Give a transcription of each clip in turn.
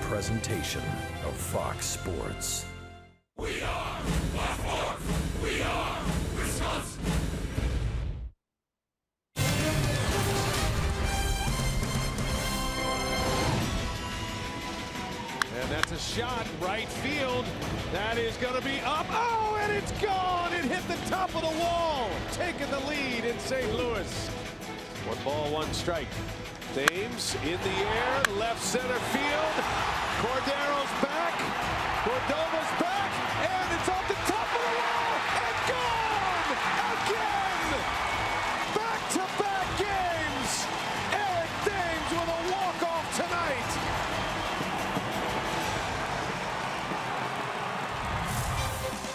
presentation of Fox Sports. We are Baltimore. We are Wisconsin. And that's a shot right field. That is going to be up. Oh, and it's gone. It hit the top of the wall, taking the lead in St. Louis. 1 ball, 1 strike. Thames in the air, left center field. Cordero's back. Cordova's back, and it's off the top of the wall and gone again. Back-to-back games. Eric Thames with a walk-off tonight.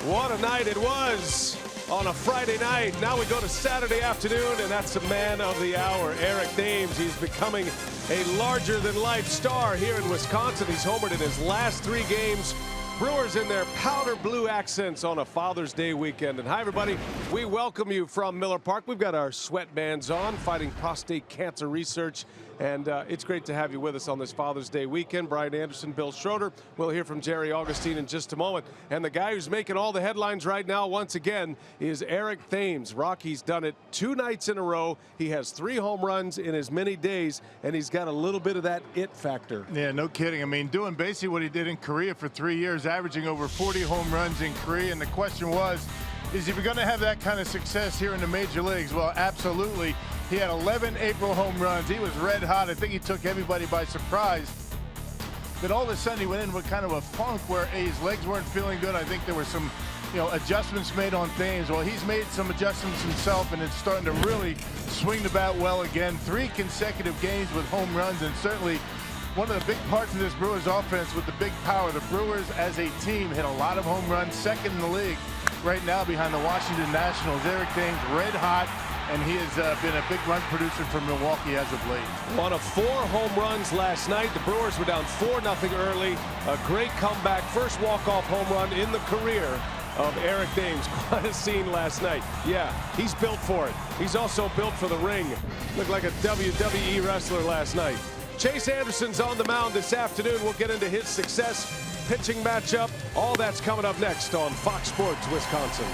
What a night it was on a Friday night. Now we go to Saturday afternoon, and that's the man of the hour, Eric Thames. He's becoming a larger-than-life star here in Wisconsin. He's homered in his last 3 games. Brewers in their powder blue accents on a Father's Day weekend. And hi, everybody. We welcome you from Miller Park. We've got our sweatbands on, fighting prostate cancer research. And it's great to have you with us on this Father's Day weekend. Brian Anderson, Bill Schroeder. We'll hear from Jerry Augustine in just a moment. And the guy who's making all the headlines right now, once again, is Eric Thames. Rocky's done it 2 nights in a row. He has 3 home runs in as many days, and he's got a little bit of that it factor. Yeah, no kidding. I mean, doing basically what he did in Korea for 3 years, averaging over 40 home runs in Korea. And the question was, is he going to have that kind of success here in the major leagues? Well, absolutely. He had 11 April home runs. He was red hot. I think he took everybody by surprise. But all of a sudden he went in with kind of a funk where his legs weren't feeling good. I think there were some, adjustments made on Thames. Well, he's made some adjustments himself, and it's starting to really swing the bat well again. 3 consecutive games with home runs, and certainly one of the big parts of this Brewers offense with the big power. The Brewers as a team hit a lot of home runs, second in the league right now behind the Washington Nationals. Eric Thames red hot, and he has been a big run producer for Milwaukee as of late. One of 4 home runs last night. The Brewers were down 4-0 early. A great comeback. First walk-off home run in the career of Eric Thames. Quite a scene last night. Yeah, he's built for it. He's also built for the ring. Looked like a WWE wrestler last night. Chase Anderson's on the mound this afternoon. We'll get into his success, pitching matchup. All that's coming up next on Fox Sports Wisconsin.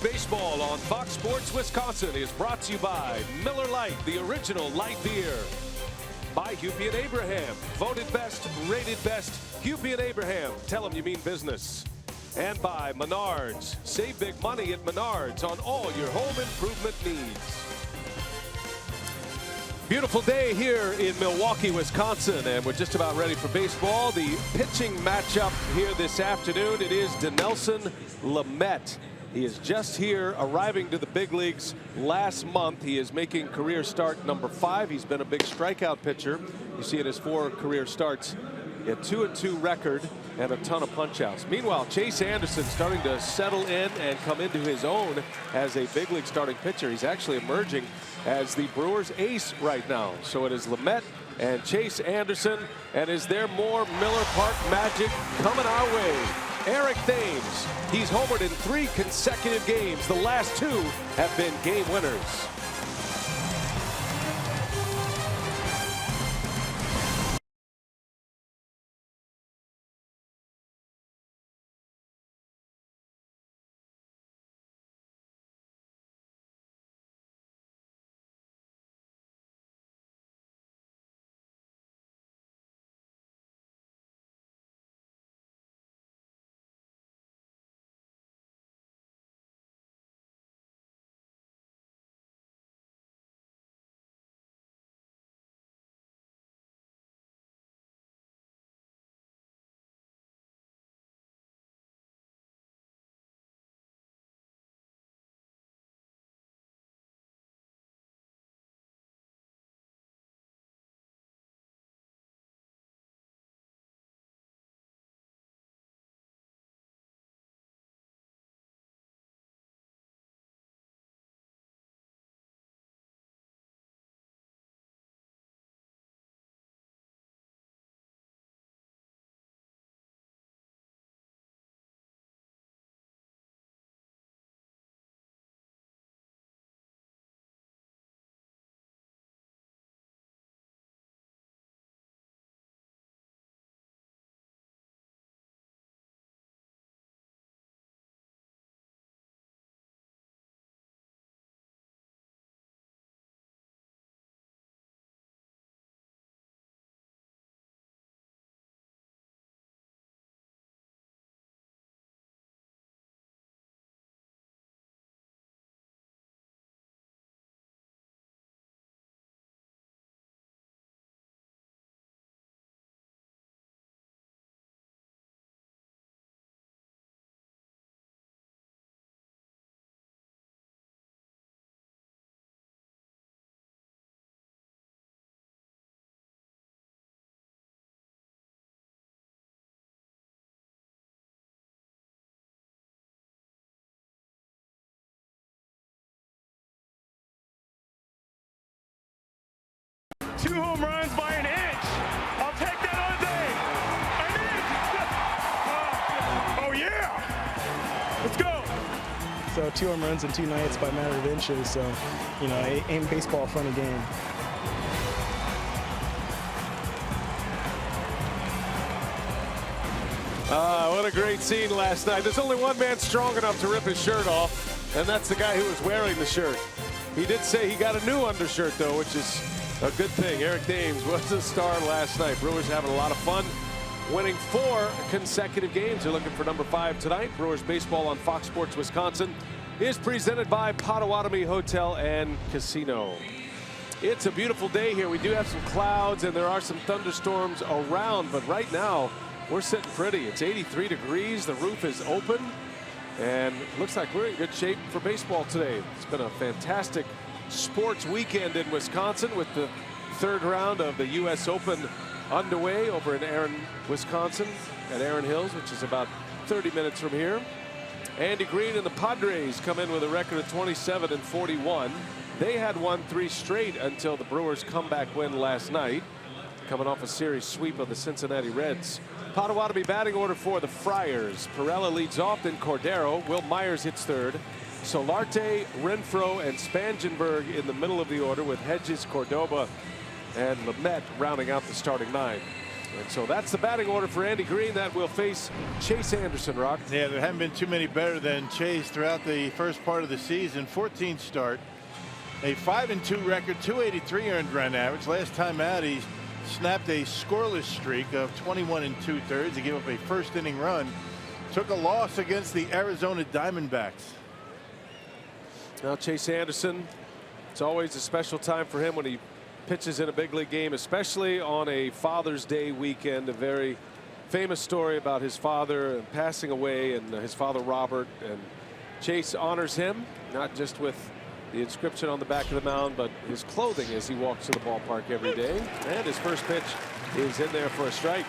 Baseball on Fox Sports Wisconsin is brought to you by Miller Lite, the original light beer. By Hupy and Abraham, voted best, rated best. Hupy and Abraham, tell them you mean business. And by Menards, save big money at Menards on all your home improvement needs. Beautiful day here in Milwaukee, Wisconsin, and we're just about ready for baseball. The pitching matchup here this afternoon, it is Dinelson Lamet. He is just here, arriving to the big leagues last month. He is making career start number 5. He's been a big strikeout pitcher. You see in his 4 career starts, a 2-2 record and a ton of punch-outs. Meanwhile, Chase Anderson starting to settle in and come into his own as a big league starting pitcher. He's actually emerging as the Brewers ace right now. So it is Lamet and Chase Anderson. And is there more Miller Park magic coming our way? Eric Thames, he's homered in 3 consecutive games. The last 2 have been game winners. Two home runs by an inch. I'll take that all day. An inch. Oh yeah. Let's go. So 2 home runs in 2 nights by a matter of inches. So, you know, ain't baseball a funny game. What a great scene last night. There's only one man strong enough to rip his shirt off, and that's the guy who was wearing the shirt. He did say he got a new undershirt, though, which is a good thing. Eric Thames was a star last night. Brewers having a lot of fun, winning 4 consecutive games. They're looking for number 5 tonight. Brewers baseball on Fox Sports Wisconsin is presented by Potawatomi Hotel and Casino. It's a beautiful day here. We do have some clouds and there are some thunderstorms around, but right now we're sitting pretty. It's 83 degrees. The roof is open and looks like we're in good shape for baseball today. It's been a fantastic sports weekend in Wisconsin with the 3rd round of the U.S. Open underway over in Erin, Wisconsin at Erin Hills, which is about 30 minutes from here. Andy Green and the Padres come in with a record of 27-41. They had won 3 straight until the Brewers comeback win last night, coming off a series sweep of the Cincinnati Reds. Potawatomi batting order for the Friars. Perella leads off, then Cordero. Will Myers hits 3rd. Solarte, Renfroe, and Spangenberg in the middle of the order, with Hedges, Cordoba, and Lamet rounding out the starting 9. And so that's the batting order for Andy Green that will face Chase Anderson, Rock. Yeah, there haven't been too many better than Chase throughout the first part of the season. 14 start, a 5-2 record, 283 earned run average. Last time out, he snapped a scoreless streak of 21 2/3. He gave up a first inning run. Took a loss against the Arizona Diamondbacks. Now Chase Anderson, it's always a special time for him when he pitches in a big league game, especially on a Father's Day weekend. A very famous story about his father passing away, and his father Robert, and Chase honors him not just with the inscription on the back of the mound, but his clothing as he walks to the ballpark every day. And his first pitch is in there for a strike.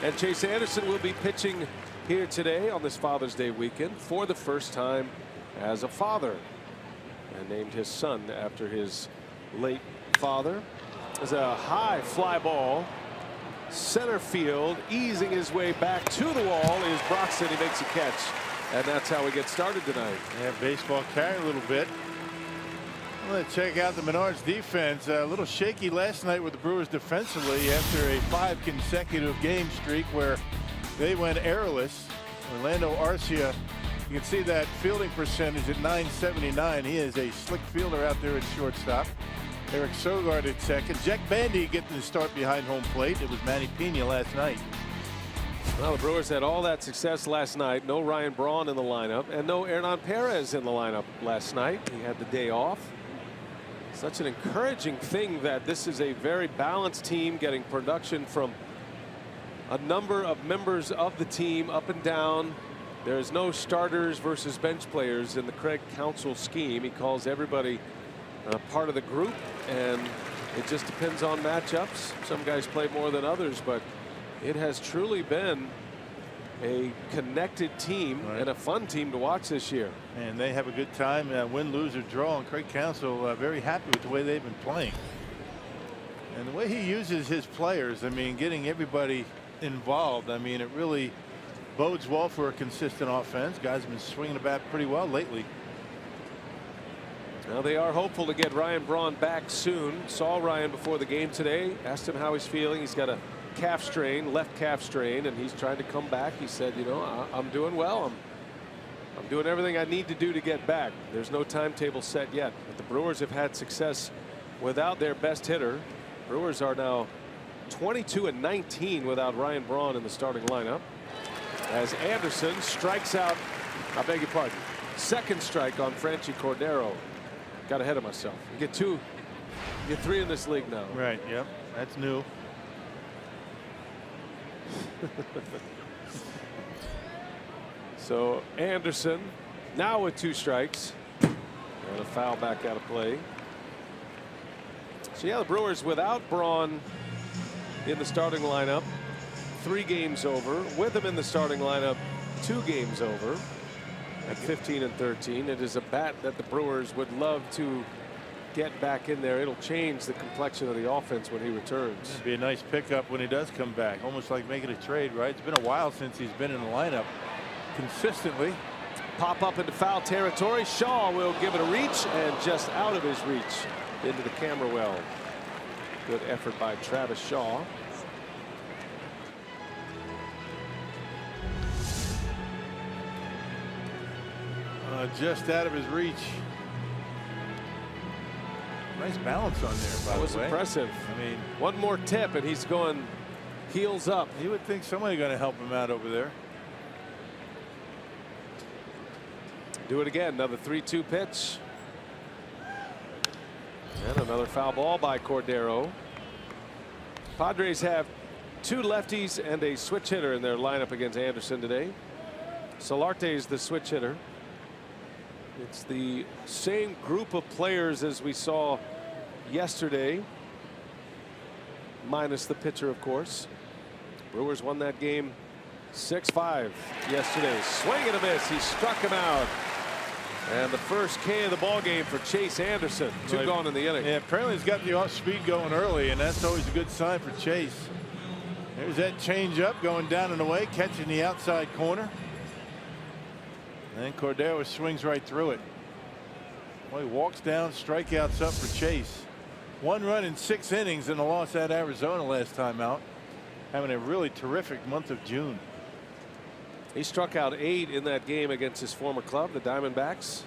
And Chase Anderson will be pitching here today on this Father's Day weekend for the first time as a father, and named his son after his late father. There's a high fly ball, center field, easing his way back to the wall is Broxton. He makes a catch, and that's how we get started tonight. Yeah, baseball carrying a little bit. Let's check out the Menards defense. A little shaky last night with the Brewers defensively after a 5 consecutive game streak where they went errorless. Orlando Arcia, you can see that fielding percentage at .979. He is a slick fielder out there at shortstop. Eric Sogard at second. Jack Bandy getting the start behind home plate. It was Manny Pena last night. Well, the Brewers had all that success last night. No Ryan Braun in the lineup, and no Hernan Perez in the lineup last night. He had the day off. Such an encouraging thing that this is a very balanced team, getting production from a number of members of the team up and down. There's no starters versus bench players in the Craig Counsell scheme. He calls everybody part of the group, and it just depends on matchups. Some guys play more than others, but it has truly been a connected team, right, and a fun team to watch this year. And they have a good time, win, lose, or draw. And Craig Counsell very happy with the way they've been playing. And the way he uses his players, I mean, getting everybody involved, I mean, it really bodes well for a consistent offense. Guys have been swinging the bat pretty well lately. Now they are hopeful to get Ryan Braun back soon. Saw Ryan before the game today. Asked him how he's feeling. He's got a calf strain, left calf strain, and he's trying to come back. He said, you know, I'm doing well. I'm doing everything I need to do to get back. There's no timetable set yet, but the Brewers have had success without their best hitter. Brewers are now 22-19 without Ryan Braun in the starting lineup, as Anderson strikes out, I beg your pardon, second strike on Franchy Cordero. Got ahead of myself. You get 2, you get 3 in this league now. Right. Yep. That's new. So Anderson now with 2 strikes and a foul back out of play. So yeah, the Brewers without Braun in the starting lineup, 3 games over. With him in the starting lineup, 2 games over. At 15-13, it is a bat that the Brewers would love to get back in there. It'll change the complexion of the offense when he returns. It'd be a nice pickup when he does come back, almost like making a trade, right? It's been a while since he's been in the lineup consistently. Pop up into foul territory. Shaw will give it a reach, and just out of his reach into the camera well. Good effort by Travis Shaw. Just out of his reach. Nice balance on there, by the way. That was impressive. I mean, one more tip and he's going heels up. You would think somebody going to help him out over there. Do it again. Another 3-2 pitch. And another foul ball by Cordero. Padres have 2 lefties and a switch hitter in their lineup against Anderson today. Solarte is the switch hitter. It's the same group of players as we saw yesterday, minus the pitcher, of course. Brewers won that game 6-5 yesterday. Swing and a miss. He struck him out. And the first K of the ball game for Chase Anderson. 2 gone in the inning. Yeah, apparently he's got the off speed going early, and that's always a good sign for Chase. There's that change up going down and away, catching the outside corner. And Cordero swings right through it. Well, he walks down, strikeouts up for Chase. 1 run in 6 innings in the loss at Arizona last time out. having a really terrific month of June. He struck out 8 in that game against his former club, the Diamondbacks.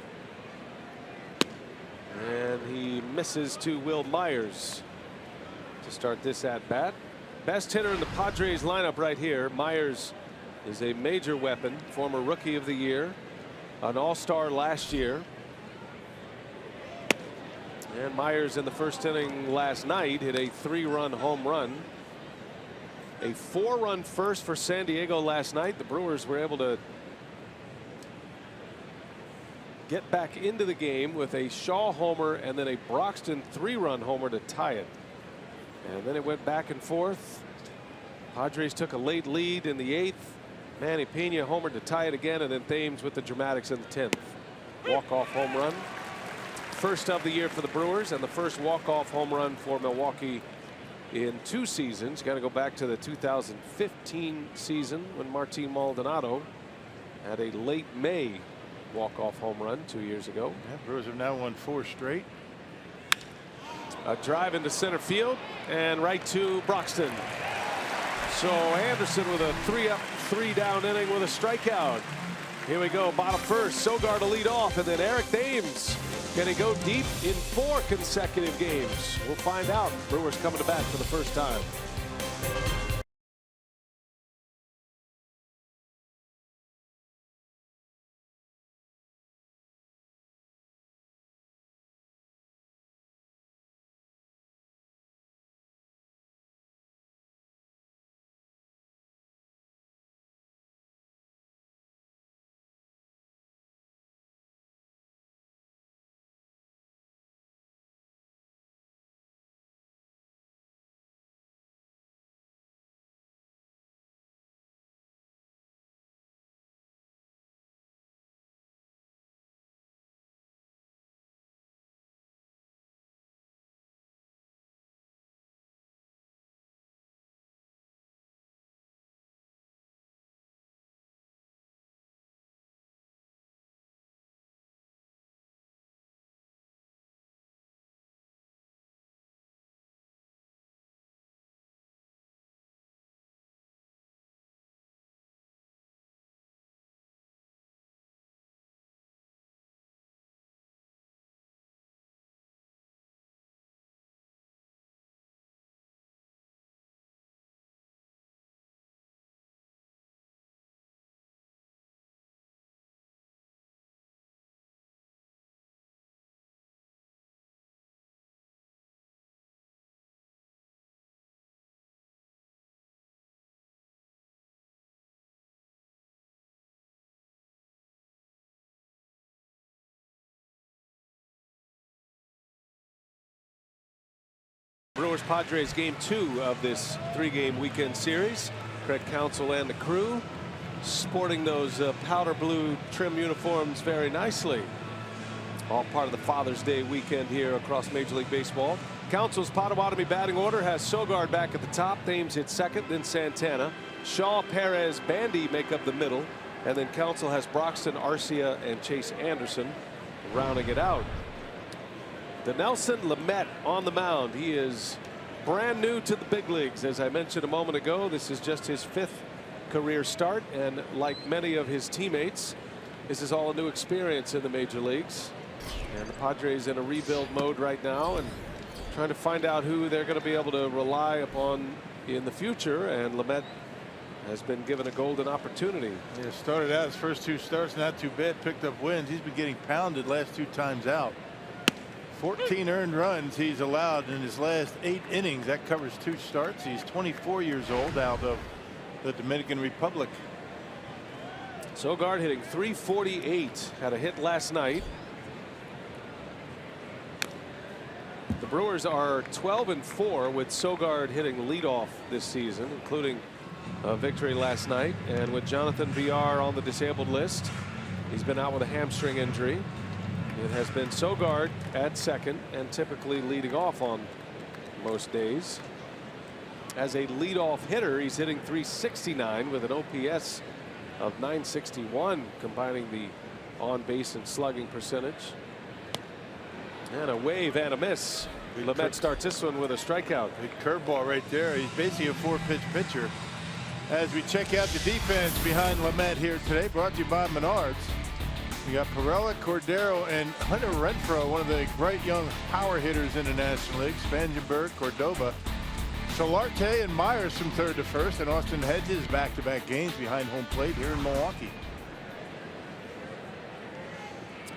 And he misses to Will Myers to start this at bat. Best hitter in the Padres lineup right here. Myers is a major weapon, former Rookie of the Year, an All-Star last year. And Myers in the first inning last night hit a 3-run home run. A 4-run first for San Diego last night. The Brewers were able to get back into the game with a Shaw homer and then a Broxton 3-run homer to tie it. And then it went back and forth. Padres took a late lead in the 8th. Manny Pena homered to tie it again, and then Thames with the dramatics in the 10th. Walk-off home run. First of the year for the Brewers, and the first walk-off home run for Milwaukee in 2 seasons. Got to go back to the 2015 season when Martin Maldonado had a late May walk-off home run 2 years ago. Yeah, Brewers have now won 4 straight. A drive into center field and right to Broxton. So Anderson with a 3-up, 3-down inning with a strikeout. Here we go, bottom first. Sogard to lead off, and then Eric Thames. Can he go deep in 4 consecutive games? We'll find out. Brewers coming to bat for the first time. Brewers Padres game 2 of this 3-game weekend series. Craig Counsell and the crew sporting those powder blue trim uniforms very nicely. All part of the Father's Day weekend here across Major League Baseball. Counsell's Potawatomi batting order has Sogard back at the top. Thames hits second, then Santana. Shaw, Perez, Bandy make up the middle. And then Counsell has Broxton, Arcia, and Chase Anderson rounding it out. Dinelson Lamet on the mound. He is brand new to the big leagues. As I mentioned a moment ago, this is just his 5th career start, and like many of his teammates, this is all a new experience in the major leagues. And the Padres in a rebuild mode right now and trying to find out who they're going to be able to rely upon in the future, and Lamet has been given a golden opportunity. Yeah, started out his first 2 starts not too bad, picked up wins. He's been getting pounded last 2 times out. 14 earned runs he's allowed in his last 8 innings. That covers 2 starts. He's 24 years old, out of the Dominican Republic. Sogard hitting .348, had a hit last night. The Brewers are 12-4 with Sogard hitting leadoff this season, including a victory last night, and with Jonathan Villar on the disabled list. He's been out with a hamstring injury. It has been Sogard at second and typically leading off on most days. As a leadoff hitter, he's hitting .369 with an OPS of .961, combining the on base and slugging percentage. And a wave and a miss Lamet starts this one with a strikeout. Big curveball right there. He's basically a 4-pitch pitcher. As we check out the defense behind Lamet here today, brought to you by Menards. We got Perella, Cordero, and Hunter Renfroe, one of the bright young power hitters in the National League. Spangenberg, Cordova, Solarte, and Myers from third to first, and Austin Hedges back-to-back games behind home plate here in Milwaukee.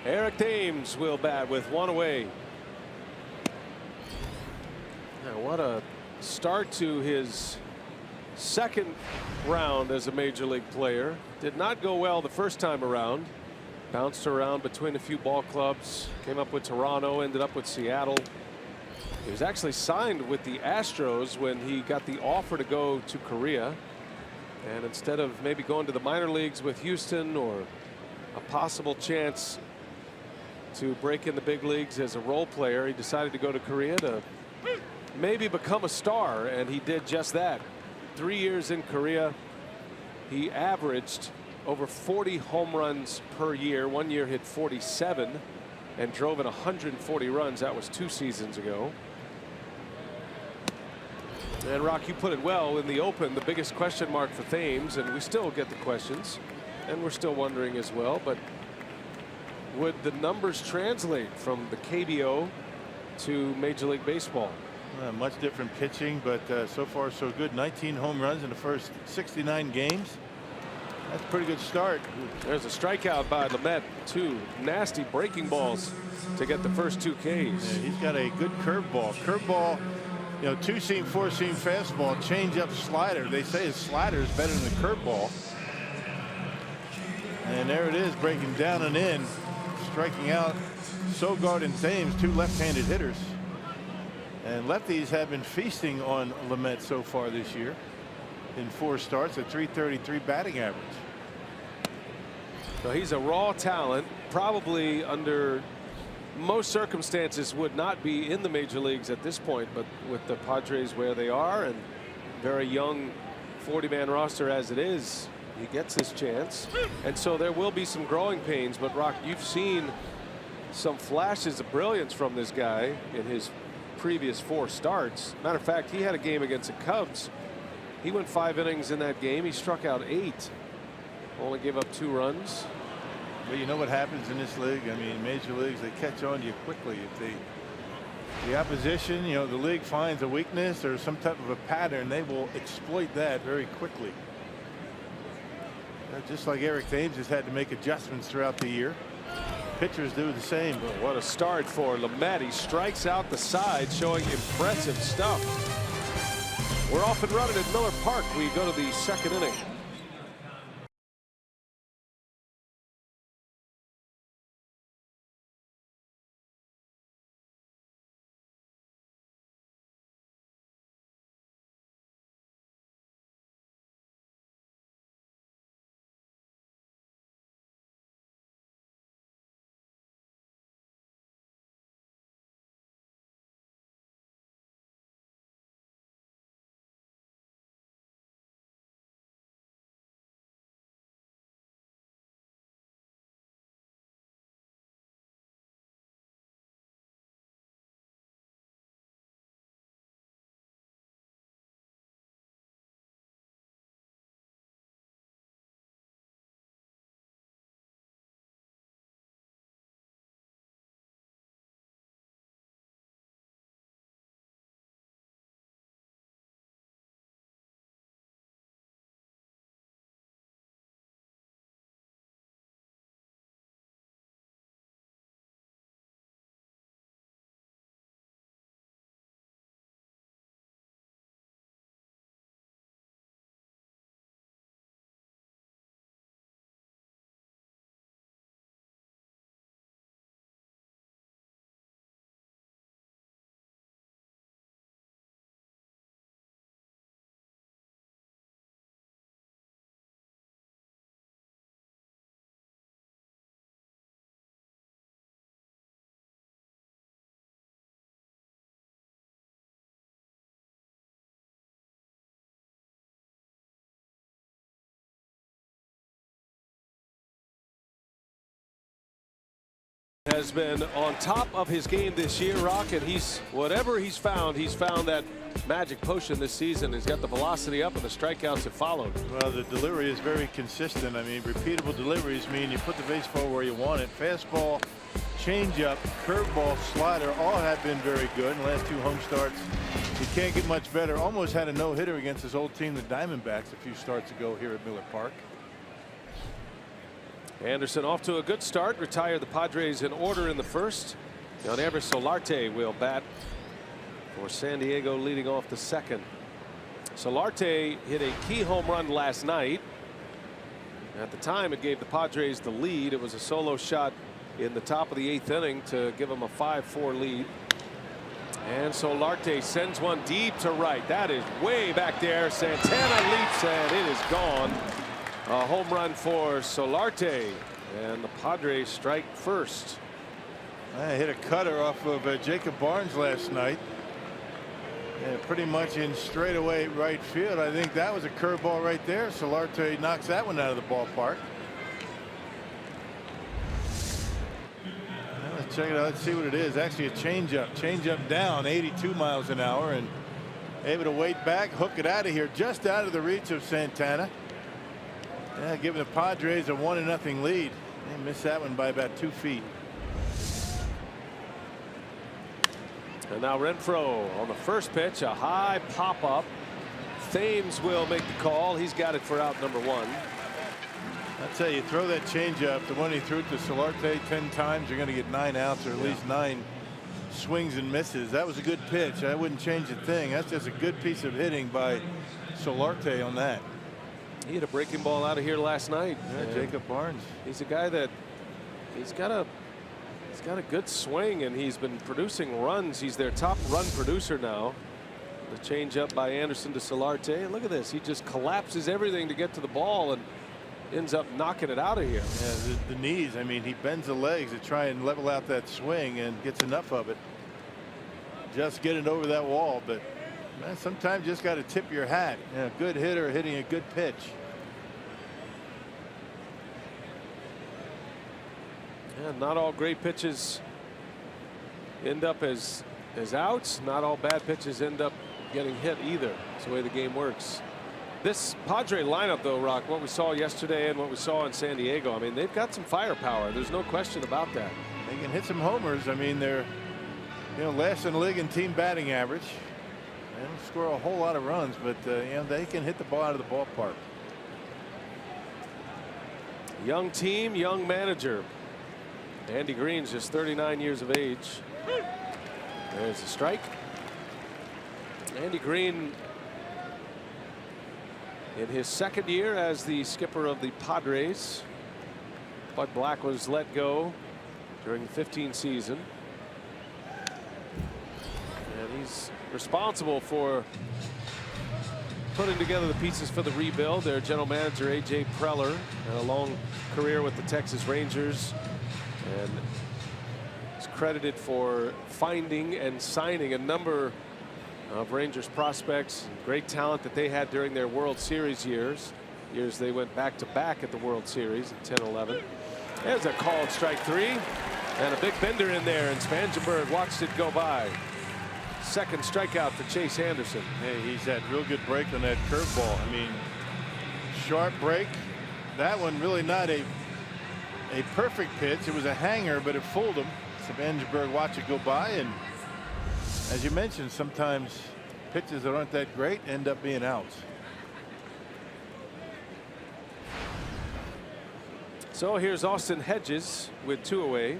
Eric Thames will bat with one away. Now, what a start to his second round as a major league player. Did not go well the first time around. Bounced around between a few ball clubs. Came up with Toronto, ended up with Seattle. He was actually signed with the Astros when he got the offer to go to Korea. And instead of maybe going to the minor leagues with Houston or a possible chance to break in the big leagues as a role player, he decided to go to Korea to maybe become a star, and he did just that. 3 years in Korea, he averaged over 40 home runs per year. 1 year hit 47 and drove in 140 runs. That was 2 seasons ago. And Rock, you put it well in the open. The biggest question mark for Thames, and we still get the questions, and we're still wondering as well, but would the numbers translate from the KBO to Major League Baseball? Much different pitching, but so far so good. 19 home runs in the first 69 games. That's a pretty good start. There's a strikeout by Lamet. 2 nasty breaking balls to get the first 2 Ks. Yeah, he's got a good curveball. Curveball, you know, 2-seam, 4-seam fastball, change-up, slider. They say his slider is better than the curveball. And there it is, breaking down and in, striking out Sogard and Thames, 2 left-handed hitters. And lefties have been feasting on Lamet so far this year in 4 starts, at .333 batting average. So he's a raw talent, probably under most circumstances would not be in the major leagues at this point, but with the Padres where they are and very young 40-man roster as it is, he gets his chance. And so there will be some growing pains, but Rock, you've seen some flashes of brilliance from this guy in his previous 4 starts. Matter of fact, he had a game against the Cubs. He went 5 innings in that game. He struck out 8. Only gave up 2 runs. But you know what happens in this league? I mean, major leagues, they catch on to you quickly. If the opposition, you know, the league finds a weakness or some type of a pattern, they will exploit that very quickly. Just like Eric Thames has had to make adjustments throughout the year. Pitchers do the same. What a start for Lamet. He strikes out the side, showing impressive stuff. We're off and running at Miller Park. We go to the 2nd inning. Has been on top of his game this year, Rock, and whatever he's found that magic potion this season. He's got the velocity up and the strikeouts have followed. Well, the delivery is very consistent. I mean, repeatable deliveries mean you put the baseball where you want it. Fastball, changeup, curveball, slider, all have been very good in the last 2 home starts. He can't get much better. Almost had a no-hitter against his old team, the Diamondbacks, a few starts ago here at Miller Park. Anderson off to a good start. Retired the Padres in order in the first. Yonder Solarte will bat for San Diego, leading off the second. Solarte hit a key home run last night. At the time, it gave the Padres the lead. It was a solo shot in the top of the 8th inning to give them a 5-4 lead. And Solarte sends one deep to right. That is way back there. Santana leaps and it is gone. A home run for Solarte, and the Padres strike first. I hit a cutter off of Jacob Barnes last night. Yeah, pretty much in straightaway right field. I think that was a curveball right there. Solarte knocks that one out of the ballpark. Let's check it out. Let's see what it is. Actually a changeup. Changeup down 82 miles an hour and able to wait back, hook it out of here, just out of the reach of Santana. Yeah, giving the Padres a 1-0 lead. They missed that one by about 2 feet. And now Renfroe on the first pitch, a high pop up. Thames will make the call. He's got it for out number 1. I'll tell you, throw that changeup, the one he threw to Solarte 10 times, you're going to get 9 outs or at least 9 swings and misses. That was a good pitch. I wouldn't change a thing. That's just a good piece of hitting by Solarte on that. He hit a breaking ball out of here last night. Yeah, Jacob Barnes. He's a guy that he's got a good swing and he's been producing runs. He's their top run producer now. The changeup by Anderson to Solarte. Look at this. He just collapses everything to get to the ball and ends up knocking it out of here. Yeah, the knees. I mean, he bends the legs to try and level out that swing and gets enough of it. Just get it over that wall, but man, sometimes you just got to tip your hat. Yeah, good hitter hitting a good pitch. Yeah, not all great pitches end up as outs. Not all bad pitches end up getting hit either. That's the way the game works. This Padre lineup, though, Rock, what we saw yesterday and what we saw in San Diego, I mean, they've got some firepower. There's no question about that. They can hit some homers. I mean, they're last in the league in team batting average. They don't score a whole lot of runs, but they can hit the ball out of the ballpark. Young team, young manager. Andy Green's just 39 years of age. There's a strike. Andy Green in his second year as the skipper of the Padres. Bud Black was let go during the 15 season. And he's responsible for putting together the pieces for the rebuild. Their general manager, A.J. Preller, had a long career with the Texas Rangers and is credited for finding and signing a number of Rangers prospects. Great talent that they had during their World Series years. They went back-to-back at the World Series in 10-11. There's a called strike 3 and a big bender in there, and Spangenberg watched it go by. Second strikeout for Chase Anderson. Hey, he's had real good break on that curveball. I mean, sharp break. That one really not a perfect pitch. It was a hanger, but it fooled him. Spangenberg watched it go by, and as you mentioned, sometimes pitches that aren't that great end up being outs. So here's Austin Hedges with 2 away.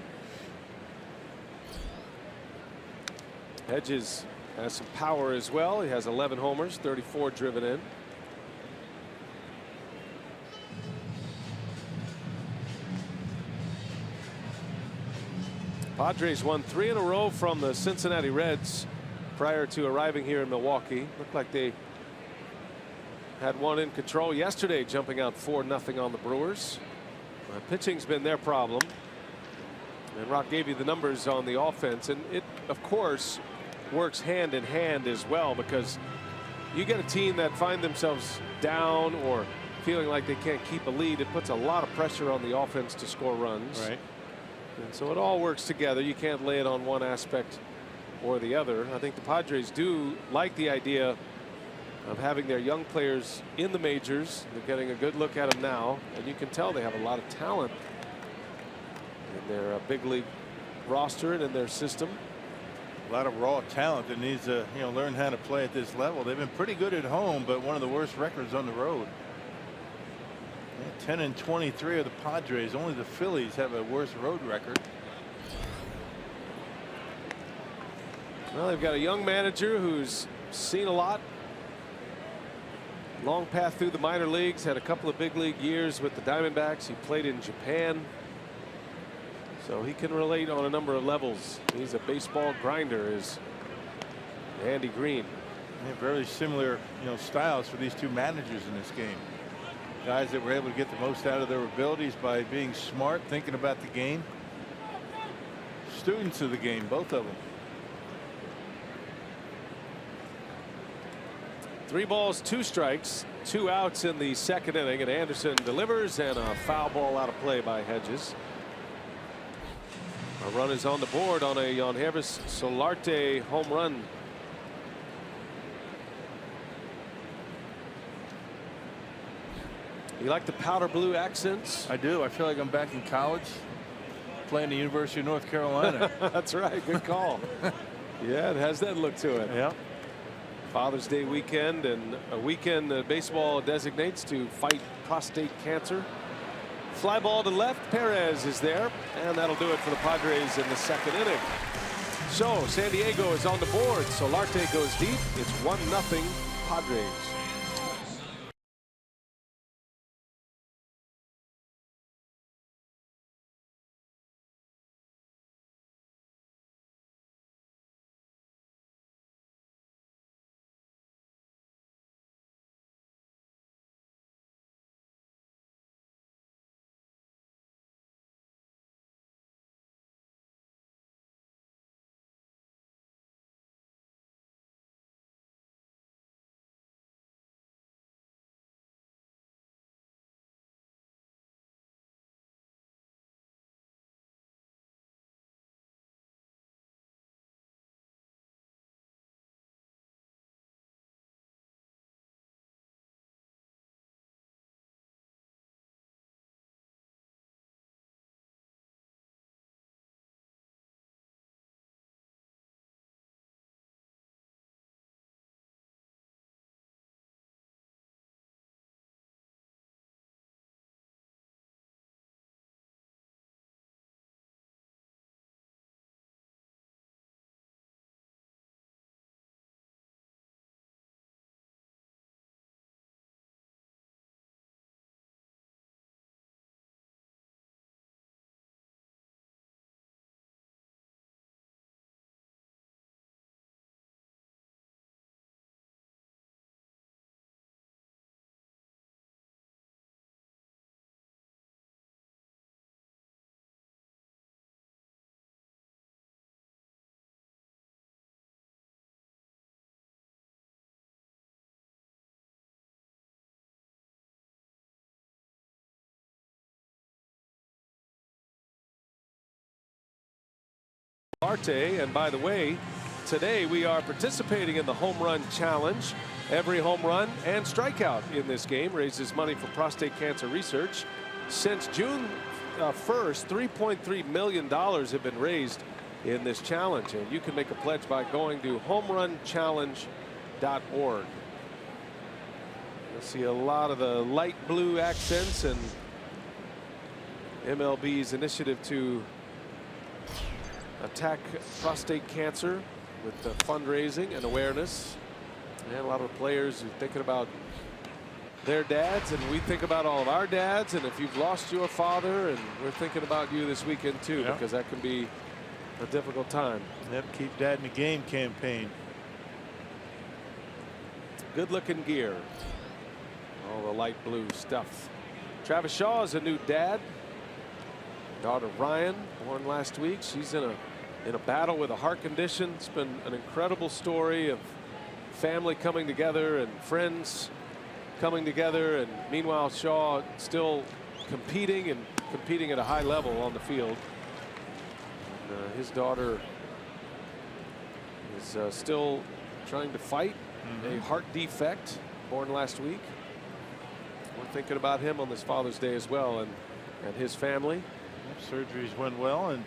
Hedges has some power as well. He has 11 homers, 34 driven in. Padres won 3 in a row from the Cincinnati Reds prior to arriving here in Milwaukee. Looked like they had one in control yesterday, jumping out 4-0 on the Brewers. Pitching's been their problem. And Rock gave you the numbers on the offense, and it of course works hand in hand as well, because you get a team that find themselves down or feeling like they can't keep a lead. It puts a lot of pressure on the offense to score runs. Right. And so it all works together. You can't lay it on one aspect or the other. I think the Padres do like the idea of having their young players in the majors. They're getting a good look at them now, and you can tell they have a lot of talent in their big league roster and in their system. A lot of raw talent that needs to learn how to play at this level. They've been pretty good at home, but one of the worst records on the road. 10-23 of the Padres. Only the Phillies have a worse road record. Well, they've got a young manager who's seen a lot. Long path through the minor leagues, had a couple of big league years with the Diamondbacks. He played in Japan, so he can relate on a number of levels. He's a baseball grinder, is Andy Green. Very similar styles for these two managers in this game. Guys that were able to get the most out of their abilities by being smart, thinking about the game. Students of the game, both of them. 3 balls, 2 strikes, 2 outs in the second inning, and Anderson delivers, and a foul ball out of play by Hedges. A run is on the board on a Yangervis Solarte home run. You like the powder blue accents? I do. I feel like I'm back in college playing the University of North Carolina. That's right. Good call. Yeah, it has that look to it. Yeah. Father's Day weekend, and a weekend that baseball designates to fight prostate cancer. Fly ball to left. Perez is there, and that'll do it for the Padres in the second inning. So San Diego is on the board. Solarte goes deep. It's 1-0 Padres. Solarte, and by the way, today we are participating in the home run challenge. Every home run and strikeout in this game raises money for prostate cancer research. Since June 1st, $3.3 million have been raised in this challenge, and you can make a pledge by going to homerunchallenge.org. You'll see a lot of the light blue accents and MLB's initiative to attack prostate cancer with the fundraising and awareness. And a lot of players are thinking about their dads, and we think about all of our dads, and if you've lost your father, and we're thinking about you this weekend too, because that can be a difficult time. Yep, Keep Dad in the Game campaign. Good looking gear. All the light blue stuff. Travis Shaw is a new dad. Daughter Ryan, born last week. She's in a battle with a heart condition. It's been an incredible story of family coming together and friends coming together, and meanwhile Shaw still competing at a high level on the field. His daughter is still trying to fight a heart defect, born last week. We're thinking about him on this Father's Day as well, and his family. Surgeries went well, and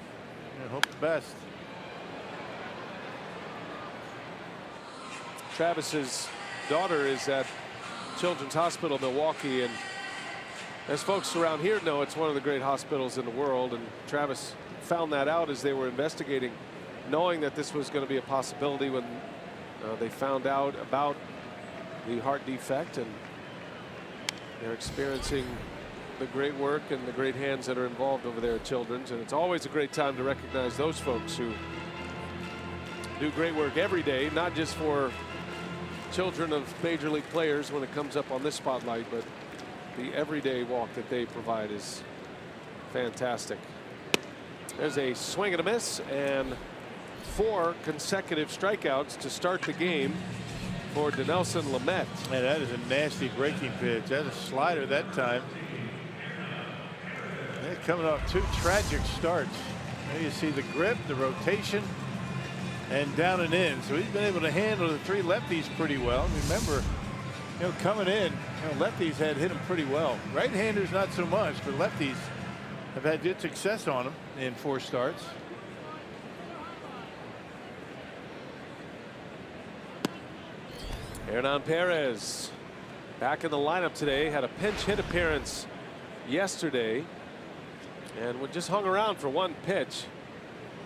I hope the best. Travis's daughter is at Children's Hospital Milwaukee, and as folks around here know, it's one of the great hospitals in the world, and Travis found that out as they were investigating, knowing that this was going to be a possibility when they found out about the heart defect, and they're experiencing the great work and the great hands that are involved over there at Children's. And it's always a great time to recognize those folks who do great work every day, not just for children of major league players when it comes up on this spotlight, but the everyday walk that they provide is fantastic. There's a swing and a miss, and 4 consecutive strikeouts to start the game for Dinelson Lamet. Man, that is a nasty breaking pitch. That's a slider that time. They're coming off 2 tragic starts. There you see the grip, the rotation, and down and in. So he's been able to handle the 3 lefties pretty well. Remember, coming in, lefties had hit him pretty well. Right-handers not so much, but lefties have had good success on him in 4 starts. Hernan Perez back in the lineup today, had a pinch hit appearance yesterday, and just hung around for 1 pitch.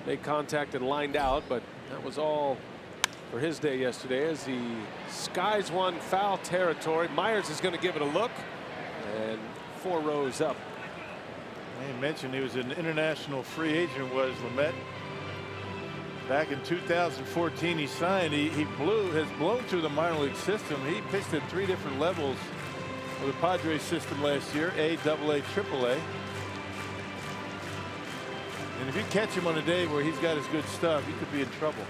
Made contact and lined out, but that was all for his day yesterday as he skies one foul territory. Myers is going to give it a look, and 4 rows up. I mentioned he was an international free agent, was Lamet. Back in 2014 he signed. He has blown through the minor league system. He pitched at 3 different levels for the Padres system last year, A, AA, AAA. And if you catch him on a day where he's got his good stuff, he could be in trouble.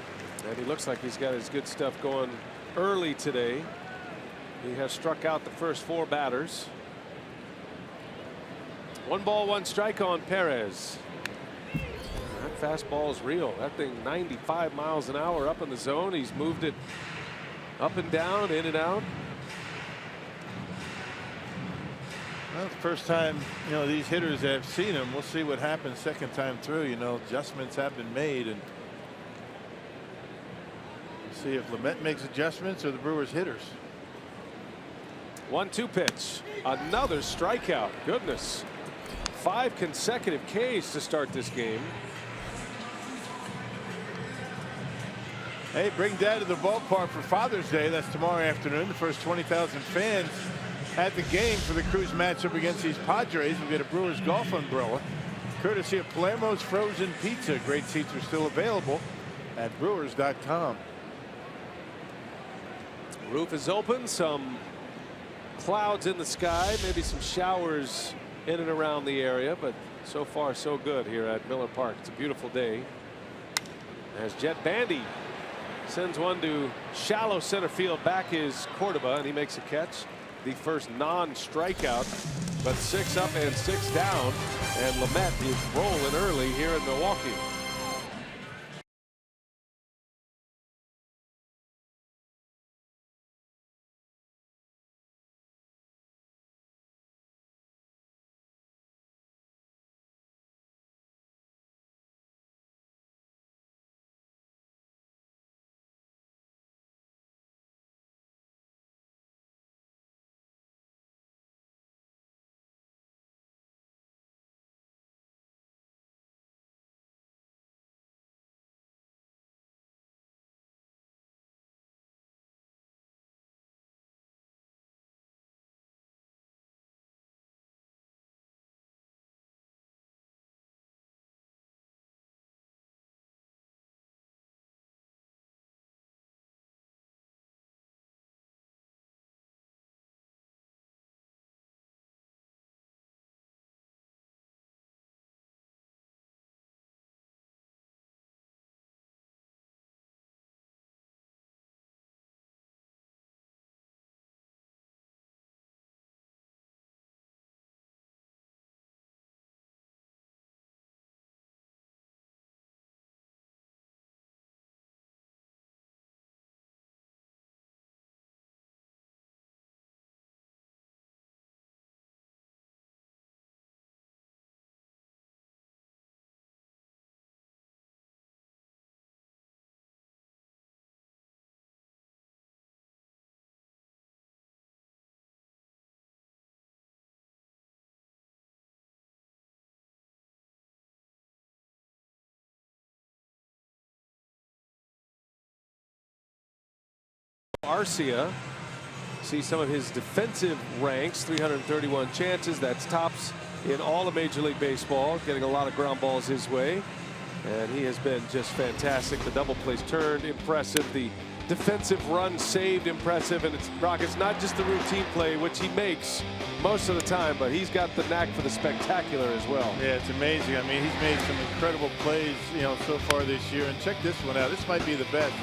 And he looks like he's got his good stuff going early today. He has struck out the first 4 batters. 1 ball, 1 strike on Perez. That fastball is real. That thing 95 miles an hour up in the zone. He's moved it up and down, in and out. Well, the first time these hitters have seen him. We'll see what happens second time through. Adjustments have been made, and we'll see if Lamet makes adjustments or the Brewers hitters. 1-2 pitch. Another strikeout. Goodness. 5 consecutive Ks to start this game. Hey, bring Dad to the ballpark for Father's Day. That's tomorrow afternoon. The first 20,000 fans at the game for the Cruz matchup against these Padres. We'll get a Brewers golf umbrella courtesy of Palermo's Frozen Pizza. Great seats are still available at Brewers.com. Roof is open. Some clouds in the sky. Maybe some showers in and around the area, but so far so good here at Miller Park. It's a beautiful day. As Jet Bandy sends one to shallow center field. Back is Cordoba, and he makes a catch. The first non-strikeout, but 6 up and 6 down, and Lamet is rolling early here in Milwaukee. Arcia. See some of his defensive ranks, 331 chances. That's tops in all of Major League Baseball, getting a lot of ground balls his way. And he has been just fantastic. The double plays turned, impressive. The defensive run saved, impressive. And it's Rockets, not just the routine play, which he makes most of the time, but he's got the knack for the spectacular as well. Yeah, it's amazing. I mean, he's made some incredible plays, so far this year. And check this one out. This might be the best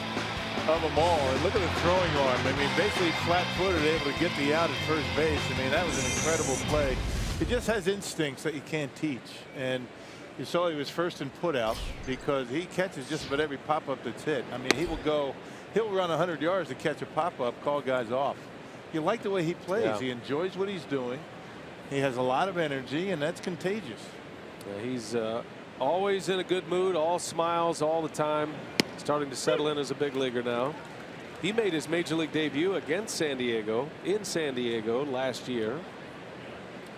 of them all. And look at the throwing arm. I mean, basically flat-footed, able to get the out at first base. I mean, that was an incredible play. He just has instincts that you can't teach. And you saw he was first in put out because he catches just about every pop-up that's hit. I mean, he'll run 100 yards to catch a pop-up, call guys off. You like the way he plays. Yeah. He enjoys what he's doing. He has a lot of energy, and that's contagious. Yeah, he's always in a good mood, all smiles all the time. Starting to settle in as a big leaguer now. He made his Major League debut against San Diego in San Diego last year.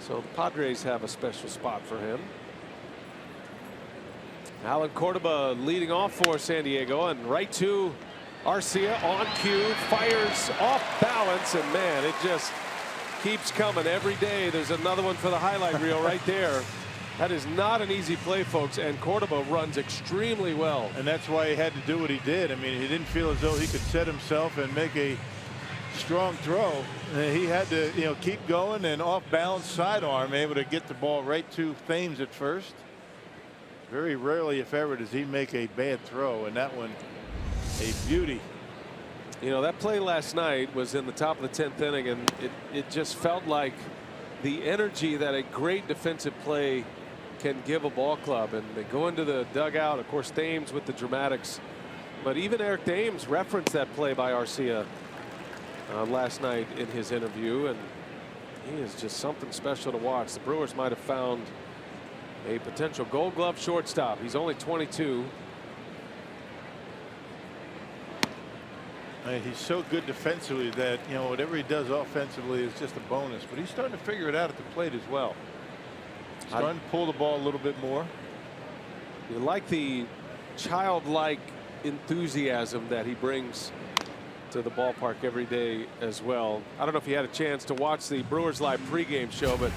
So the Padres have a special spot for him. Alan Cordoba leading off for San Diego, and right to Arcia on cue, fires off balance, and man, it just keeps coming every day. There's another one for the highlight reel right there. That is not an easy play, folks, and Cordoba runs extremely well. And that's why he had to do what he did. I mean, he didn't feel as though he could set himself and make a strong throw. He had to, keep going, and off balance sidearm, able to get the ball right to Thames at first. Very rarely, if ever, does he make a bad throw, and that one, a beauty. That play last night was in the top of the 10th inning, and it just felt like the energy that a great defensive play can give a ball club. And they go into the dugout, of course, Thames with the dramatics, but even Eric Thames referenced that play by Arcia last night in his interview, and he is just something special to watch. The Brewers might have found a potential Gold Glove shortstop. He's only 22. He's so good defensively that whatever he does offensively is just a bonus, but he's starting to figure it out at the plate as well. Starting to pull the ball a little bit more. You like the childlike enthusiasm that he brings to the ballpark every day as well. I don't know if you had a chance to watch the Brewers Live pregame show, but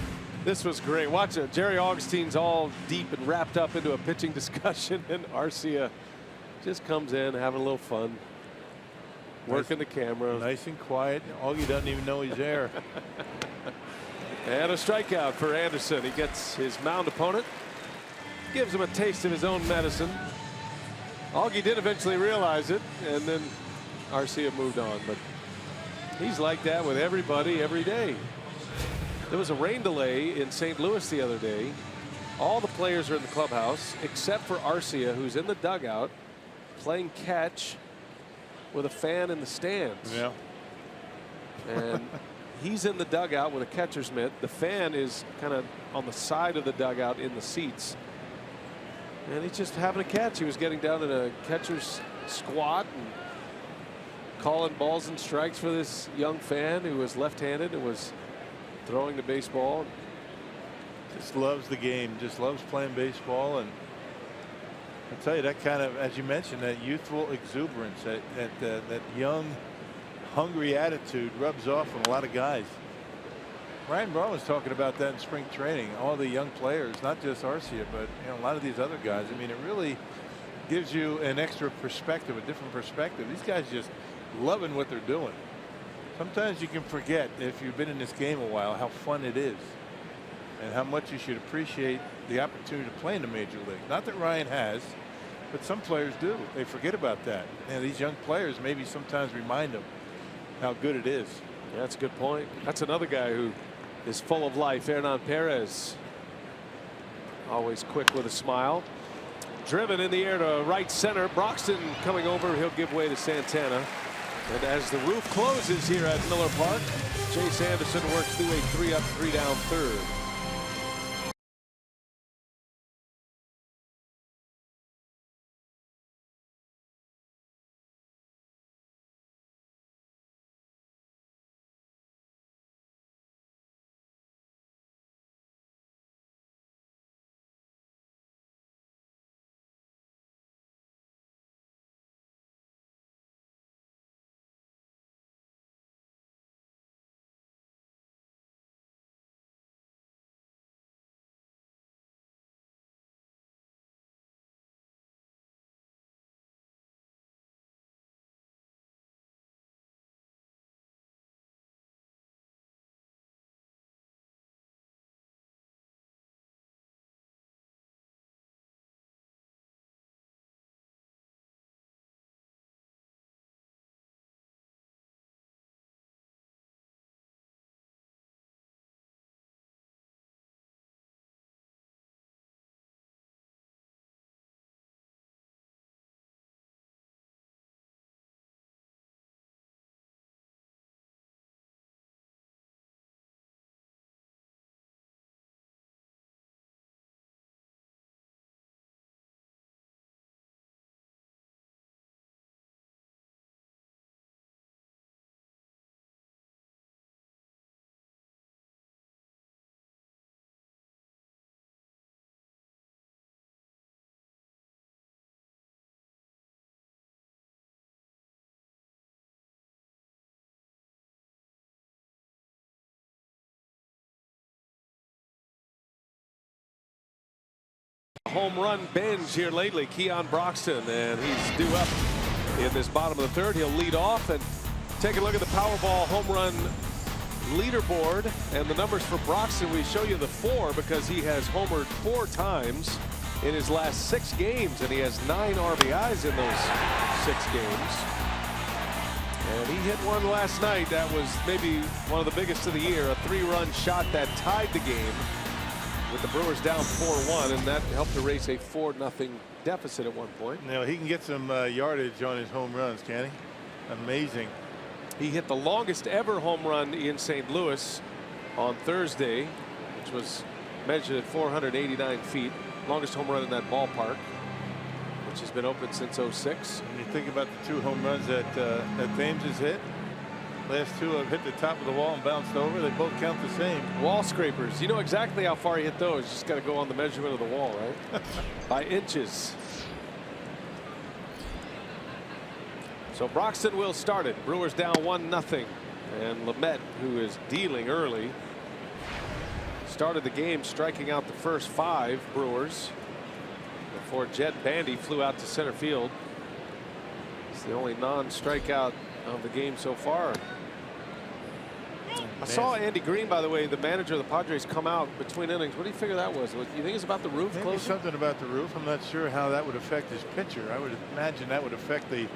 this was great. Watch it. Jerry Augustein's all deep and wrapped up into a pitching discussion, and Arcia just comes in having a little fun. Working the camera. Nice and quiet. Augie doesn't even know he's there. And a strikeout for Anderson. He gets his mound opponent. Gives him a taste of his own medicine. Augie did eventually realize it, and then Arcia moved on. But he's like that with everybody every day. There was a rain delay in St. Louis the other day. All the players are in the clubhouse except for Arcia, who's in the dugout playing catch with a fan in the stands. Yeah. And he's in the dugout with a catcher's mitt. The fan is kind of on the side of the dugout in the seats. And he's just having a catch. He was getting down in a catcher's squat and calling balls and strikes for this young fan who was left-handed and was throwing the baseball. Just loves the game. Just loves playing baseball. And I tell you, that kind of, as you mentioned, that youthful exuberance, that young, hungry attitude rubs off on a lot of guys. Ryan Braun was talking about that in spring training. All the young players, not just Arcia, but a lot of these other guys. I mean, it really gives you an extra perspective, a different perspective. These guys just loving what they're doing. Sometimes you can forget, if you've been in this game a while, how fun it is and how much you should appreciate the opportunity to play in the major league. Not that Ryan has, but some players do. They forget about that. And these young players maybe sometimes remind them how good it is. Yeah, that's a good point. That's another guy who is full of life. Hernan Perez, always quick with a smile. Driven in the air to right center. Broxton coming over. He'll give way to Santana. And as the roof closes here at Miller Park, Chase Anderson works through a 3-up, 3-down third. home run binge here lately, Keon Broxton, and he's due up in this bottom of the third. He'll lead off, and take a look at the Powerball home run leaderboard and the numbers for Broxton. We show you the 4 because he has homered 4 times in his last 6 games, and he has 9 RBIs in those 6 games. And he hit one last night that was maybe one of the biggest of the year, a 3-run shot that tied the game with the Brewers down 4-1, and that helped erase a 4-0 deficit at one point. You know, he can get some yardage on his home runs, can he? Amazing. He hit the longest ever home run in St. Louis on Thursday, which was measured at 489 feet. Longest home run in that ballpark, which has been open since '06. When you think about the 2 home runs that Thames has hit, last 2 have hit the top of the wall and bounced over. They both count the same. Wall scrapers. You know exactly how far he hit those. Just got to go on the measurement of the wall, right? By inches. So Broxton will start it. Brewers down 1-0. And Lamet, who is dealing early, started the game striking out the first 5 Brewers before Jed Bandy flew out to center field. It's the only non-strikeout of the game so far. I saw Andy Green, by the way, the manager of the Padres, come out between innings. What do you figure that was? You think it's about the roof? Maybe something about the roof. I'm not sure how that would affect his pitcher. I would imagine that would affect the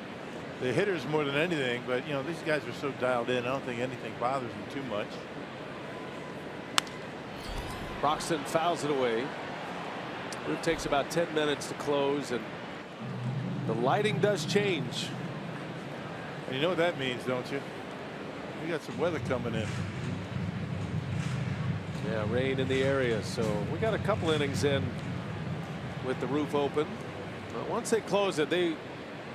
hitters more than anything, but you know, these guys are so dialed in. I don't think anything bothers them too much. Broxton fouls it away. It takes about 10 minutes to close, and the lighting does change. And you know what that means, don't you? We got some weather coming in. Yeah, rain in the area, so we got a couple innings in with the roof open. But once they close it, they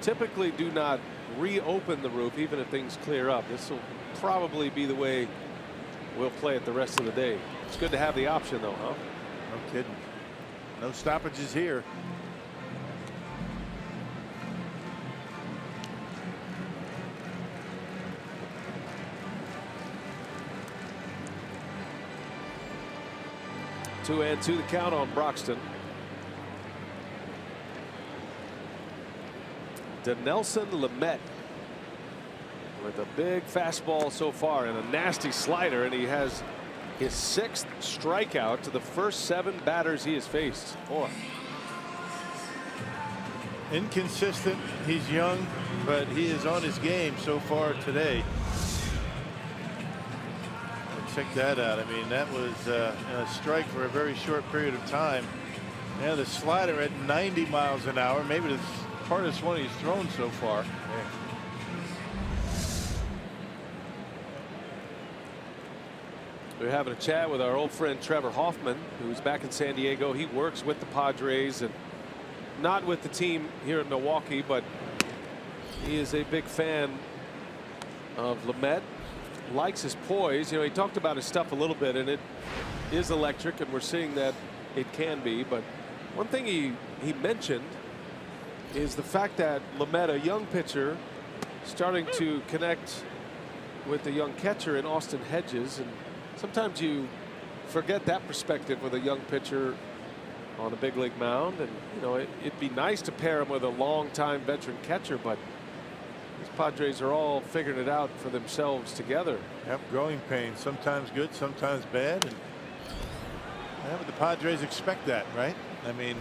typically do not reopen the roof even if things clear up. This will probably be the way we'll play it the rest of the day. It's good to have the option, though, huh? No kidding. No stoppages here. Two and two the count on Broxton. Dinelson Lamet with a big fastball so far and a nasty slider, and he has his 6th strikeout to the first 7 batters he has faced. Boy. Inconsistent. He's young, but he is on his game so far today. Check that out. I mean, that was a strike for a very short period of time. Yeah, the slider at 90 miles an hour, maybe the hardest one he's thrown so far. Yeah. We're having a chat with our old friend Trevor Hoffman, who's back in San Diego. He works with the Padres and not with the team here in Milwaukee, but he is a big fan of Lamet. Likes his poise. You know, he talked about his stuff a little bit, and it is electric, and we're seeing that it can be. But one thing he mentioned is the fact that Lamet, a young pitcher, starting to connect with the young catcher in Austin Hedges, and sometimes you forget that perspective with a young pitcher on a big league mound. And you know, it'd be nice to pair him with a longtime veteran catcher, but these Padres are all figuring it out for themselves together. Yep, growing pains, sometimes good, sometimes bad, and yeah, but the Padres expect that, right? I mean,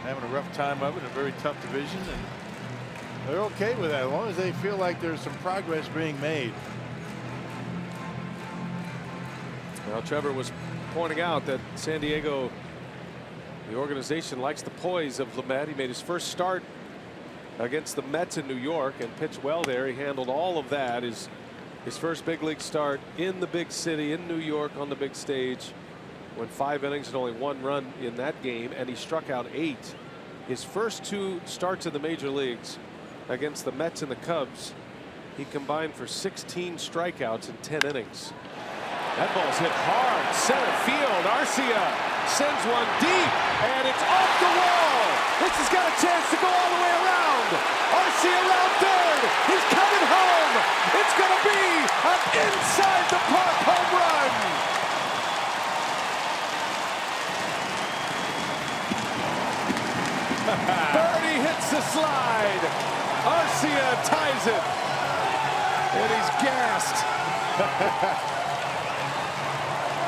having a rough time of it in a very tough division, and they're okay with that as long as they feel like there's some progress being made. Well, Trevor was pointing out that San Diego, the organization, likes the poise of Lamet. He made his first start against the Mets in New York and pitched well there. He handled all of that. His first big league start in the big city in New York on the big stage. Went 5 innings and only 1 run in that game, and he struck out 8. His first 2 starts in the major leagues against the Mets and the Cubs, he combined for 16 strikeouts in 10 innings. That ball's hit hard center field. Arcia sends one deep, and it's off the wall. This has got a chance to go all the way around. Arcia around third. He's coming home. It's going to be an inside the park home run. Birdie hits the slide. Arcia ties it. And he's gassed.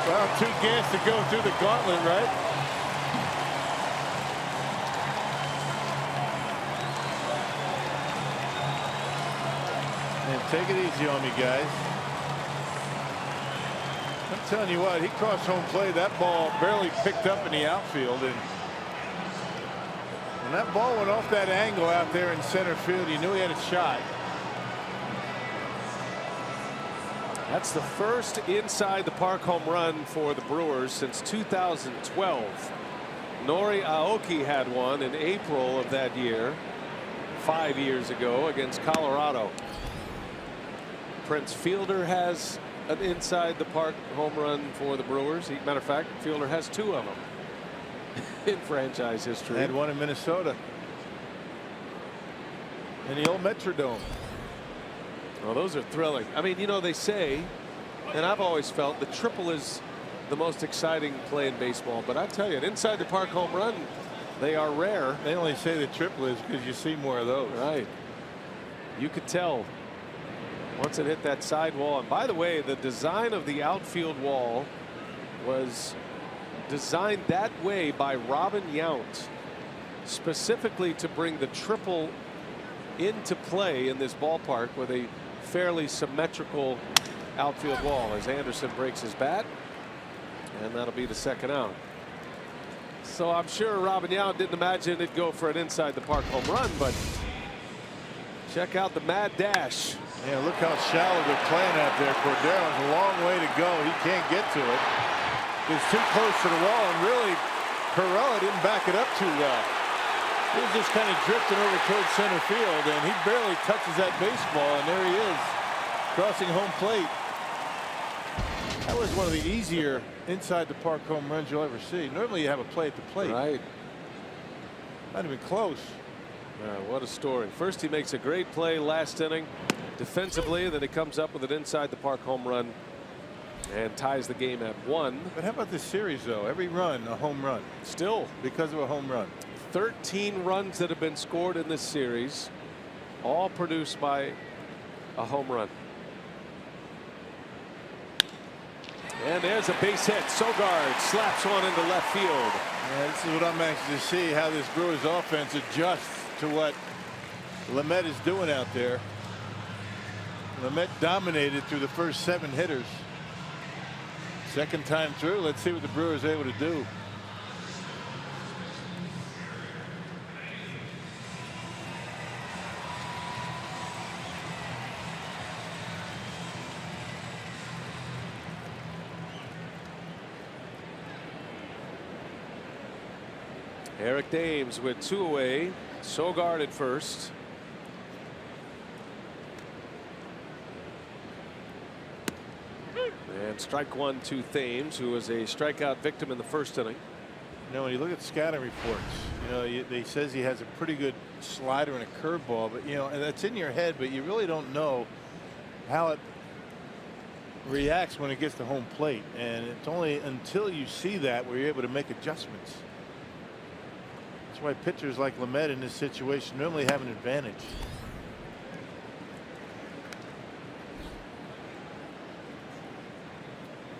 Well, too gassed to go through the gauntlet, right? And take it easy on me, guys. I'm telling you what, he crossed home plate. That ball barely picked up in the outfield, and when that ball went off that angle out there in center field, you knew he had a shot. That's the first inside the park home run for the Brewers since 2012. Nori Aoki had one in April of that year, 5 years ago, against Colorado. Prince Fielder has an inside the park home run for the Brewers. Matter of fact, Fielder has 2 of them in franchise history. Had one in Minnesota in the old Metrodome. Well, those are thrilling. I mean, you know, they say, and I've always felt, the triple is the most exciting play in baseball. But I tell you, an inside the park home run, they are rare. They only say the triple is because you see more of those. Right. You could tell once it hit that side wall. And by the way, the design of the outfield wall was designed that way by Robin Yount, specifically to bring the triple into play in this ballpark with a fairly symmetrical outfield wall, as Anderson breaks his bat, and that'll be the second out. So I'm sure Robin Yount didn't imagine it'd go for an inside the park home run, but check out the mad dash. Yeah, look how shallow they're playing out there. Cordero has a long way to go. He can't get to it. He's too close to the wall, and really Corella didn't back it up too well. He was just kind of drifting over towards center field, and he barely touches that baseball, and there he is, crossing home plate. That was one of the easier inside the park home runs you'll ever see. Normally you have a play at the plate. Right. Not even close. What a story. First he makes a great play last inning defensively, then he comes up with an inside the park home run and ties the game at 1. But how about this series, though? Every run a home run. Still because of a home run. 13 runs that have been scored in this series, all produced by a home run. And there's a base hit. Sogard slaps one into left field. Yeah, this is what I'm anxious to see, how this Brewers offense adjusts to what Lamet is doing out there. Lamet dominated through the first 7 hitters. Second time through, let's see what the Brewers are able to do. Eric Dames with 2 away. Sogard at first. And strike 1 to Thames, who was a strikeout victim in the first inning. You know, when you look at scouting reports, you know, they says he has a pretty good slider and a curveball, but you know, and that's in your head, but you really don't know how it reacts when it gets to home plate, and it's only until you see that where you're able to make adjustments. That's why pitchers like Lamet in this situation normally have an advantage.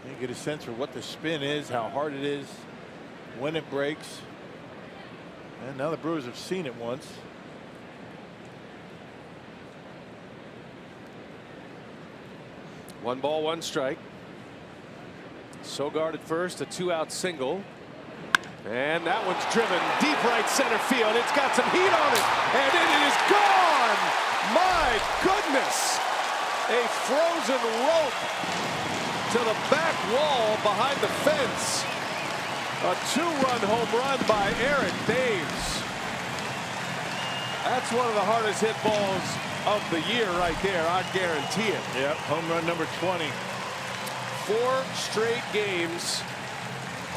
You get a sense for what the spin is, how hard it is, when it breaks. And now the Brewers have seen it once. One ball, one strike. Sogard at first, a 2-out single. And that one's driven deep right center field. It's got some heat on it, and it is gone. My goodness. A frozen rope to the back wall behind the fence. A 2-run home run by Eric Dames. That's one of the hardest hit balls of the year right there. I guarantee it. Yep, home run number 20. 4 straight games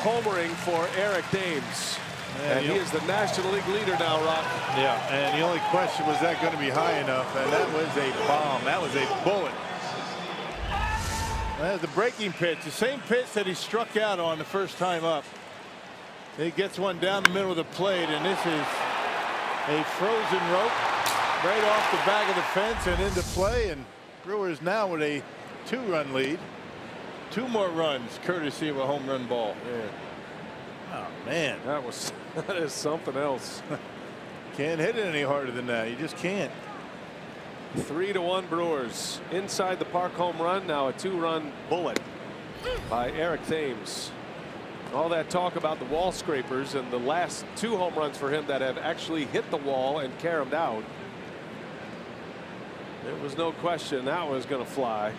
homering for Eric Dames. And he is the National League leader now, Rock. Yeah, and the only question was that going to be high enough, and that was a bomb. That was a bullet. That's the breaking pitch, the same pitch that he struck out on the first time up. He gets one down the middle of the plate, and this is A frozen rope right off the back of the fence and into play, and Brewers now with a 2-run lead. 2 more runs courtesy of a home run ball. Yeah. Oh man, that is something else. Can't hit it any harder than that. You just can't. 3-1 Brewers. Inside the park home run, now a 2-run bullet by Eric Thames. All that talk about the wall scrapers and the last 2 home runs for him that have actually hit the wall and caromed out. There was no question that was going to fly.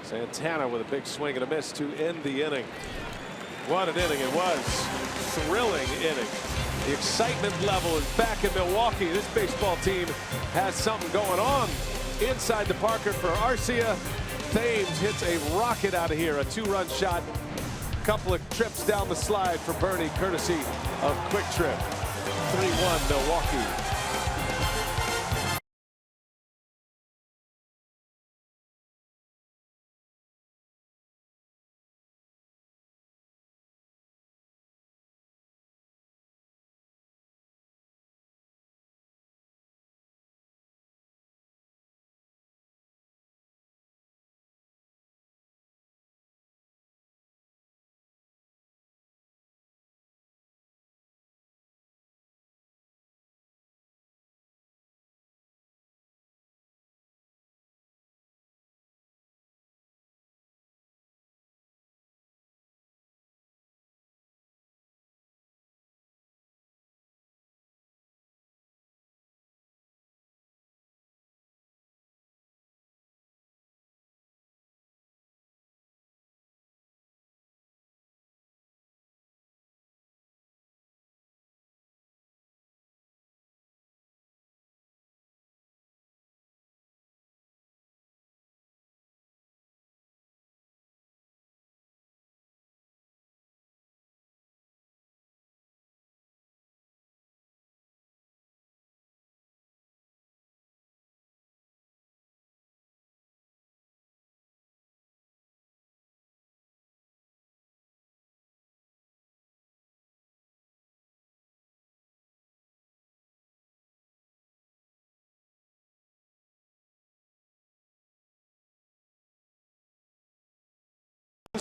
Santana with a big swing and a miss to end the inning. What an inning it was. Thrilling inning. The excitement level is back in Milwaukee. This baseball team has something going on inside the Parker for Arcia. Thames hits a rocket out of here, a 2-run shot. Couple of trips down the slide for Bernie, courtesy of Quick Trip. 3-1 Milwaukee.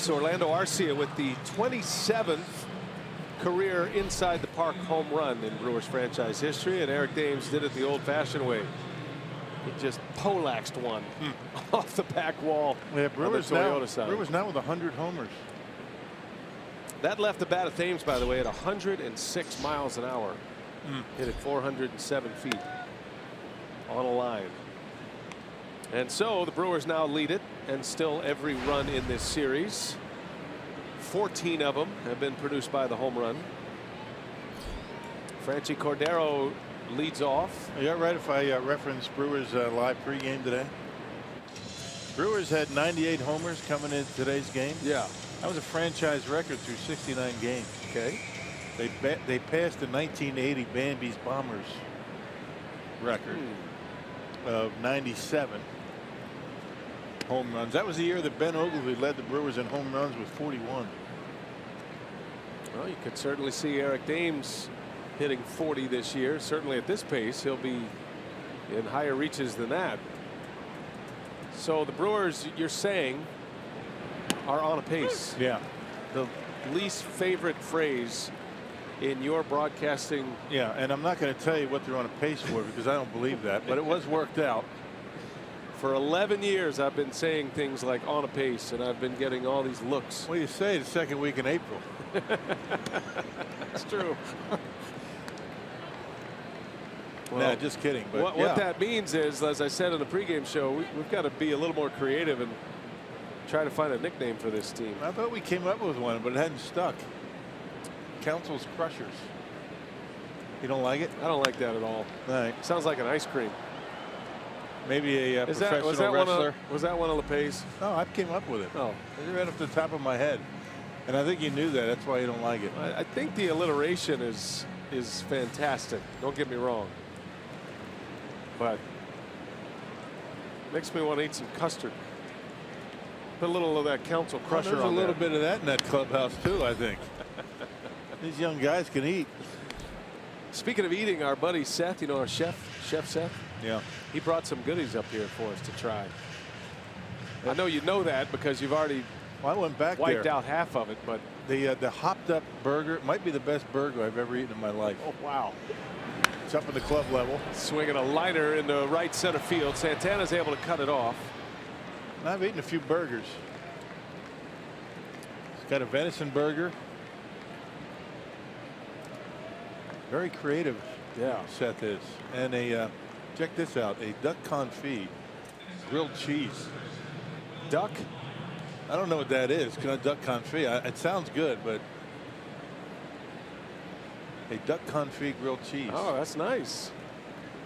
Orlando Arcia with the 27th career inside the park home run in Brewers franchise history, and Eric Thames did it the old-fashioned way. He just poleaxed one off the back wall. Yeah, Brewers now with 100 homers. That left the bat of Thames, by the way, at 106 miles an hour. Hit it 407 feet on a line. And so the Brewers now lead it, and still every run in this series. 14 of them have been produced by the home run. Franchi Cordero leads off. Are you all right if I reference Brewers live pregame today? Brewers had 98 homers coming in today's game. Yeah. That was a franchise record through 69 games. Okay. They passed the 1980 Bambi's Bombers record of 97 home runs. That was the year that Ben Oglivie led the Brewers in home runs with 41. Well, you could certainly see Eric Thames hitting 40 this year. Certainly at this pace, he'll be in higher reaches than that. So the Brewers, you're saying, are on a pace. Yeah. The least favorite phrase in your broadcasting. Yeah, and I'm not going to tell you what they're on a pace for because I don't believe that, but it was worked out. For 11 years, I've been saying things like on a pace, and I've been getting all these looks. Well, you say the second week in April. That's true. Well, nah, just kidding. But what that means is, as I said in the pregame show, we've got to be a little more creative and try to find a nickname for this team. I thought we came up with one, but it hadn't stuck. Council's Crushers. You don't like it? I don't like that at all. All right. Sounds like an ice cream. Maybe a professional wrestler. Was that one of LePay's? No, I came up with it. Oh, it's right off the top of my head, and I think you knew that. That's why you don't like it. I think the alliteration is fantastic. Don't get me wrong, but makes me want to eat some custard. Put a little of that Council Crusher There's on a little there. bit of that in that clubhouse too, I think. These young guys can eat. Speaking of eating, our buddy Seth, you know, our chef Seth. Yeah. He brought some goodies up here for us to try. I know you know that because you've already I went back wiped there. out half of it, but The hopped up burger might be the best burger I've ever eaten in my life. oh wow. It's up in the club level. Swinging a liner in the right center field. Santana's able to cut it off. And I've eaten a few burgers. It's got a venison burger. Very creative. Yeah. Seth is. And a check this out, a duck confit grilled cheese. Duck. I don't know what that is. Duck confit. It sounds good, but a duck confit grilled cheese. Oh, that's nice.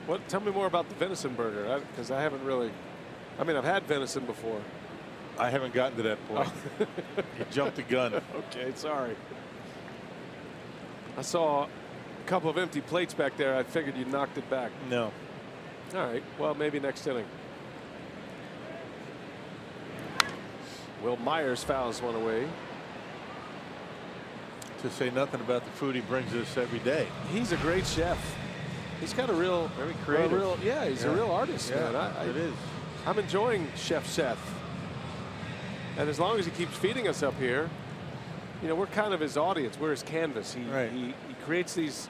What? Tell me more about the venison burger, because I haven't really. I mean, I've had venison before. I haven't gotten to that point. You jumped the gun. Okay, sorry. I saw a couple of empty plates back there. I figured you knocked it back. No. All right. Well, maybe next inning. Will Myers fouls one away. To say nothing about the food he brings us every day. He's a great chef. He's got a real, very creative. He's a real artist, Yeah, man. it is. I'm enjoying Chef Seth. And as long as he keeps feeding us up here, you know, we're kind of his audience. We're his canvas. He creates these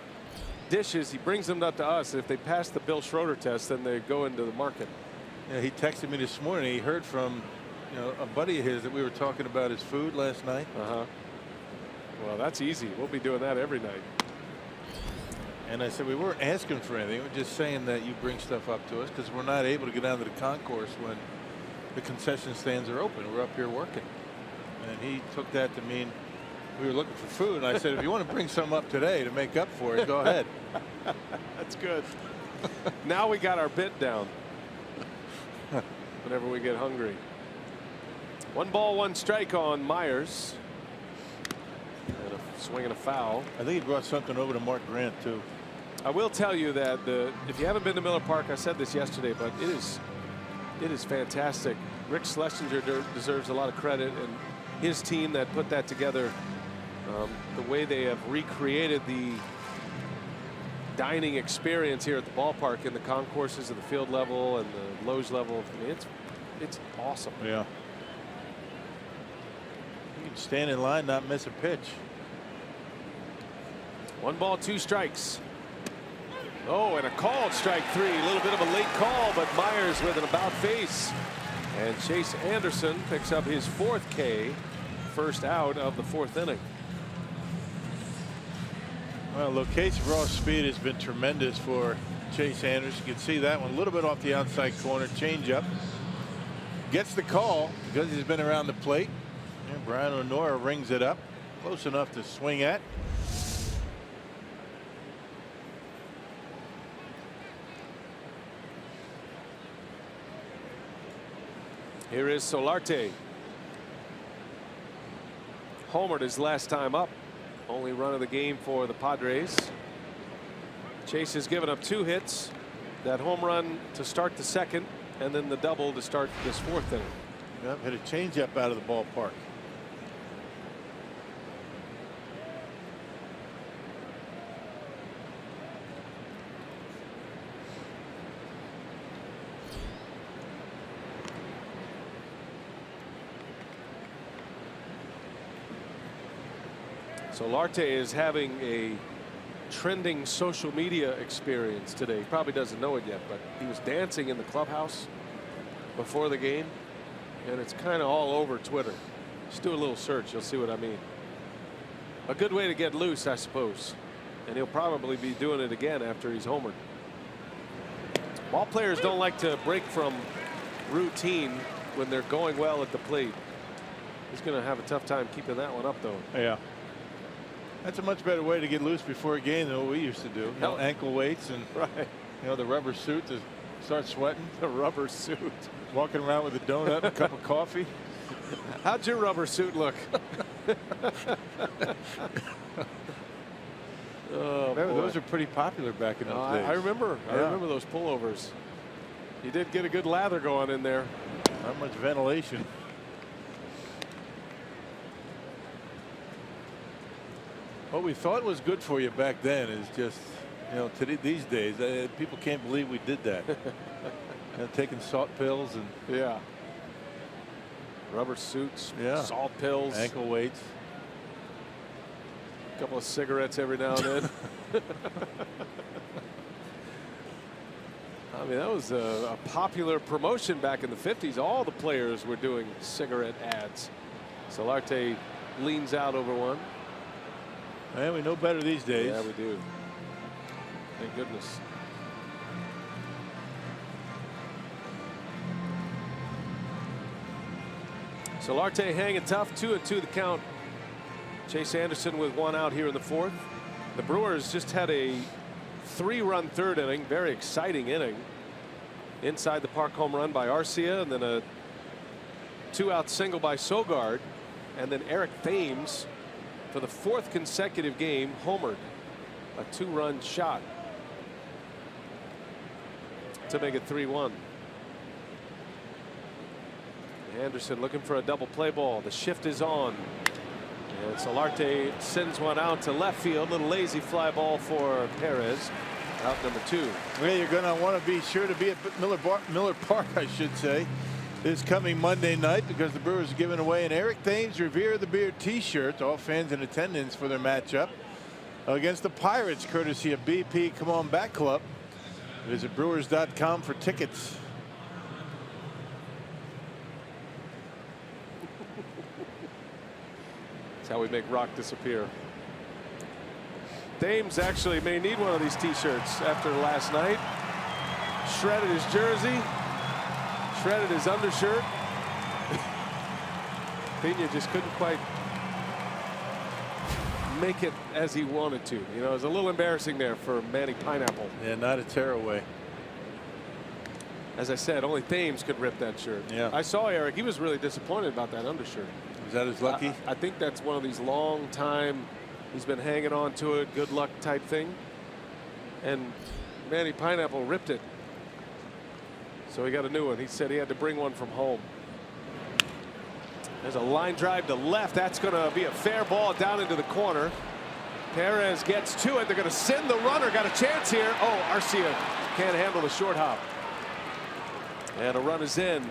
dishes. He brings them up to us. If they pass the Bill Schroeder test, then they go into the market. Yeah, he texted me this morning. He heard from, a buddy of his that we were talking about his food last night. Well, that's easy. We'll be doing that every night. And I said, we weren't asking for anything. We're just saying that you bring stuff up to us because we're not able to get down to the concourse when the concession stands are open. We're up here working. And he took that to mean we were looking for food. And I said, if you want to bring some up today to make up for it, go ahead. That's good. Now we got our bit down. Whenever we get hungry. 1 ball, 1 strike on Myers. And a swing and a foul. I think he brought something over to Mark Grant, too. I will tell you that if you haven't been to Miller Park, I said this yesterday, but it is fantastic. Rick Schlesinger deserves a lot of credit, and his team that put that together. The way they have recreated the dining experience here at the ballpark in the concourses of the field level and the loge level. I mean, it's awesome. Yeah. You can stand in line, not miss a pitch. 1 ball, 2 strikes. Oh, and a called strike 3. A little bit of a late call, but Myers with an about face. And Chase Anderson picks up his 4th K, first out of the 4th inning. Well, location raw speed has been tremendous for Chase Anderson. You can see that one a little bit off the outside corner. Change up. Gets the call because he's been around the plate. And Brian Honora rings it up. Close enough to swing at. Here is Solarte. Homered his last time up. Only run of the game for the Padres. Chase has given up 2 hits. That home run to start the 2nd, and then the double to start this 4th inning. Yep, hit a changeup out of the ballpark. Solarte is having a trending social media experience today. He probably doesn't know it yet, but he was dancing in the clubhouse before the game, and it's kind of all over Twitter. Just do a little search, you'll see what I mean. A good way to get loose, I suppose, and he'll probably be doing it again after he's homered. Ball players don't like to break from routine when they're going well at the plate. He's going to have a tough time keeping that one up, though. Yeah. That's a much better way to get loose before a game than what we used to do. You know, ankle weights and the rubber suit to start sweating. The rubber suit. Walking around with a donut and a cup of coffee. How'd your rubber suit look? Oh, those are pretty popular back in those days. I remember. I remember those pullovers. You did get a good lather going in there. Not much ventilation. What we thought was good for you back then is just, you know, today, these days, people can't believe we did that. You know, taking salt pills and Yeah. Rubber suits, Yeah. salt pills, ankle weights. a couple of cigarettes every now and then. I mean, that was a popular promotion back in the 50s. All the players were doing cigarette ads. Solarte leans out over one. And we know better these days. Yeah, we do. Thank goodness. Solarte hanging tough. 2-2 the count. Chase Anderson with one out here in the fourth. The Brewers just had a 3-run third inning. Very exciting inning. Inside the park home run by Arcia, and then a 2-out single by Sogard, and then Eric Thames for the 4th consecutive game homered. A 2-run shot to make it 3-1. Anderson looking for a double play ball. The shift is on. And Solarte sends one out to left field. Little lazy fly ball for Perez. Out number 2. Well, you're going to want to be sure to be at Miller Park, I should say, this coming Monday night, because the Brewers are giving away an Eric Thames Revere the Beard t-shirt to all fans in attendance for their matchup against the Pirates, courtesy of BP Come On Back Club. Visit Brewers.com for tickets. That's how we make rock disappear. Thames actually may need one of these t-shirts after last night. Shredded his jersey, shredded his undershirt. Pena just couldn't quite make it as he wanted to. You know, it was a little embarrassing there for Manny Pineapple. Yeah, not a tearaway. As I said, only Thames could rip that shirt. Yeah. I saw Eric. He was really disappointed about that undershirt. Was that his lucky? I think that's one of these long time. He's been hanging on to it, good luck type thing. And Manny Pineapple ripped it. So he got a new one. He said he had to bring one from home. There's a line drive to left. That's going to be a fair ball down into the corner. Perez gets to it. They're going to send the runner. Got a chance here. Oh, Arcia can't handle the short hop. And a run is in.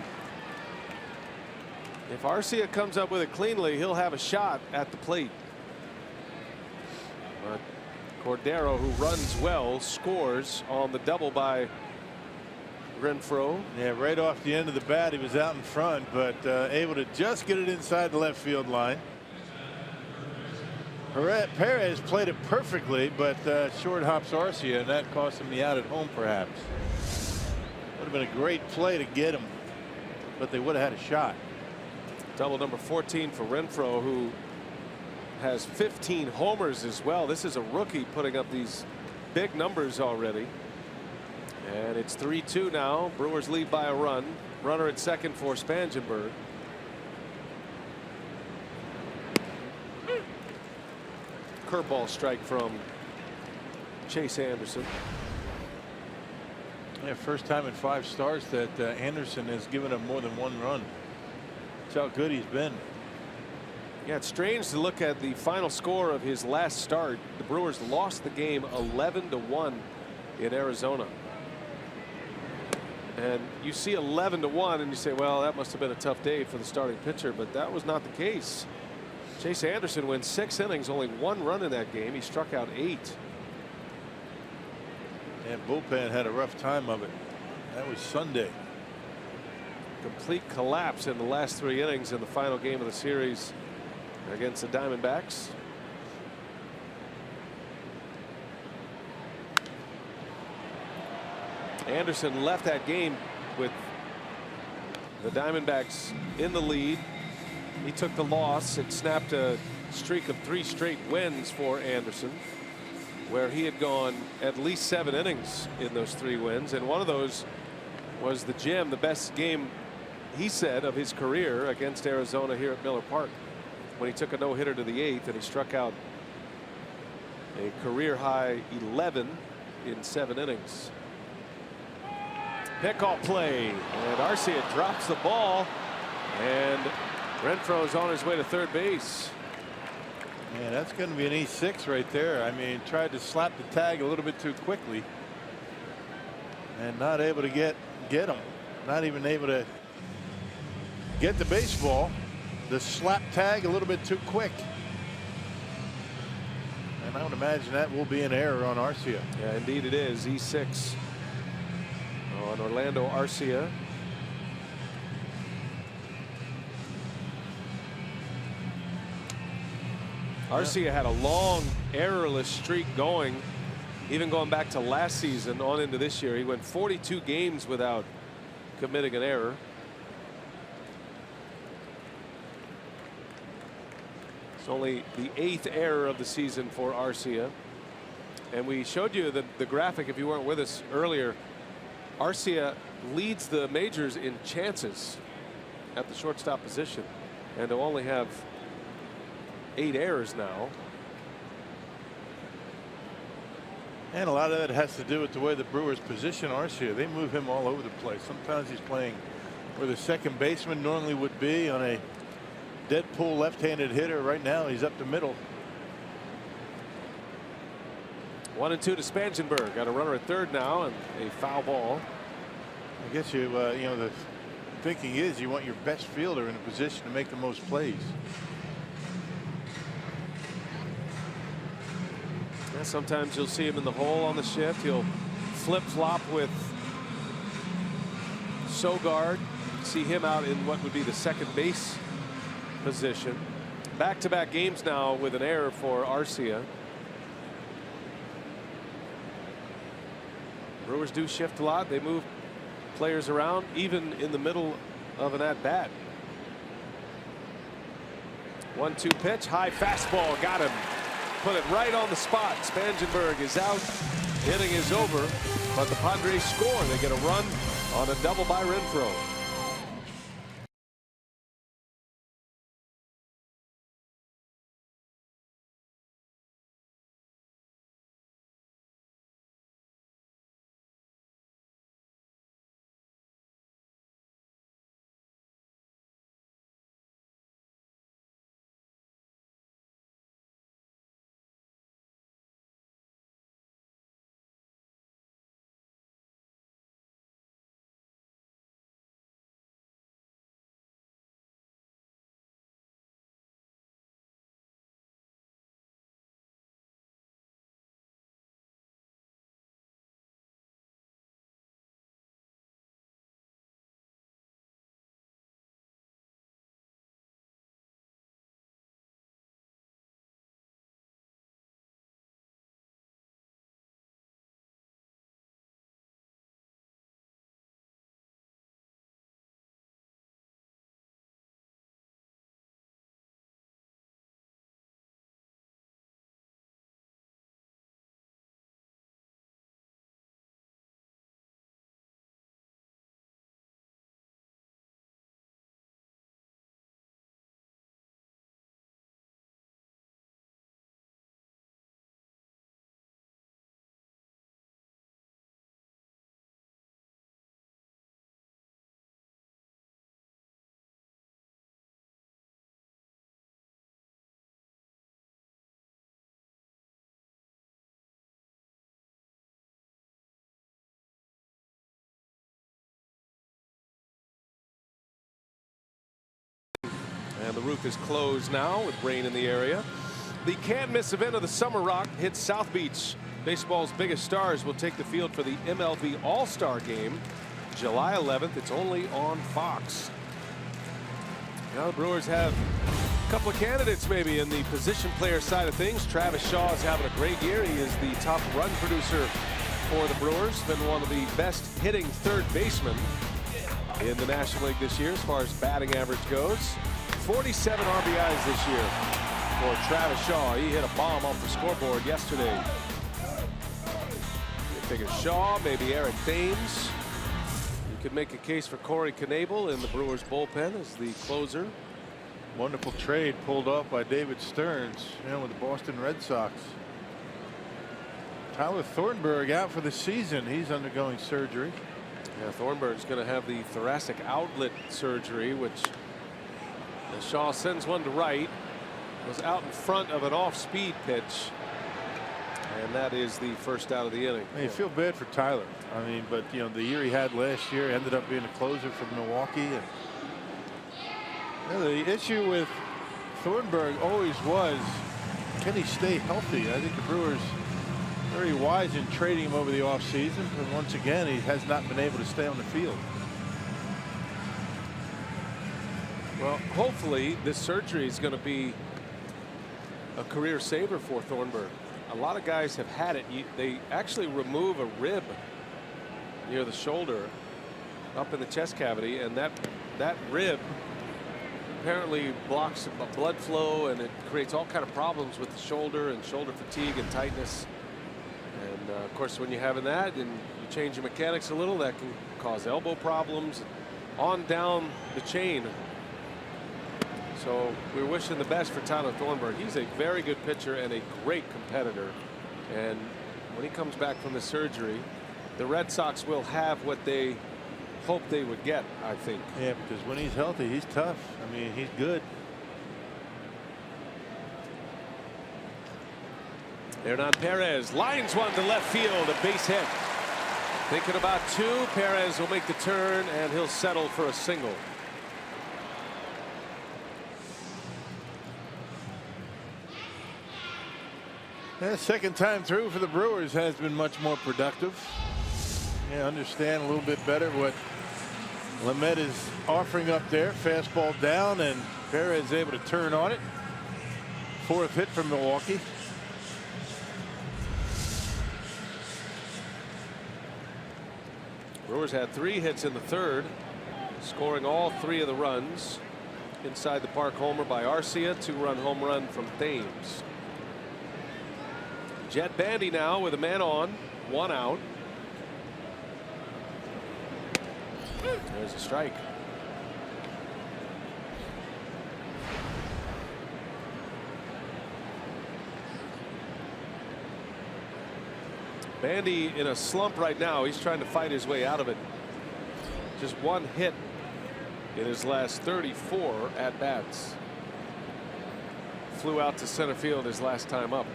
If Arcia comes up with it cleanly, he'll have a shot at the plate. But Cordero, who runs well, scores on the double by Renfroe. Yeah, right off the end of the bat, he was out in front, but able to just get it inside the left field line. Perez played it perfectly, but short hops Arcia, and that cost him the out at home, perhaps. Would have been a great play to get him, but they would have had a shot. Double number 14 for Renfroe, who has 15 homers as well. This is a rookie putting up these big numbers already. And it's 3-2 now. Brewers lead by a run. Runner at second for Spangenberg. Curveball strike from Chase Anderson. Yeah, first time in 5 starts that Anderson has given up more than 1 run. That's how good he's been. Yeah, it's strange to look at the final score of his last start. The Brewers lost the game 11-1 in Arizona. And you see 11-1 and you say, well, that must have been a tough day for the starting pitcher, but that was not the case. Chase Anderson went 6 innings, only 1 run in that game. He struck out 8. And bullpen had a rough time of it. That was Sunday. Complete collapse in the last 3 innings in the final game of the series against the Diamondbacks. Anderson left that game with the Diamondbacks in the lead. He took the loss. It snapped a streak of 3 straight wins for Anderson, where he had gone at least 7 innings in those 3 wins, and one of those was the gem, the best game, he said, of his career against Arizona here at Miller Park, when he took a no-hitter to the 8th and he struck out a career high 11 in 7 innings. Pickoff play, and Arcia drops the ball, and Renfroe is on his way to third base. Yeah, that's going to be an E6 right there. I mean, tried to slap the tag a little bit too quickly and not able to get him. Not even able to get the baseball. The slap tag a little bit too quick. And I would imagine that will be an error on Arcia. Yeah, indeed it is. E6 on Orlando Arcia. Arcia had a long errorless streak going, even going back to last season on into this year. He went 42 games without committing an error. It's only the 8th error of the season for Arcia. And we showed you the graphic if you weren't with us earlier. Arcia leads the majors in chances at the shortstop position, and to only have 8 errors now. And a lot of that has to do with the way the Brewers position Arcia. They move him all over the place. Sometimes he's playing where the second baseman normally would be on a dead pull left-handed hitter. Right now he's up the middle. 1-2 to Spangenberg. Got a runner at third now and a foul ball. I guess you know, the thinking is you want your best fielder in a position to make the most plays. Yeah, sometimes you'll see him in the hole on the shift. He'll flip-flop with Sogard. See him out in what would be the second base position. Back-to-back games now with an error for Arcia. Brewers do shift a lot. They move players around even in the middle of an at-bat. 1-2 pitch, high fastball, got him. Put it right on the spot. Spangenberg is out. Inning is over, but the Padres score. They get a run on a double by Renfroe. And the roof is closed now with rain in the area. The can't miss event of the summer rock hits South Beach. Baseball's biggest stars will take the field for the MLB All-Star Game July 11th. It's only on Fox. Now the Brewers have a couple of candidates maybe in the position player side of things. Travis Shaw is having a great year. He is the top run producer for the Brewers. Been one of the best hitting third basemen in the National League this year as far as batting average goes. 47 RBIs this year for Travis Shaw. He hit a bomb off the scoreboard yesterday. You figure Shaw, maybe Eric Thames. You could make a case for Corey Knebel in the Brewers bullpen as the closer. Wonderful trade pulled off by David Stearns, with the Boston Red Sox. Tyler Thornburg out for the season. He's undergoing surgery. Yeah, Thornburg's going to have the thoracic outlet surgery, which Shaw sends one to right. was out in front of an off-speed pitch. And that is the first out of the inning. You feel bad for Tyler. I mean, but you know, the year he had last year ended up being a closer for Milwaukee. And you know, the issue with Thornburg always was, can he stay healthy? I think the Brewers very wise in trading him over the offseason, but once again, he has not been able to stay on the field. Well, hopefully this surgery is going to be a career saver for Thornburg. A lot of guys have had it. They actually remove a rib near the shoulder up in the chest cavity, and that rib apparently blocks blood flow, and it creates all kind of problems with the shoulder and shoulder fatigue and tightness. And of course, when you're having that and you change your mechanics a little, that can cause elbow problems on down the chain. So we're wishing the best for Tyler Thornburg. He's a very good pitcher and a great competitor. And when he comes back from the surgery, the Red Sox will have what they hoped they would get, I think. Yeah, because when he's healthy, he's tough. I mean, he's good. Hernan Perez lines one to left field, a base hit. Thinking about two. Perez will make the turn, and he'll settle for a single. The second time through for the Brewers has been much more productive. Yeah, understand a little bit better what Lamet is offering up there. Fastball down, and Perez able to turn on it. Fourth hit from Milwaukee. Brewers had 3 hits in the third, scoring all 3 of the runs. Inside the park homer by Arcia, 2-run home run from Thames. Jet Bandy now with a man on, 1 out. There's a strike. Bandy in a slump right now. He's trying to fight his way out of it. Just 1 hit in his last 34 at bats. Flew out to center field his last time up.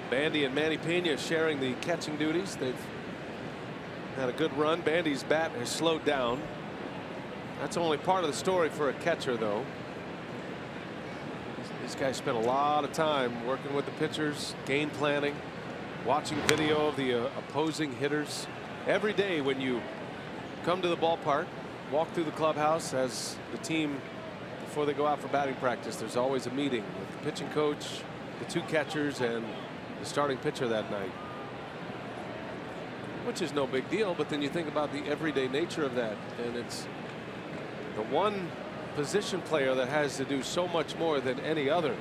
Bandy and Manny Pena sharing the catching duties. They've had a good run. Bandy's bat has slowed down. That's only part of the story for a catcher, though. These guys spend a lot of time working with the pitchers, game planning, watching video of the opposing hitters. Every day when you come to the ballpark, walk through the clubhouse as the team before they go out for batting practice, there's always a meeting with the pitching coach, the 2 catchers, and the starting pitcher that night, which is no big deal. But then you think about the everyday nature of that, and it's the one position player that has to do so much more than any other.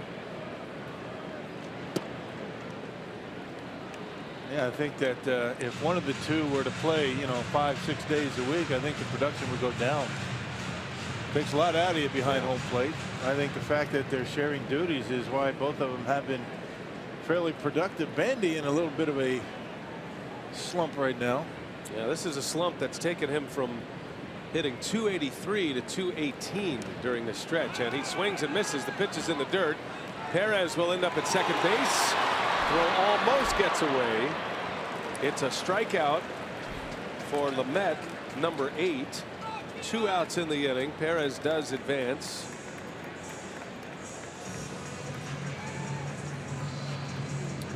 Yeah, I think that if one of the 2 were to play, you know, 5-6 days a week, I think the production would go down. Takes a lot out of you behind home plate. I think the fact that they're sharing duties is why both of them have been fairly productive. Bandy in a little bit of a slump right now. Yeah, this is a slump that's taken him from hitting .283 to .218 during this stretch, and he swings and misses. The pitch is in the dirt. Perez will end up at second base. Throw almost gets away. It's a strikeout for Lamet, number 8. 2 outs in the inning. Perez does advance.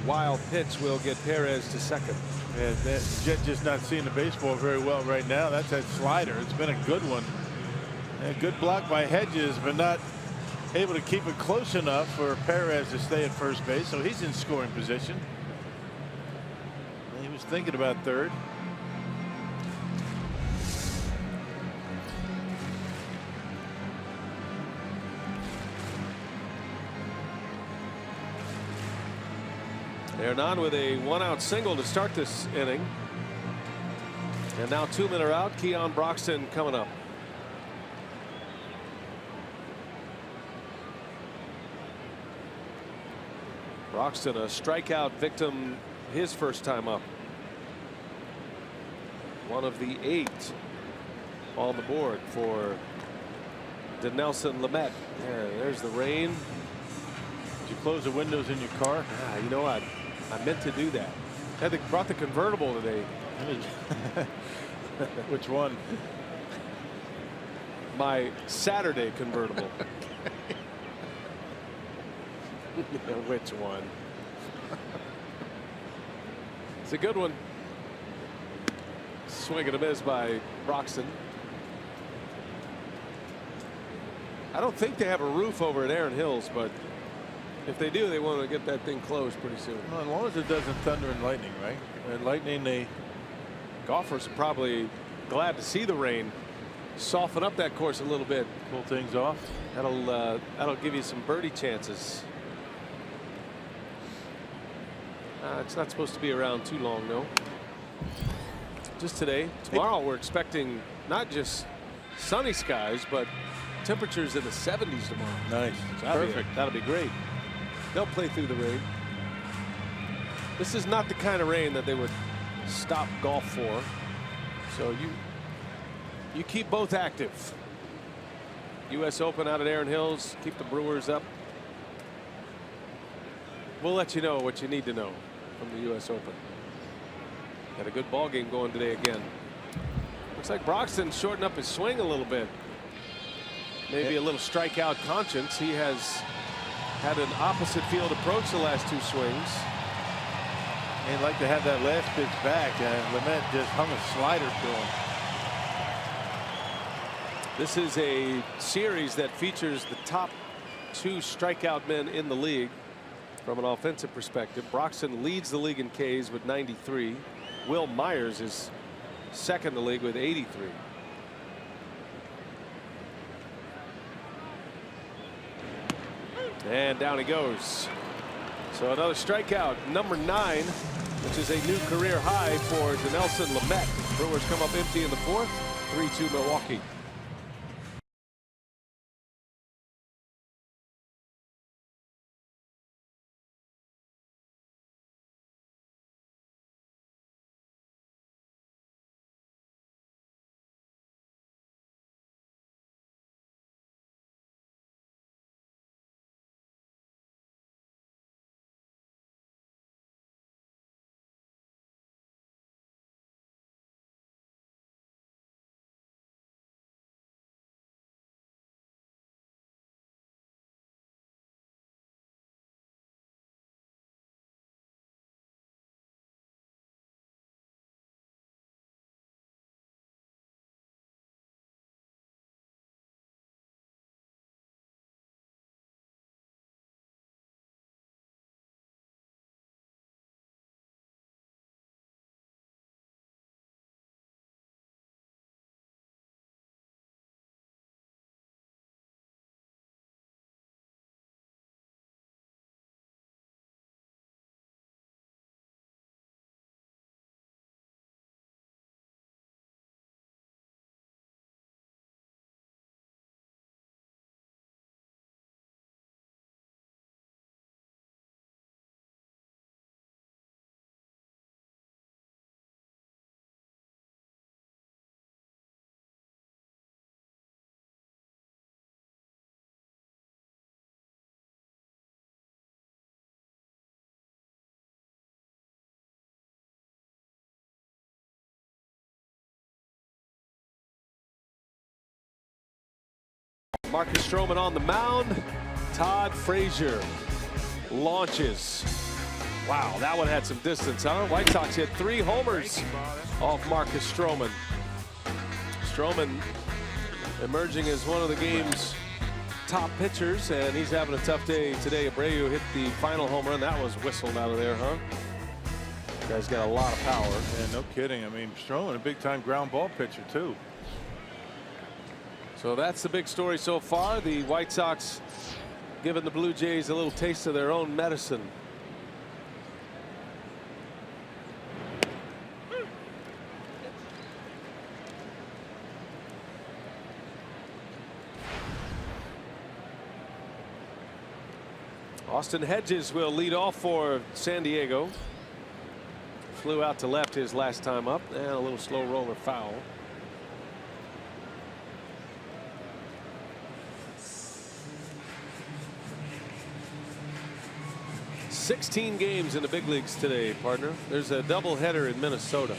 Wild pitch will get Perez to second. Yeah, that Jet just not seeing the baseball very well right now. That's that slider. It's been a good one. A good block by Hedges, but not able to keep it close enough for Perez to stay at first base. So he's in scoring position. He was thinking about third. Hernan with a 1-out single to start this inning. And now 2 men are out. Keon Broxton coming up. Broxton, a strikeout victim his first time up. one of the 8 on the board for Dinelson Lamet. There's the rain. Did you close the windows in your car? You know, I meant to do that. Brought the convertible today. Which one? My Saturday convertible. Which one? It's a good one. Swing and a miss by Broxton. I don't think they have a roof over at Aaron Hills, but if they do, they want to get that thing closed pretty soon. Well, as long as it doesn't thunder and lightning, right? And lightning, they golfers are probably glad to see the rain soften up that course a little bit. Cool things off. That'll give you some birdie chances. It's not supposed to be around too long, though. Just today. Tomorrow we're expecting not just sunny skies, but temperatures in the 70s tomorrow. Nice. Perfect. That'll be great. They'll play through the rain. This is not the kind of rain that they would stop golf for. So you keep both active. U.S. Open out at Aaron Hills. Keep the Brewers up. We'll let you know what you need to know from the U.S. Open. Had a good ball game going today again. Looks like Broxton shortened up his swing a little bit. Maybe a little strikeout conscience. He has had an opposite field approach the last 2 swings. And like to have that last pitch back. Lamet just hung a slider to him. This is a series that features the top 2 strikeout men in the league from an offensive perspective. Broxton leads the league in Ks with 93. Will Myers is second in the league with 83. And down he goes. So another strikeout, number 9, which is a new career high for Dinelson Lamet. Brewers come up empty in the 4th, 3-2 Milwaukee. Marcus Stroman on the mound. Todd Frazier launches. Wow, that one had some distance, huh? White Sox hit 3 homers off Marcus Stroman. Stroman emerging as one of the game's top pitchers, and he's having a tough day today. Abreu hit the final home run. That was whistled out of there, huh? Guy's got a lot of power. Yeah, no kidding. I mean, Stroman, a big-time ground ball pitcher, too. So that's the big story so far. The White Sox giving the Blue Jays a little taste of their own medicine. Austin Hedges will lead off for San Diego. Flew out to left his last time up, and a little slow roller foul. "16 games in the big leagues today, partner. There's a doubleheader in Minnesota.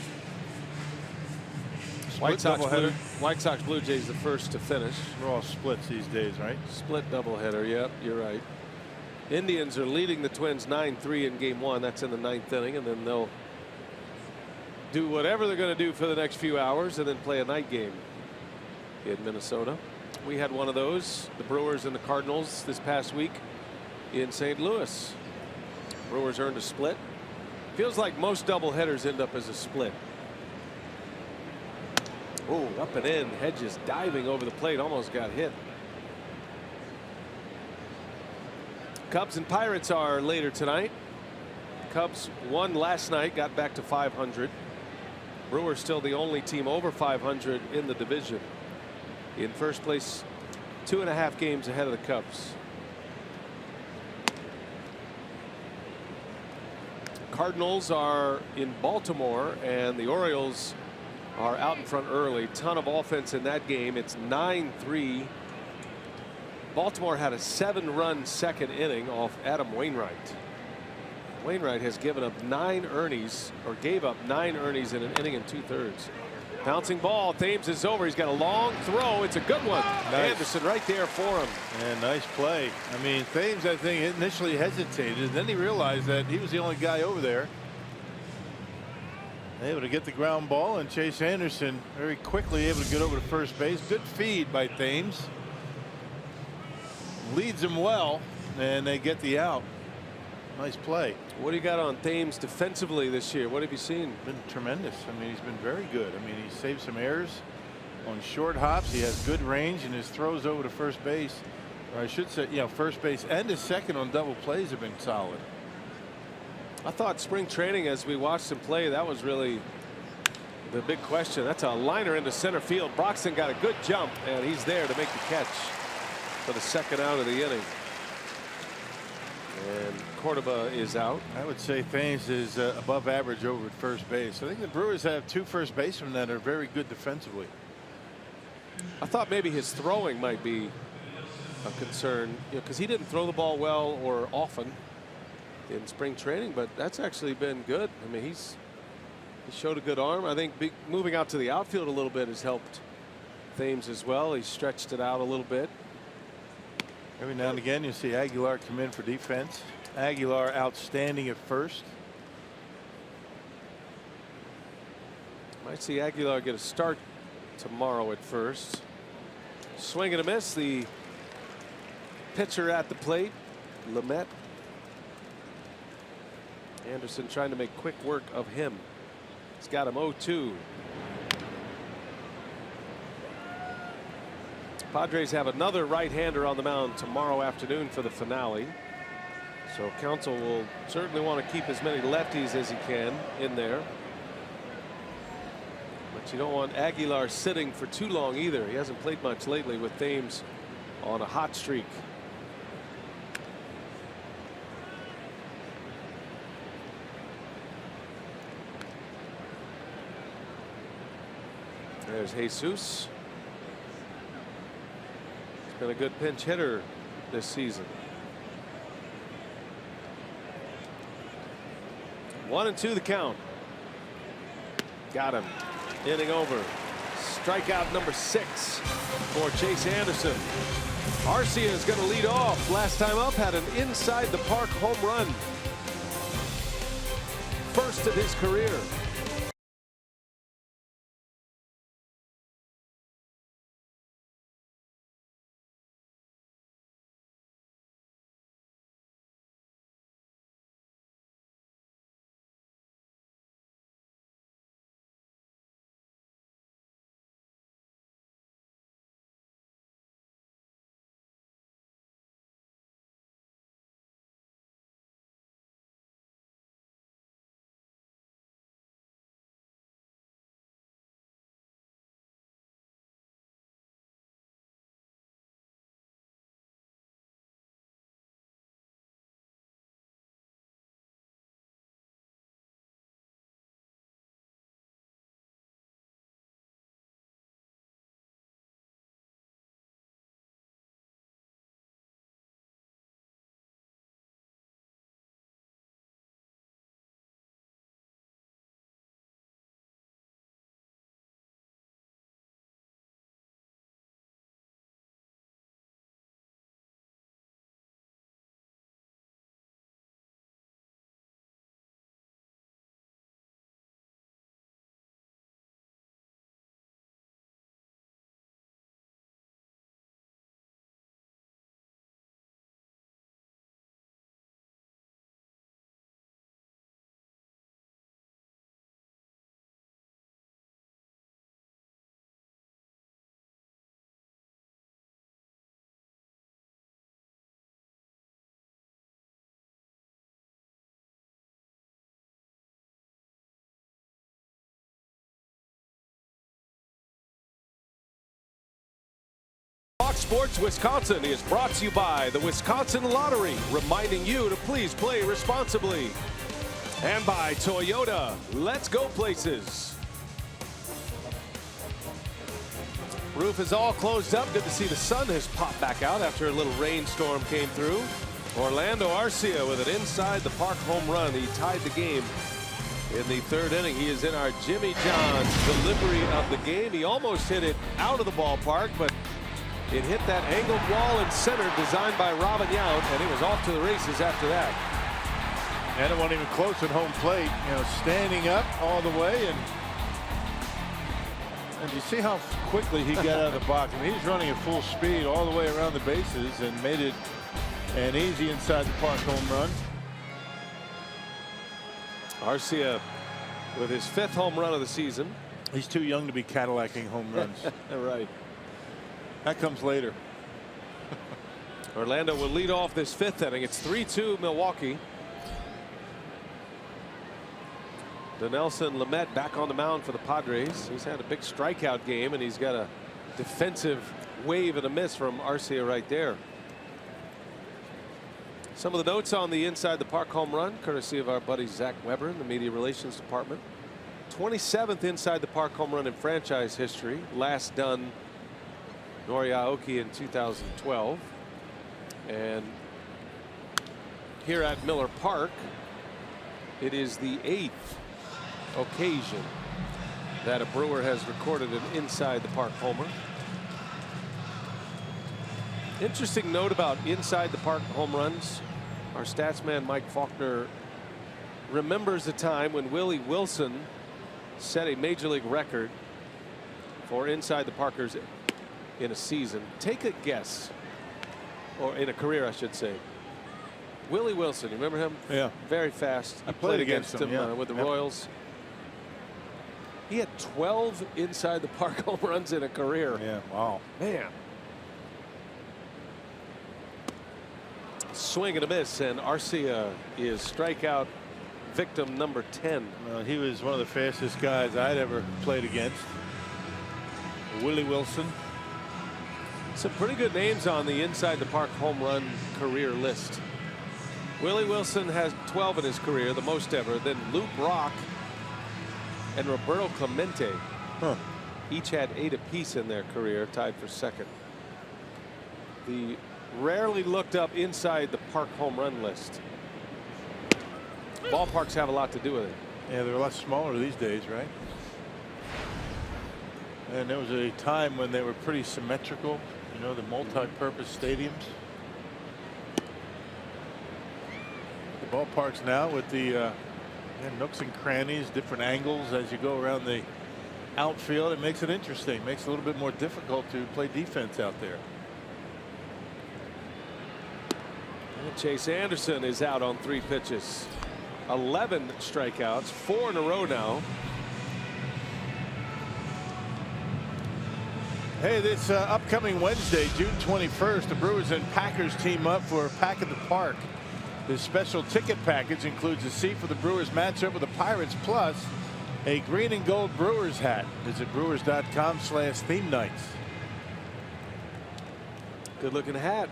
White Sox Blue Jays the first to finish. We're all splits these days, right? Split doubleheader. Yep, you're right. Indians are leading the Twins 9-3 in game 1. That's in the 9th inning, and then they'll do whatever they're going to do for the next few hours and then play a night game in Minnesota. We had one of those, the Brewers and the Cardinals, this past week in St. Louis. Brewers earned a split. Feels like most doubleheaders end up as a split. Oh, up and in. Hedges diving over the plate, almost got hit. Cubs and Pirates are later tonight. Cubs won last night, got back to 500. Brewers still the only team over 500 in the division. In first place, 2.5 games ahead of the Cubs. Cardinals are in Baltimore, and the Orioles are out in front early. Ton of offense in that game. It's 9-3. Baltimore had a 7-run second inning off Adam Wainwright. Wainwright has given up 9 earnings, or gave up 9 earnings in an inning and 2/3. Bouncing ball. Thames is over. He's got a long throw. It's a good one. Nice. Anderson right there for him. And nice play. I mean, Thames, I think, initially hesitated, and then he realized that he was the only guy over there. Able to get the ground ball, and Chase Anderson very quickly able to get over to first base. Good feed by Thames. Leads him well, and they get the out. Nice play. What do you got on Thames defensively this year? What have you seen? Been tremendous. I mean, he's been very good. I mean, he saved some errors on short hops. He has good range, and his throws over to first base, or I should say, first base and his second on double plays have been solid. I thought spring training, as we watched him play, that was really the big question. That's a liner into center field. Broxton got a good jump, and he's there to make the catch for the second out of the inning. And Cordoba is out. I would say Thames is above average over at first base. I think the Brewers have 2 first basemen that are very good defensively. I thought maybe his throwing might be a concern, because he didn't throw the ball well or often in spring training, but that's actually been good. I mean, he showed a good arm. I think moving out to the outfield a little bit has helped Thames as well. He stretched it out a little bit. Every now and again you see Aguilar come in for defense. Aguilar outstanding at first. Might see Aguilar get a start tomorrow at first. Swing and a miss. The pitcher at the plate, Lamet. Anderson trying to make quick work of him. He's got him 0-2. Padres have another right-hander on the mound tomorrow afternoon for the finale. So Counsell will certainly want to keep as many lefties as he can in there. But you don't want Aguilar sitting for too long either. He hasn't played much lately with Thames on a hot streak. There's Jesus. He's been a good pinch hitter this season. 1-2 the count. Got him. Inning over. Strikeout number 6 for Chase Anderson. Arcia is going to lead off. Last time up had an inside the park home run. First of his career. Fox Sports Wisconsin is brought to you by the Wisconsin Lottery, reminding you to please play responsibly. And by Toyota. Let's go places. Roof is all closed up. Good to see the sun has popped back out after a little rainstorm came through. Orlando Arcia with an inside the park home run. He tied the game in the third inning. He is in our Jimmy John's delivery of the game. He almost hit it out of the ballpark, but it hit that angled wall in center designed by Robin Yount, and it was off to the races after that. And it wasn't even close at home plate. You know, standing up all the way, and you see how quickly he got out of the box. I mean, he's running at full speed all the way around the bases and made it an easy inside the park home run. Arcia with his 5th home run of the season. He's too young to be Cadillacing home runs. Right. That comes later. Orlando will lead off this 5th inning. It's 3-2 Milwaukee. Dinelson Lamet back on the mound for the Padres. He's had a big strikeout game, and he's got a defensive wave and a miss from Arcia right there. Some of the notes on the inside the park home run, courtesy of our buddy Zach Weber in the media relations department. 27th inside the park home run in franchise history, last done Nori Aoki in 2012. And here at Miller Park, it is the 8th occasion that a Brewer has recorded an inside the park homer. Interesting note about inside the park home runs. Our stats man Mike Faulkner remembers a time when Willie Wilson set a major league record for inside the parkers in a season. Take a guess, or in a career I should say. Willie Wilson, you remember him? Yeah. Very fast. I played against him yeah. With the Royals. He had 12 inside the park home runs in a career. Yeah, wow. Man. Swing and a miss, and Arcia is strikeout victim number 10. Well, he was one of the fastest guys I'd ever played against. Willie Wilson. Some pretty good names on the inside the park home run career list. Willie Wilson has 12 in his career, the most ever. Then Lou Brock and Roberto Clemente each had 8 apiece in their career, tied for second. The rarely looked up inside the park home run list. Ballparks have a lot to do with it. Yeah, they're a lot smaller these days, right? And there was a time when they were pretty symmetrical, you know, the multi-purpose stadiums. The ballparks now with the nooks and crannies, different angles as you go around the outfield, it makes it interesting, makes it a little bit more difficult to play defense out there. And Chase Anderson is out on 3 pitches. 11 strikeouts, 4 in a row now. Hey, this upcoming Wednesday, June 21st, the Brewers and Packers team up for Pack at the Park. This special ticket package includes a seat for the Brewers matchup with the Pirates, plus a green and gold Brewers hat. Visit brewers.com/theme nights. Good looking hat.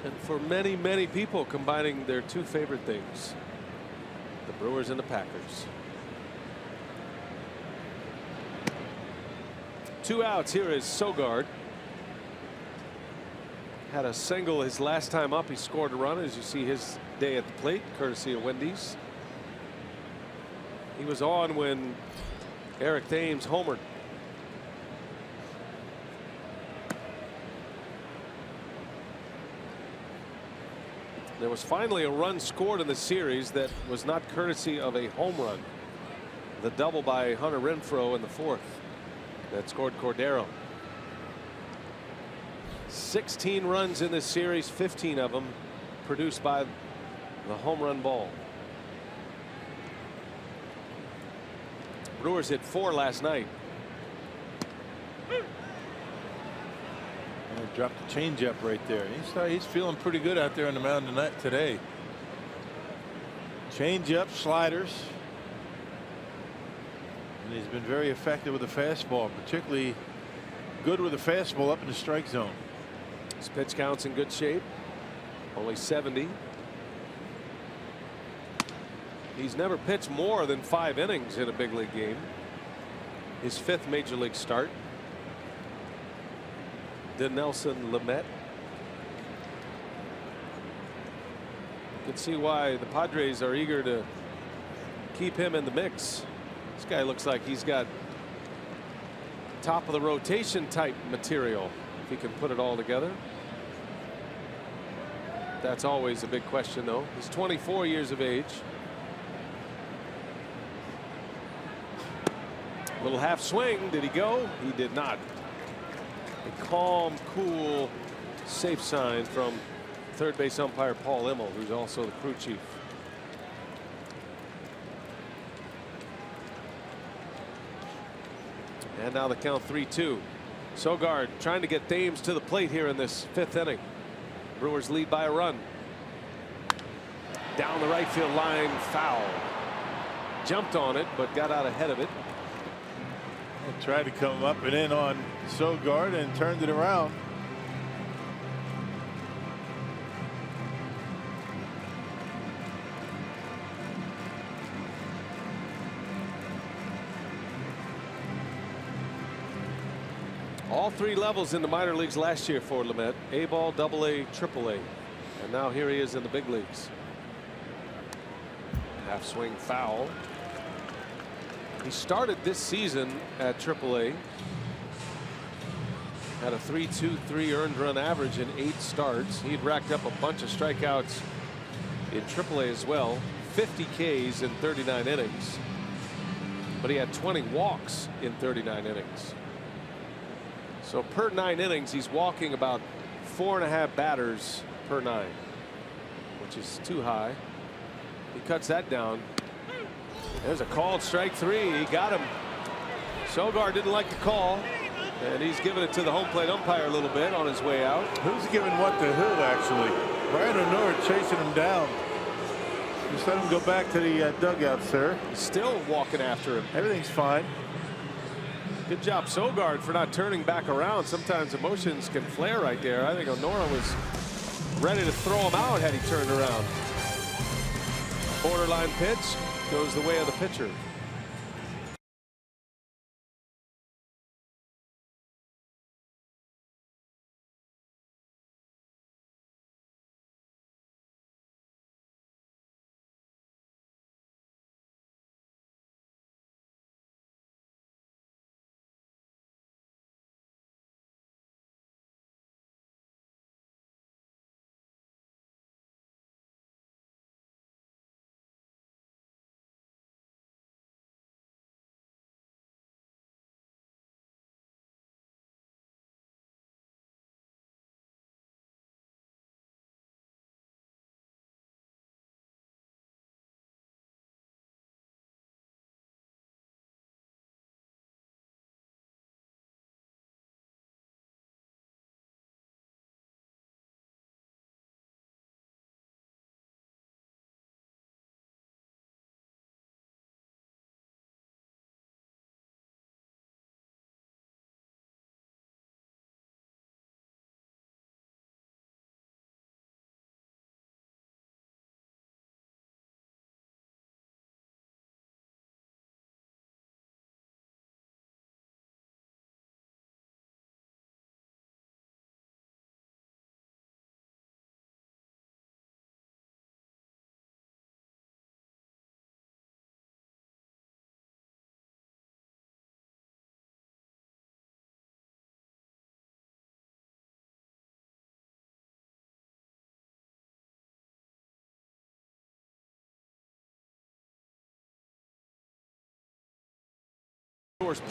And for many, many people, combining their 2 favorite things, the Brewers and the Packers. 2 outs. Here is Sogard. Had a single his last time up. He scored a run, as you see his day at the plate, courtesy of Wendy's. He was on when Eric Thames homered. There was finally a run scored in the series that was not courtesy of a home run. The double by Hunter Renfroe in the 4th that scored Cordero. 16 runs in this series, 15 of them produced by the home run ball. Brewers hit 4 last night. And dropped the changeup right there. He's feeling pretty good out there on the mound tonight today. Changeup, sliders. And he's been very effective with the fastball, particularly good with the fastball up in the strike zone. His pitch count's in good shape. Only 70. He's never pitched more than 5 innings in a big league game. His 5th major league start. Dinelson Lamet. You can see why the Padres are eager to keep him in the mix. This guy looks like he's got top of the rotation type material if he can put it all together. That's always a big question, though. He's 24 years of age. Little half swing. Did he go? He did not. A calm, cool, safe sign from third base umpire Paul Immel, who's also the crew chief. And now the count 3-2. Sogard trying to get Thames to the plate here in this 5th inning. Brewers lead by a run. Down the right field line, foul. Jumped on it, but got out ahead of it. Tried to come up and in on Sogard and turned it around. All 3 levels in the minor leagues last year for Lamet. A-ball, AA, AAA. And now here he is in the big leagues. Half swing foul. He started this season at AAA. Had a 3.23 earned run average in 8 starts. He'd racked up a bunch of strikeouts in AAA as well. 50 Ks in 39 innings. But he had 20 walks in 39 innings. So per 9 innings, he's walking about 4.5 batters per 9, which is too high. He cuts that down. There's a called strike 3. He got him. Sogard didn't like the call, and he's giving it to the home plate umpire a little bit on his way out. Who's giving what to who, actually? Brian O'Neill chasing him down. Just let him go back to the dugout, sir. Still walking after him. Everything's fine. Good job, Sogard, for not turning back around. Sometimes emotions can flare right there. I think O'Neill was ready to throw him out had he turned around. Borderline pitch goes the way of the pitcher.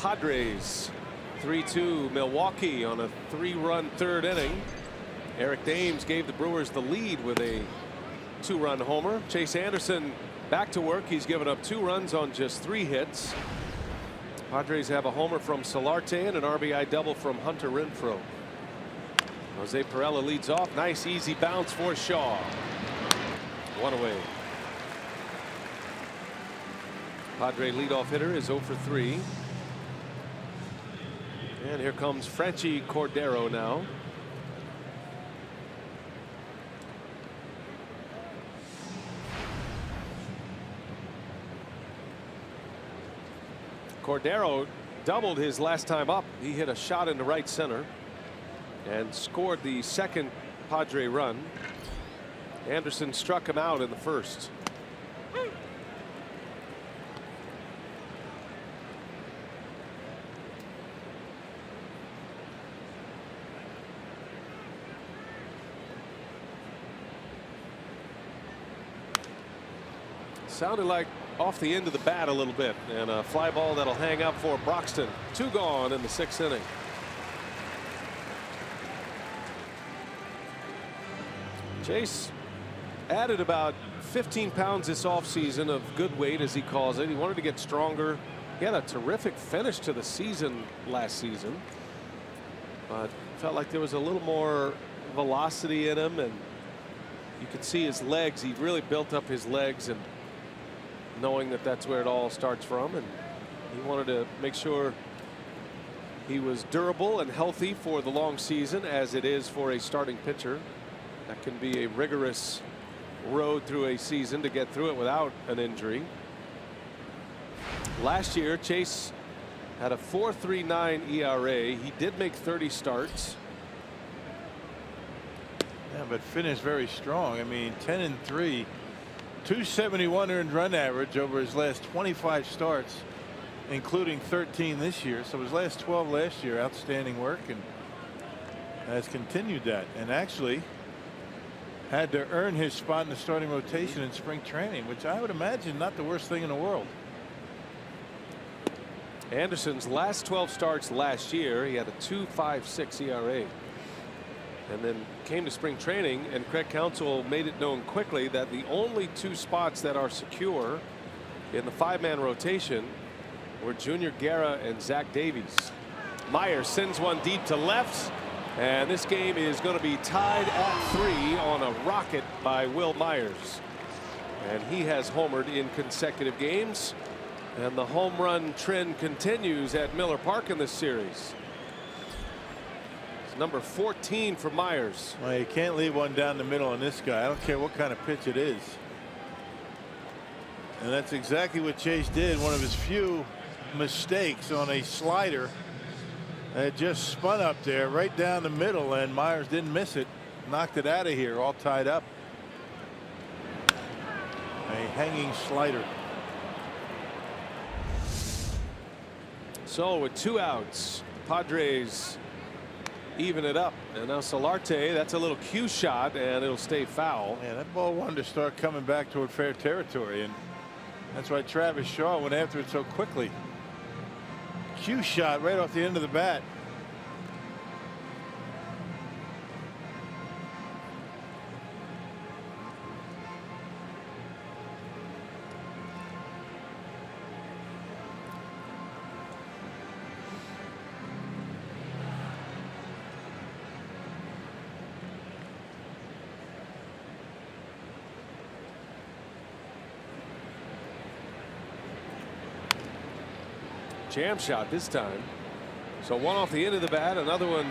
Padres 3-2 Milwaukee on a 3-run 3rd inning. Eric Thames gave the Brewers the lead with a 2-run homer. Chase Anderson back to work. He's given up 2 runs on just 3 hits. Padres have a homer from Solarte and an RBI double from Hunter Renfroe. Jose Perella leads off. Nice easy bounce for Shaw. 1 away. Padre leadoff hitter is 0 for 3. And here comes Franchy Cordero now. Cordero doubled his last time up. He hit a shot into right center and scored the second Padre run. Anderson struck him out in the first. Sounded like off the end of the bat a little bit, and a fly ball that'll hang up for Broxton. 2 gone in the 6th inning. Chase added about 15 pounds this offseason of good weight, as he calls it. He wanted to get stronger. He had a terrific finish to the season last season, but felt like there was a little more velocity in him, and you could see his legs. He really built up his legs, and knowing that that's where it all starts from, and he wanted to make sure he was durable and healthy for the long season, as it is for a starting pitcher. That can be a rigorous road through a season to get through it without an injury. Last year, Chase had a 4.39 ERA. He did make 30 starts. Yeah, but finished very strong. I mean, 10-3. 271 earned run average over his last 25 starts, including 13 this year. So his last 12 last year, outstanding work, and has continued that, and actually had to earn his spot in the starting rotation in spring training, which I would imagine not the worst thing in the world. Anderson's last 12 starts last year, he had a 2.56 ERA. And then came to spring training, and Craig Counsell made it known quickly that the only 2 spots that are secure in the 5-man rotation were Junior Guerra and Zach Davies. Myers sends one deep to left, and this game is going to be tied at 3 on a rocket by Will Myers. And he has homered in consecutive games, and the home run trend continues at Miller Park in this series. Number 14 for Myers. Well, you can't leave one down the middle on this guy. I don't care what kind of pitch it is. And that's exactly what Chase did. One of his few mistakes on a slider that just spun up there right down the middle, and Myers didn't miss it. Knocked it out of here, all tied up. A hanging slider. So with 2 outs, Padres even it up, and now Solarte, that's a little cue shot, and it'll stay foul. Yeah, that ball wanted to start coming back toward fair territory, and that's why Travis Shaw went after it so quickly. Cue shot right off the end of the bat. Jam shot this time. So one off the end of the bat, another one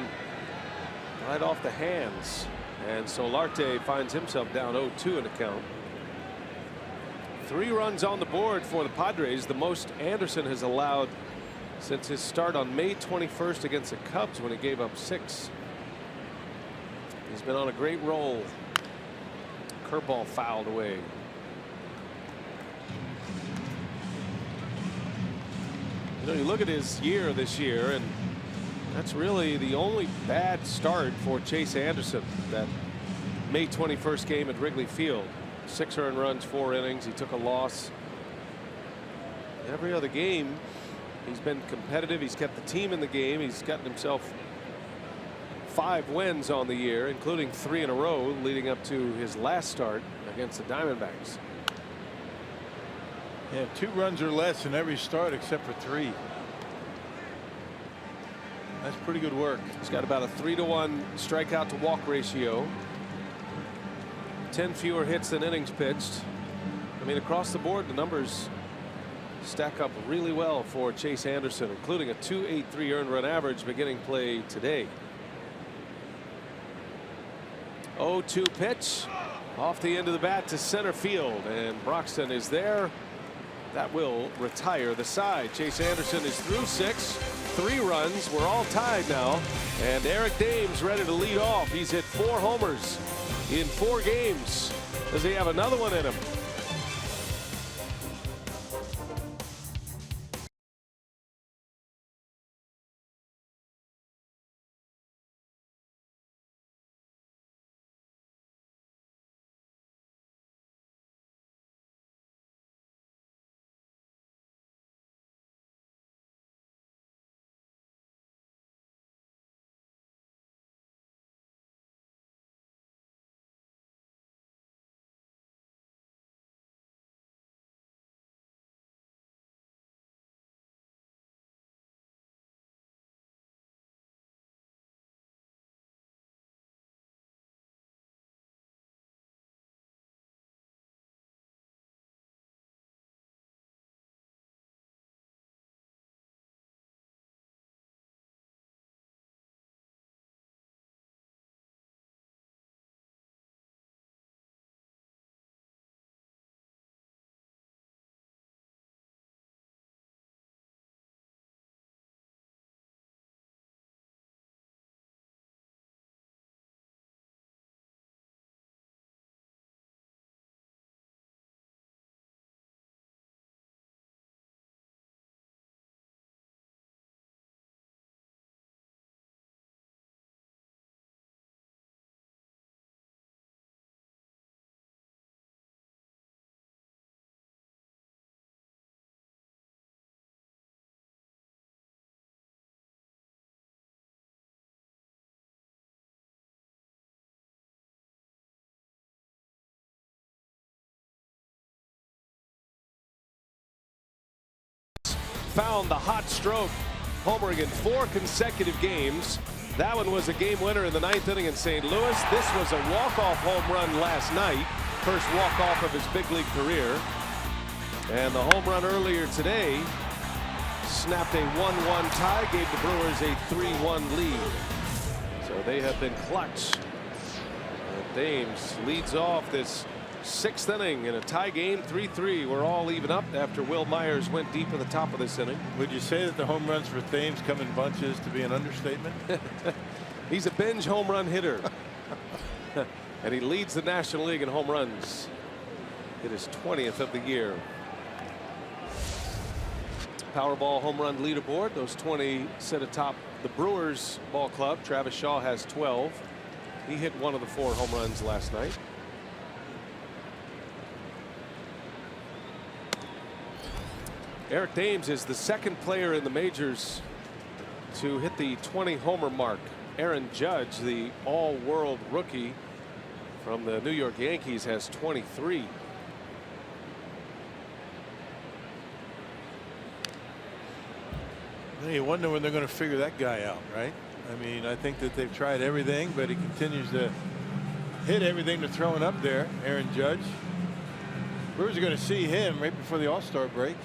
right off the hands, and Solarte finds himself down 0-2 in the count. 3 runs on the board for the Padres, the most Anderson has allowed since his start on May 21st against the Cubs, when he gave up 6. He's been on a great roll. Curveball fouled away. You know, you look at his year this year, and that's really the only bad start for Chase Anderson. That May 21st game at Wrigley Field. 6 earned runs, 4 innings. He took a loss. Every other game, he's been competitive. He's kept the team in the game. He's gotten himself 5 wins on the year, including 3 in a row leading up to his last start against the Diamondbacks. Yeah, 2 runs or less in every start except for 3. That's pretty good work. He's got about a 3-to-1 strikeout to walk ratio. 10 fewer hits than innings pitched. I mean, across the board, the numbers stack up really well for Chase Anderson, including a .283 earned run average beginning play today. 0-2 pitch off the end of the bat to center field, and Broxton is there. That will retire the side. Chase Anderson is through 6, 3 runs. We're all tied now, and Eric Dames ready to lead off. He's hit 4 homers in 4 games. Does he have another one in him? Found the hot stroke, homering in 4 consecutive games. That one was a game winner in the 9th inning in St. Louis. This was a walk-off home run last night. First walk-off of his big league career. And the home run earlier today snapped a 1-1 tie, gave the Brewers a 3-1 lead. So they have been clutch. And Dames leads off this 6th inning in a tie game, 3-3. We're all even up after Will Myers went deep in the top of this inning. Would you say that the home runs for Thames come in bunches to be an understatement? He's a binge home run hitter. And he leads the National League in home runs. Hit his 20th of the year. Powerball home run leaderboard. Those 20 sit atop the Brewers ball club. Travis Shaw has 12. He hit 1 of the 4 home runs last night. Eric Dames is the 2nd player in the majors to hit the 20 homer mark. Aaron Judge, the all-world rookie from the New York Yankees, has 23. You wonder when they're going to figure that guy out, right? I mean, I think that they've tried everything, but he continues to hit everything they're throwing up there. Aaron Judge. Brewers are going to see him right before the All-Star break.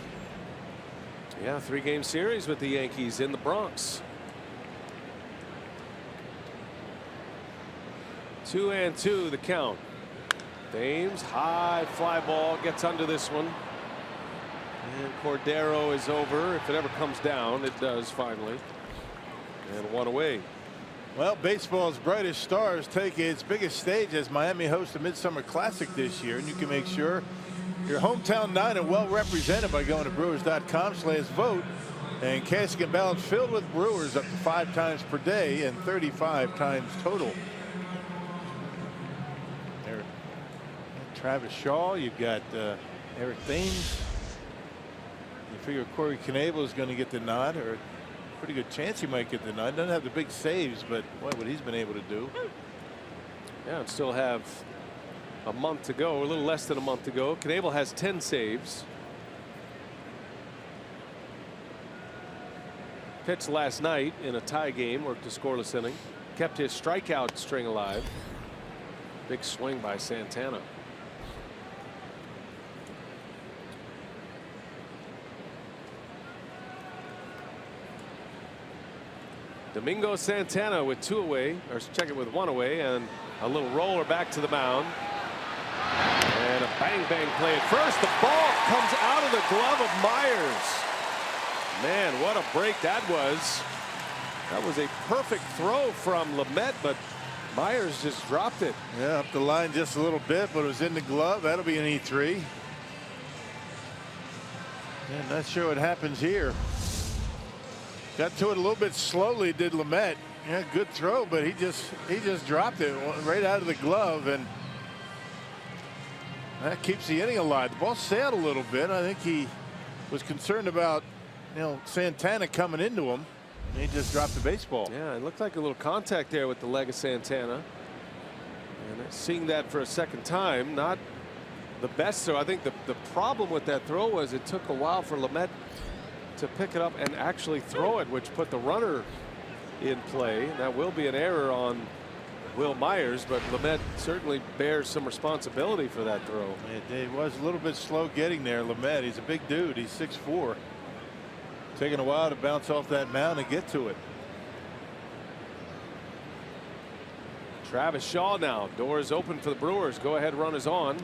Yeah, 3-game series with the Yankees in the Bronx. 2-2 the count. Dames, high fly ball, gets under this one. And Cordero is over. If it ever comes down, it does finally. And 1 away. Well, baseball's brightest stars take its biggest stage as Miami hosts the Midsummer Classic this year, and you can make sure your hometown 9 and well represented by going to Brewers.com/vote, and casting ballots filled with Brewers up to 5 times per day and 35 times total. There, Travis Shaw, you've got Eric Thames. You figure Corey Knebel is going to get the nod, or a pretty good chance he might get the nod. Doesn't have the big saves, but boy, what he's been able to do. Yeah, and still have a month to go, a little less than a month to go. Knebel has 10 saves. Pitched last night in a tie game, worked a scoreless inning, kept his strikeout string alive. Big swing by Santana. Domingo Santana with 2 away, or check it with 1 away, and a little roller back to the mound. And a bang play at first. The ball comes out of the glove of Myers. Man, what a break that was. That was a perfect throw from Lamet, but Myers just dropped it. Yeah, up the line just a little bit, but it was in the glove. That'll be an E3. Yeah, not sure what happens here. Got to it a little bit slowly, did Lamet. Yeah, good throw, but he just dropped it right out of the glove, and that keeps the inning alive. The ball sailed a little bit. I think he was concerned about, Santana coming into him. And he just dropped the baseball. Yeah, it looked like a little contact there with the leg of Santana. And seeing that for a second time, not the best throw. I think the problem with that throw was it took a while for Lamet to pick it up and actually throw it, which put the runner in play. And that will be an error on Will Myers, but Lamet certainly bears some responsibility for that throw. It was a little bit slow getting there. Lamet, he's a big dude. He's 6'4". Taking a while to bounce off that mound and get to it. Travis Shaw now. Doors open for the Brewers. Go ahead run is on.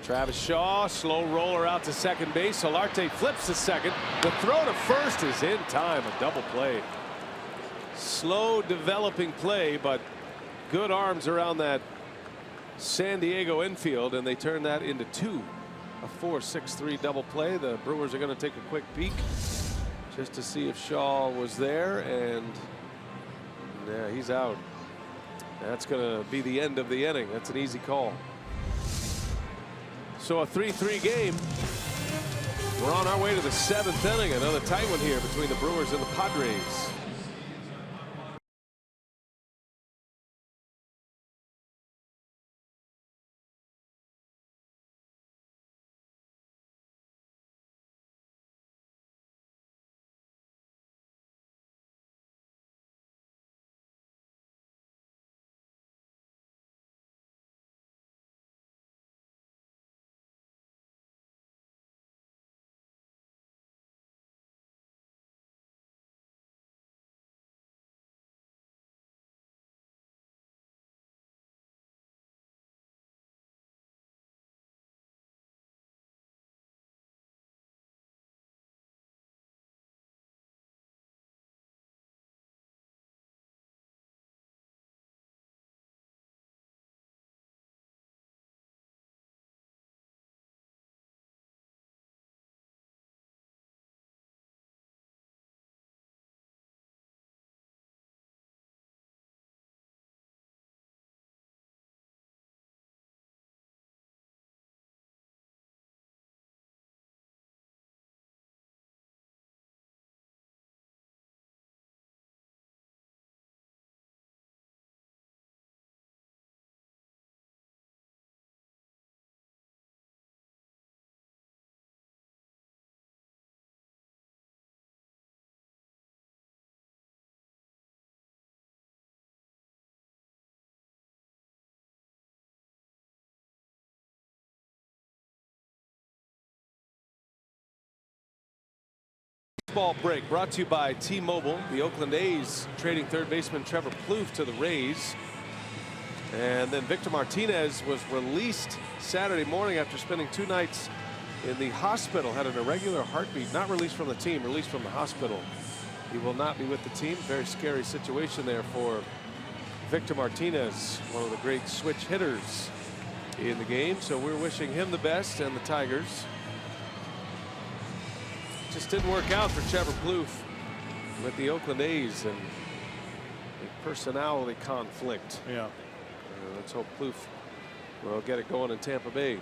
Travis Shaw, slow roller out to second base. Solarte flips to second. The throw to first is in time. A double play. Slow developing play, but good arms around that San Diego infield, and they turn that into 2. A 4-6-3 double play. The Brewers are going to take a quick peek just to see if Shaw was there, and yeah, he's out. That's going to be the end of the inning. That's an easy call. So a 3-3 game. We're on our way to the 7th inning. Another tight one here between the Brewers and the Padres. Ball break brought to you by T-Mobile. The Oakland A's trading third baseman Trevor Plouffe to the Rays. And then Victor Martinez was released Saturday morning after spending 2 nights in the hospital. Had an irregular heartbeat. Not released from the team, released from the hospital. He will not be with the team. Very scary situation there for Victor Martinez, one of the great switch hitters in the game. So we're wishing him the best and the Tigers. Just didn't work out for Trevor Plouffe with the Oakland A's and a personality conflict. Yeah. Let's hope Plouffe will get it going in Tampa Bay.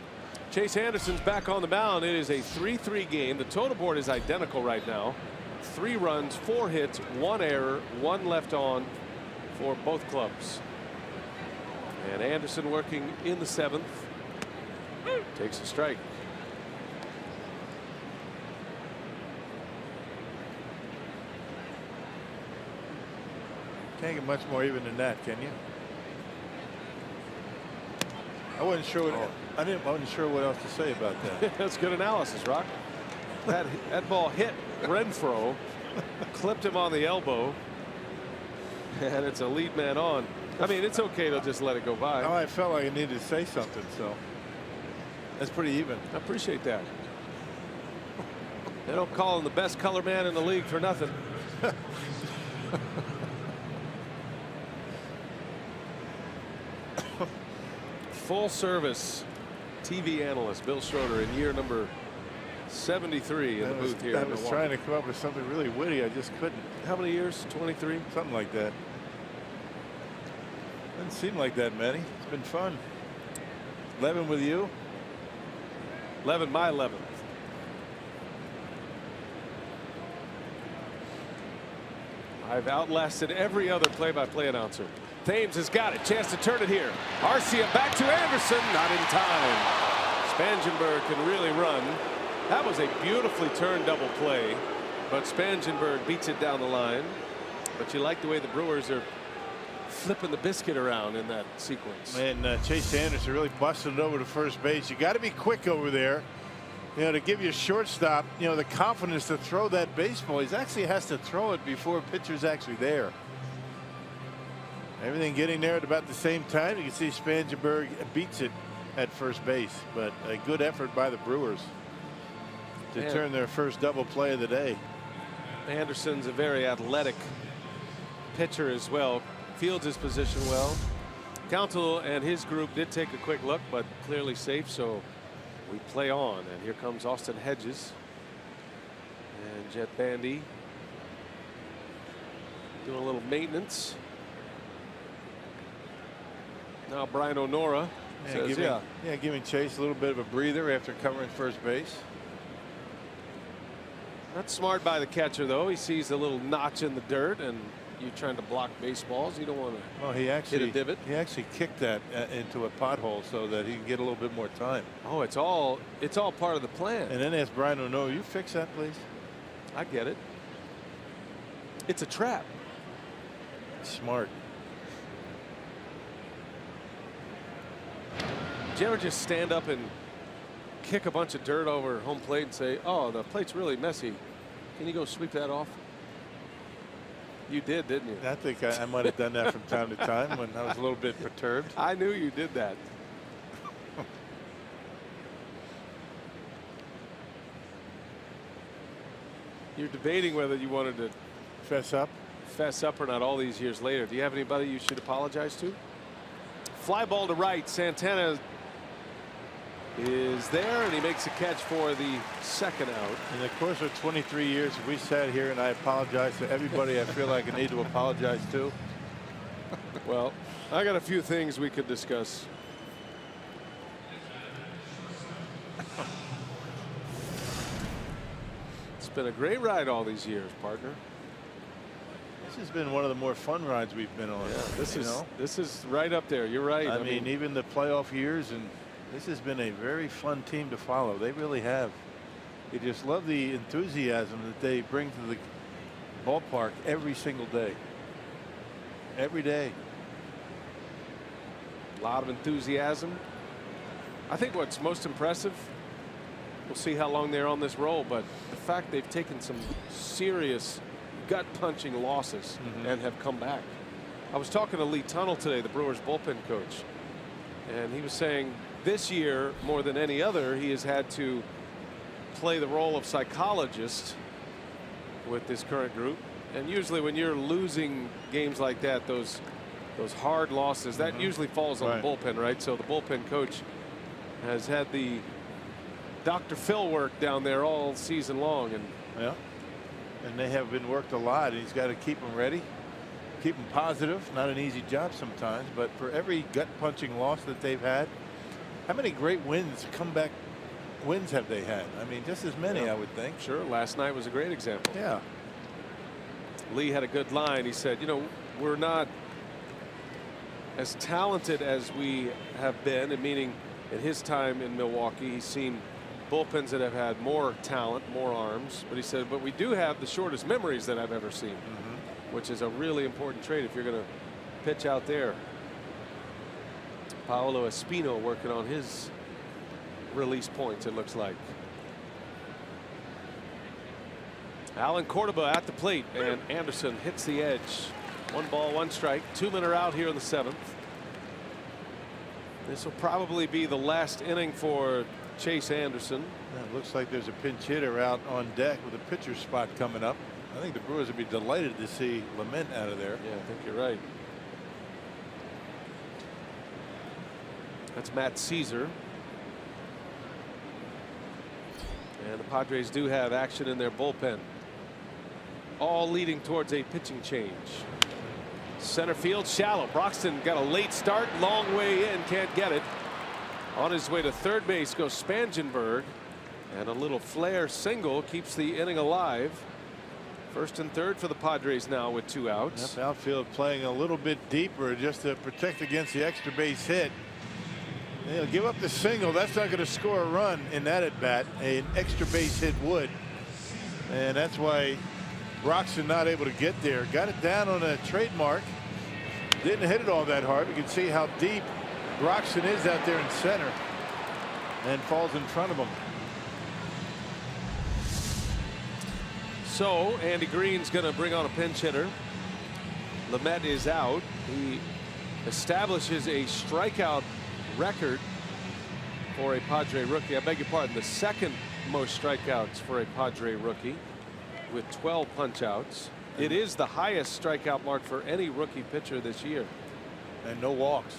Chase Anderson's back on the mound. It is a 3-3 game. The total board is identical right now. 3 runs, 4 hits, 1 error, 1 left on for both clubs. And Anderson working in the 7th. Takes a strike. Can't get much more even than that, can you? I wasn't sure what I wasn't sure what else to say about that. That's good analysis, Rock. That ball hit Renfroe, clipped him on the elbow, and it's a lead man on. I mean, it's okay to just let it go by. Oh, I felt like I needed to say something, so that's pretty even. I appreciate that. They don't call him the best color man in the league for nothing. Full service TV analyst Bill Schroeder in year number 73 in the booth here. I was trying to come up with something really witty. I just couldn't. How many years? 23? Something like that. Doesn't seem like that many. It's been fun. 11 with you. 11, my 11th. I've outlasted every other play-by-play announcer. Thames has got it. Chance to turn it here. Arcia back to Anderson. Not in time. Spangenberg can really run. That was a beautifully turned double play, but Spangenberg beats it down the line. But you like the way the Brewers are flipping the biscuit around in that sequence. And Chase Anderson really busted it over to first base. You got to be quick over there, you know, to give your shortstop, you know, the confidence to throw that baseball. He actually has to throw it before a pitcher's actually there. Everything getting there at about the same time. You can see Spangenberg beats it at first base, but a good effort by the Brewers to turn their first double play of the day. Anderson's a very athletic pitcher as well. Fields his position well. Countil and his group did take a quick look, but clearly safe, so we play on. And here comes Austin Hedges and Jet Bandy doing a little maintenance. Now Brian O'Nora says, giving Chase a little bit of a breather after covering first base. Not smart by the catcher, though. He sees a little notch in the dirt, and you're trying to block baseballs. You don't want to hit a divot. He actually kicked that into a pothole so that he can get a little bit more time. Oh, it's all part of the plan. And then asked Brian O'Nora, "You fix that, please." I get it. It's a trap. Smart. Did you ever just stand up and kick a bunch of dirt over home plate and say, "Oh, the plate's really messy. Can you go sweep that off?" You did, didn't you? I think I might have done that from time to time when I was a little bit perturbed. I knew you did that. You're debating whether you wanted to fess up or not all these years later. Do you have anybody you should apologize to? Fly ball to right. Santana is there, and he makes a catch for the second out. In the course of 23 years, we sat here and I apologize to everybody I feel like I need to apologize to. Well, I got a few things we could discuss. It's been a great ride all these years, partner. This has been one of the more fun rides we've been on. Yeah, this is right up there. You're right. I mean, even the playoff years, and this has been a very fun team to follow. They really have. You just love the enthusiasm that they bring to the ballpark every single day. Every day. A lot of enthusiasm. I think what's most impressive, we'll see how long they're on this roll, but the fact they've taken some serious gut-punching losses and have come back. I was talking to Lee Tunnell today, the Brewers bullpen coach, and he was saying this year more than any other he has had to play the role of psychologist with this current group. And usually when you're losing games like that, those hard losses, that usually falls on the bullpen, right? So the bullpen coach has had the Dr. Phil work down there all season long, and they have been worked a lot, and he's got to keep them ready, keep them positive. Not an easy job sometimes, but for every gut-punching loss that they've had, how many great wins come back wins have they had? I mean, just as many, I would think. Sure. Last night was a great example. Yeah. Lee had a good line. He said, you know, we're not as talented as we have been, and meaning in his time in Milwaukee, he's seen bullpens that have had more talent, more arms. But he said, but we do have the shortest memories that I've ever seen, which is a really important trait if you're going to pitch out there. Paolo Espino working on his release points, it looks like. Alan Cordoba at the plate, and Anderson hits the edge. 1 ball, 1 strike. 2 men are out here in the 7th. This will probably be the last inning for Chase Anderson. It looks like there's a pinch hitter out on deck with a pitcher spot coming up. I think the Brewers would be delighted to see Lament out of there. Yeah, I think you're right. That's Matt Caesar. And the Padres do have action in their bullpen. All leading towards a pitching change. Center field shallow. Broxton got a late start, long way in, can't get it. On his way to third base goes Spangenberg, and a little flare single keeps the inning alive. First and third for the Padres now with 2 outs. That outfield playing a little bit deeper just to protect against the extra base hit. They'll give up the single. That's not going to score a run in that at bat. An extra base hit would, and that's why Broxton not able to get there. Got it down on a trademark. Didn't hit it all that hard. You can see how deep Broxton is out there in center, and falls in front of him. So Andy Green's going to bring on a pinch hitter. Lamet is out. He establishes a strikeout record for a Padre rookie. I beg your pardon, the second most strikeouts for a Padre rookie with 12 punch-outs. It is the highest strikeout mark for any rookie pitcher this year. And no walks.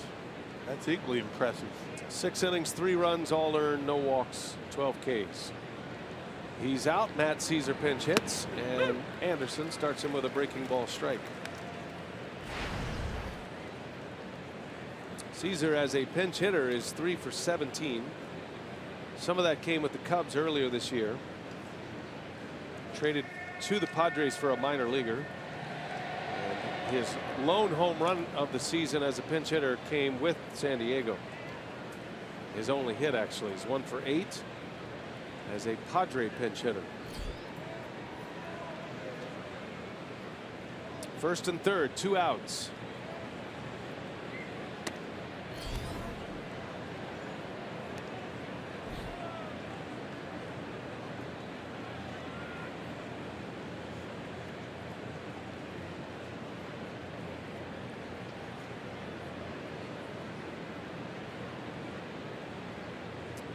That's equally impressive. 6 innings, 3 runs, all earned, no walks, 12 Ks. He's out. Matt Caesar pinch hits, and Anderson starts him with a breaking ball strike. Caesar as a pinch hitter is 3 for 17. Some of that came with the Cubs earlier this year. Traded to the Padres for a minor leaguer. And his lone home run of the season as a pinch hitter came with San Diego. His only hit actually is 1 for 8 as a Padre pinch hitter. First and third, 2 outs.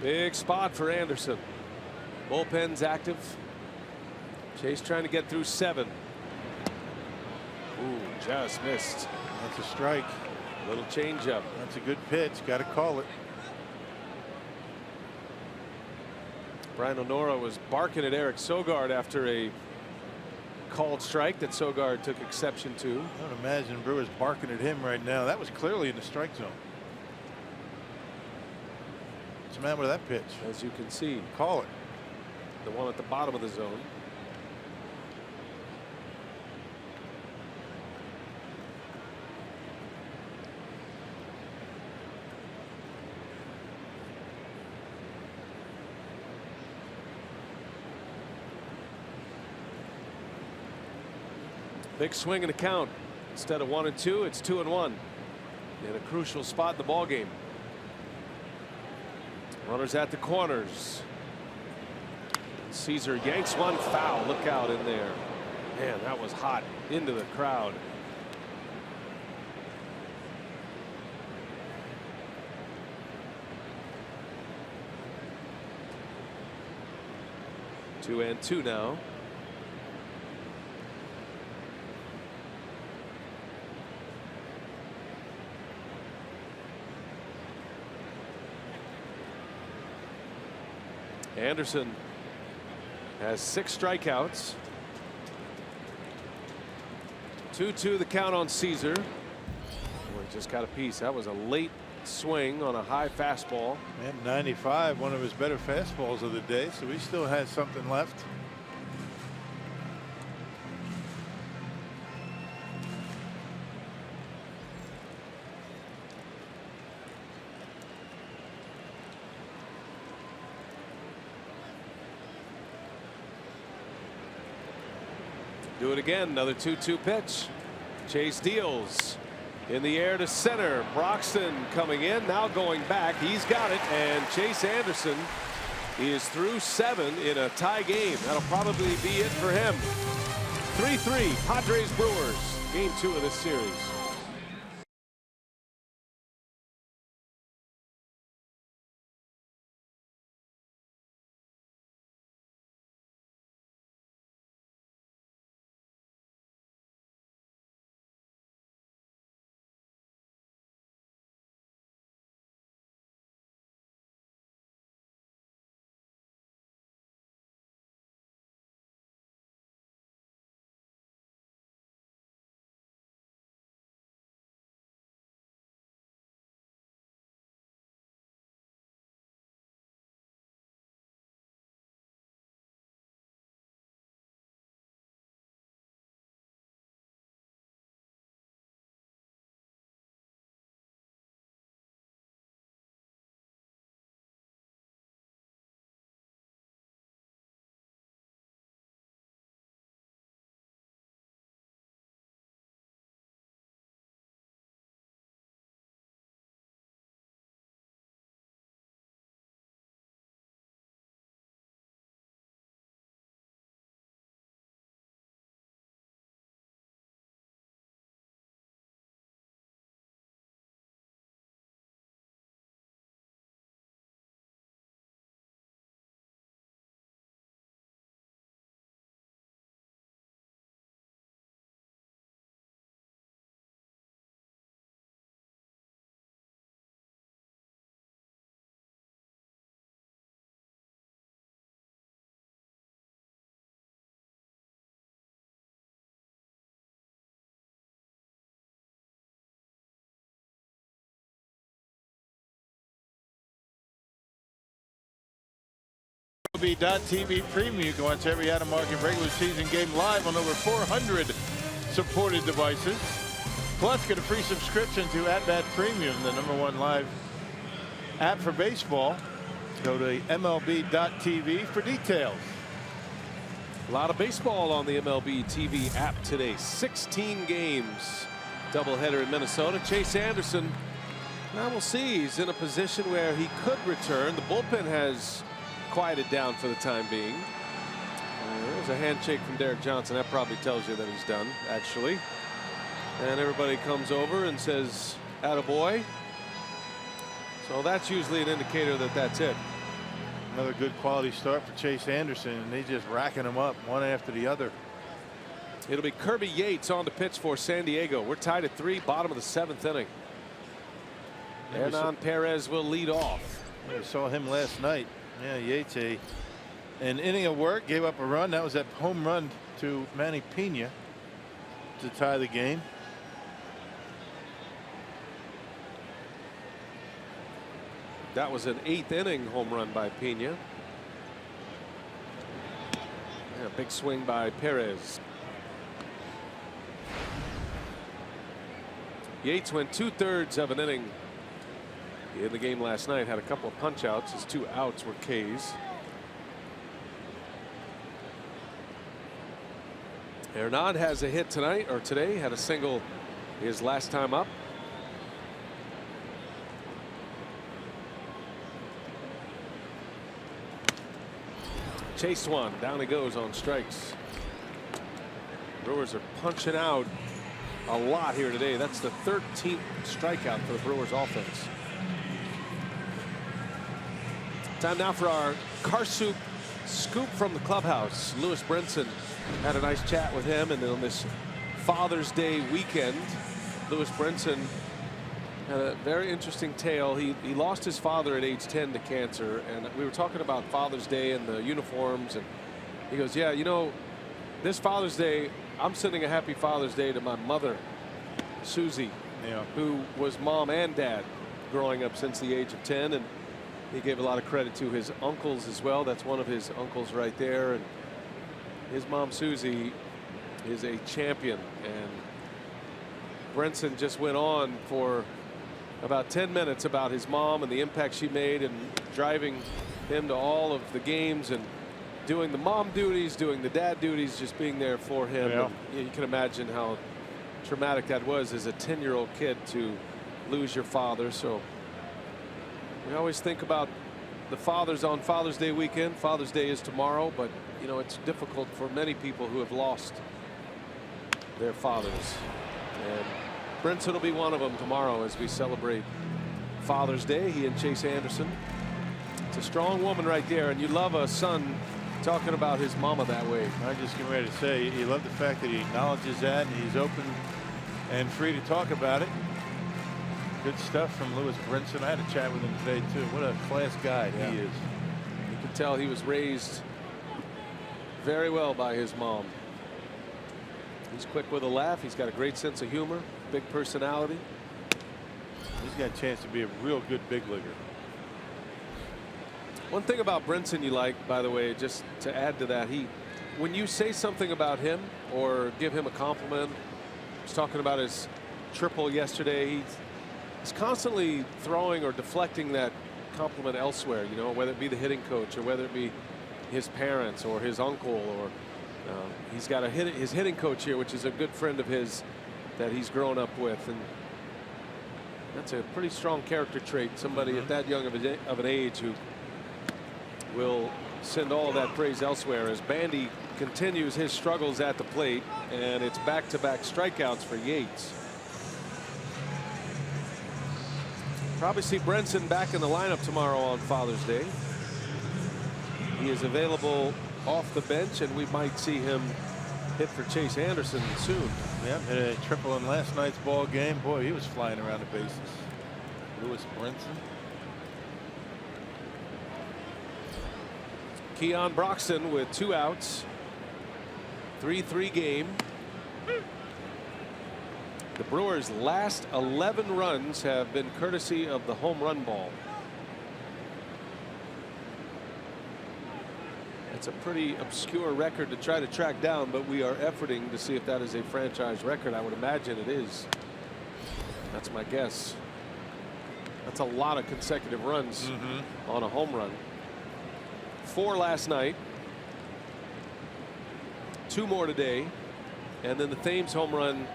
Big spot for Anderson. Bullpen's active. Chase trying to get through 7. Ooh, just missed. That's a strike. Little changeup. That's a good pitch. Got to call it. Brian O'Nora was barking at Eric Sogard after a called strike that Sogard took exception to. I don't imagine Brewers barking at him right now. That was clearly in the strike zone. What's the matter with that pitch? As you can see, Call it. the one at the bottom of the zone. Big swing in the count. Instead of 1-2, it's 2-1 in a crucial spot in the ball game. Runners at the corners. Caesar yanks one foul. Look out in there. Man, that was hot into the crowd. Two and two now. Anderson has 6 strikeouts. 2-2 the count on Caesar. Oh, he just got a piece. That was a late swing on a high fastball. And 95, one of his better fastballs of the day, so he still has something left. Do it again. Another 2-2 pitch. Chase deals in the air to center. Broxton coming in, now going back. He's got it, and Chase Anderson is through 7 in a tie game. That'll probably be it for him. 3-3 Padres Brewers, game 2 of this series. MLB.TV Premium. You can watch every out-of-market regular season game live on over 400 supported devices. Plus, get a free subscription to @Bat Premium, the #1 live app for baseball. Go to MLB.TV for details. A lot of baseball on the MLB TV app today. 16 games. Doubleheader in Minnesota. Chase Anderson, now we'll see. He's in a position where he could return. The bullpen has quieted down for the time being. There's a handshake from Derek Johnson. That probably tells you that he's done, actually. And everybody comes over and says, "Attaboy." So that's usually an indicator that that's it. Another good quality start for Chase Anderson, and he's just racking them up one after the other. It'll be Kirby Yates on the pitch for San Diego. We're tied at 3, bottom of the 7th inning. Hernan Perez will lead off. I saw him last night. Yeah, Yates, an inning of work, gave up a run. That was that home run to Manny Pena to tie the game. That was an 8th inning home run by Pena. Yeah, big swing by Perez. Yates went 2/3 of an inning in the game last night. Had a couple of punch outs. His 2 outs were Ks. Hernan has a hit tonight, or today, had a single his last time up. Chase one, down he goes on strikes. Brewers are punching out a lot here today. That's the 13th strikeout for the Brewers offense. Time now for our Car Soup scoop from the clubhouse. Lewis Brinson had a nice chat with him, and on this Father's Day weekend, Lewis Brinson had a very interesting tale. He lost his father at age 10 to cancer, and we were talking about Father's Day and the uniforms, and he goes, "Yeah, you know, this Father's Day, I'm sending a happy Father's Day to my mother, Susie, who was mom and dad growing up since the age of 10, and he gave a lot of credit to his uncles as well. That's one of his uncles right there, and his mom Susie is a champion. And Brinson just went on for about 10 minutes about his mom and the impact she made, and driving him to all of the games and doing the mom duties, doing the dad duties, just being there for him. Yeah. And you can imagine how traumatic that was as a 10-year-old kid to lose your father. So we always think about the fathers on Father's Day weekend. Father's Day is tomorrow, but you know, it's difficult for many people who have lost their fathers. And Brinson will be one of them tomorrow as we celebrate Father's Day. He and Chase Anderson. It's a strong woman right there, and you love a son talking about his mama that way. I just getting ready to say, you love the fact that he acknowledges that and he's open and free to talk about it. Good stuff from Lewis Brinson. I had a chat with him today too. What a class guy he is. You can tell he was raised very well by his mom. He's quick with a laugh. He's got a great sense of humor, big personality. He's got a chance to be a real good big leaguer. One thing about Brinson you like, by the way, just to add to that, when you say something about him or give him a compliment, I was talking about his triple yesterday, he's constantly throwing or deflecting that compliment elsewhere, you know, whether it be the hitting coach or whether it be his parents or his uncle, or he's got his hitting coach here, which is a good friend of his that he's grown up with. And that's a pretty strong character trait, somebody at that young of an age who will send all of that praise elsewhere. As Bandy continues his struggles at the plate, and it's back-to-back strikeouts for Yates. Probably see Brinson back in the lineup tomorrow on Father's Day. He is available off the bench, and we might see him hit for Chase Anderson soon. Yeah, hit a triple in last night's ball game. Boy, he was flying around the bases. Lewis Brinson. Keon Broxton with 2 outs. 3-3 game. The Brewers' last 11 runs have been courtesy of the home run ball. It's a pretty obscure record to try to track down, but we are efforting to see if that is a franchise record. I would imagine it is. That's my guess. That's a lot of consecutive runs on a home run. 4 last night, 2 more today, and then the Thames home run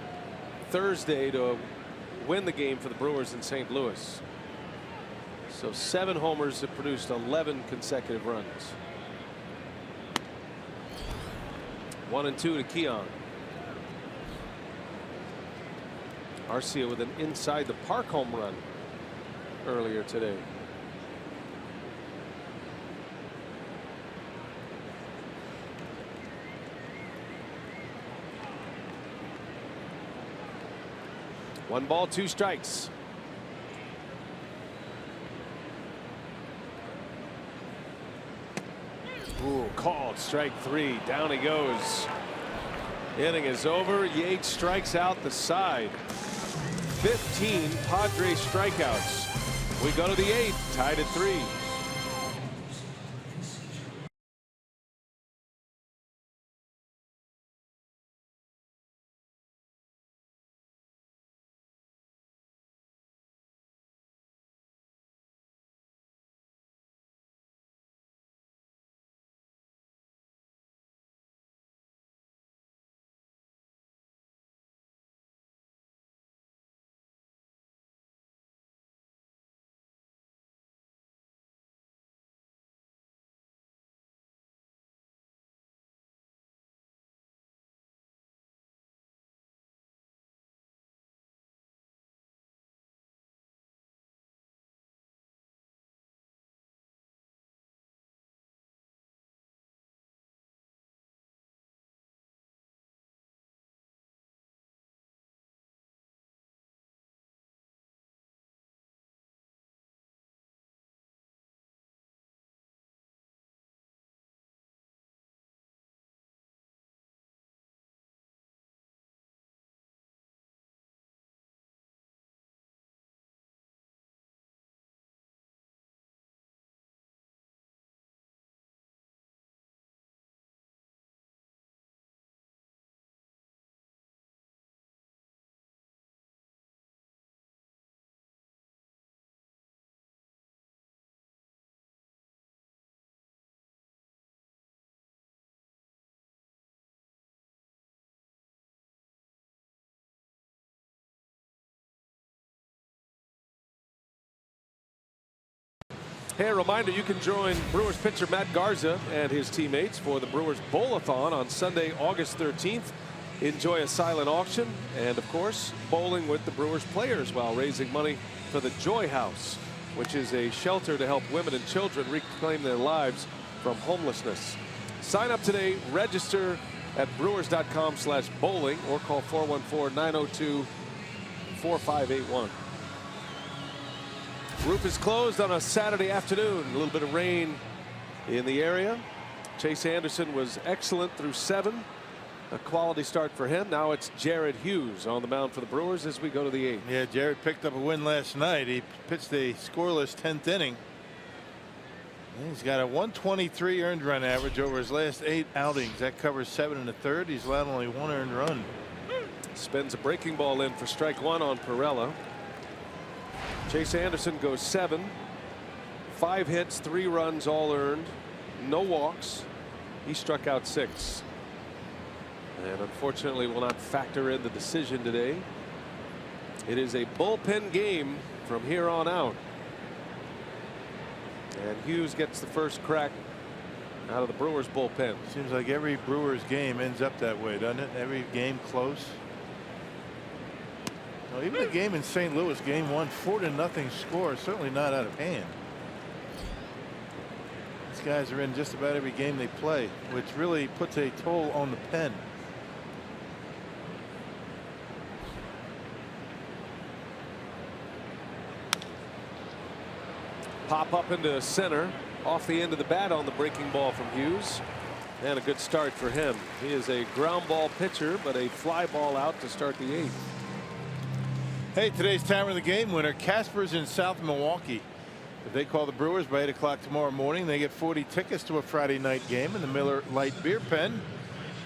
Thursday to win the game for the Brewers in St. Louis. So 7 homers have produced 11 consecutive runs. 1-2 to Keon. Arcia with an inside the park home run earlier today. One ball, 2 strikes. Ooh, called strike 3. Down he goes. Inning is over. Yates strikes out the side. 15 Padres strikeouts. We go to the 8th, tied at 3. Hey, a reminder, you can join Brewers pitcher Matt Garza and his teammates for the Brewers Bowl-a-thon on Sunday, August 13th. Enjoy a silent auction and, of course, bowling with the Brewers players while raising money for the Joy House, which is a shelter to help women and children reclaim their lives from homelessness. Sign up today, register at brewers.com/bowling or call 414-902-4581. Roof is closed on a Saturday afternoon. A little bit of rain in the area. Chase Anderson was excellent through 7. A quality start for him. Now it's Jared Hughes on the mound for the Brewers as we go to the 8th. Yeah, Jared picked up a win last night. He pitched a scoreless 10th inning. He's got a 123 earned run average over his last 8 outings. That covers 7 1/3. He's allowed only 1 earned run. Spins a breaking ball in for strike 1 on Pirela. Chase Anderson goes 7. 5 hits, 3 runs, all earned. No walks. He struck out 6. And unfortunately will not factor in the decision today. It is a bullpen game from here on out. And Hughes gets the first crack out of the Brewers bullpen. Seems like every Brewers game ends up that way, doesn't it? Every game close. Well, even the game in St. Louis, game 1, 4-0 score, certainly not out of hand. These guys are in just about every game they play, which really puts a toll on the pen. Pop up into center off the end of the bat on the breaking ball from Hughes. And a good start for him. He is a ground ball pitcher, but a fly ball out to start the 8th. Hey, today's Timer of the Game winner, Casper's in South Milwaukee. If they call the Brewers by 8 o'clock tomorrow morning, they get 40 tickets to a Friday night game in the Miller Lite Beer Pen.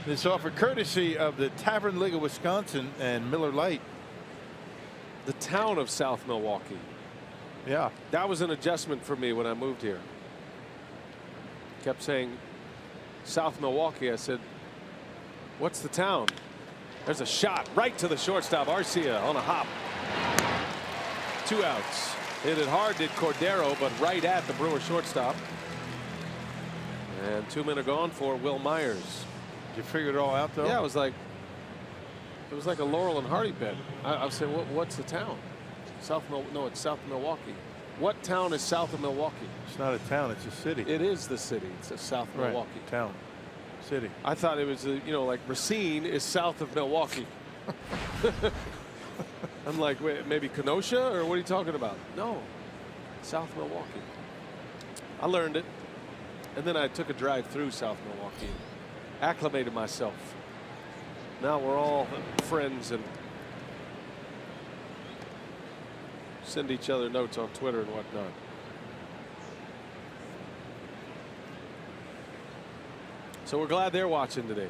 This offer courtesy of the Tavern League of Wisconsin and Miller Lite. The town of South Milwaukee. Yeah. That was an adjustment for me when I moved here. Kept saying South Milwaukee. I said, what's the town? There's a shot right to the shortstop. Arcia on a hop. 2 outs. Hit it hard, did Cordero, but right at the Brewer shortstop. And 2 men are gone for Will Myers. Did you figure it all out, though? Yeah, it was like a Laurel and Hardy bet. I was saying, what's the town? No, it's South Milwaukee. What town is south of Milwaukee? It's not a town, it's a city. It is the city. It's a South Milwaukee. Right. Town. City. I thought it was, like Racine is south of Milwaukee. I'm like, wait, maybe Kenosha, or what are you talking about? No, South Milwaukee. I learned it. And then I took a drive through South Milwaukee and acclimated myself. Now we're all friends and send each other notes on Twitter and whatnot. So we're glad they're watching today.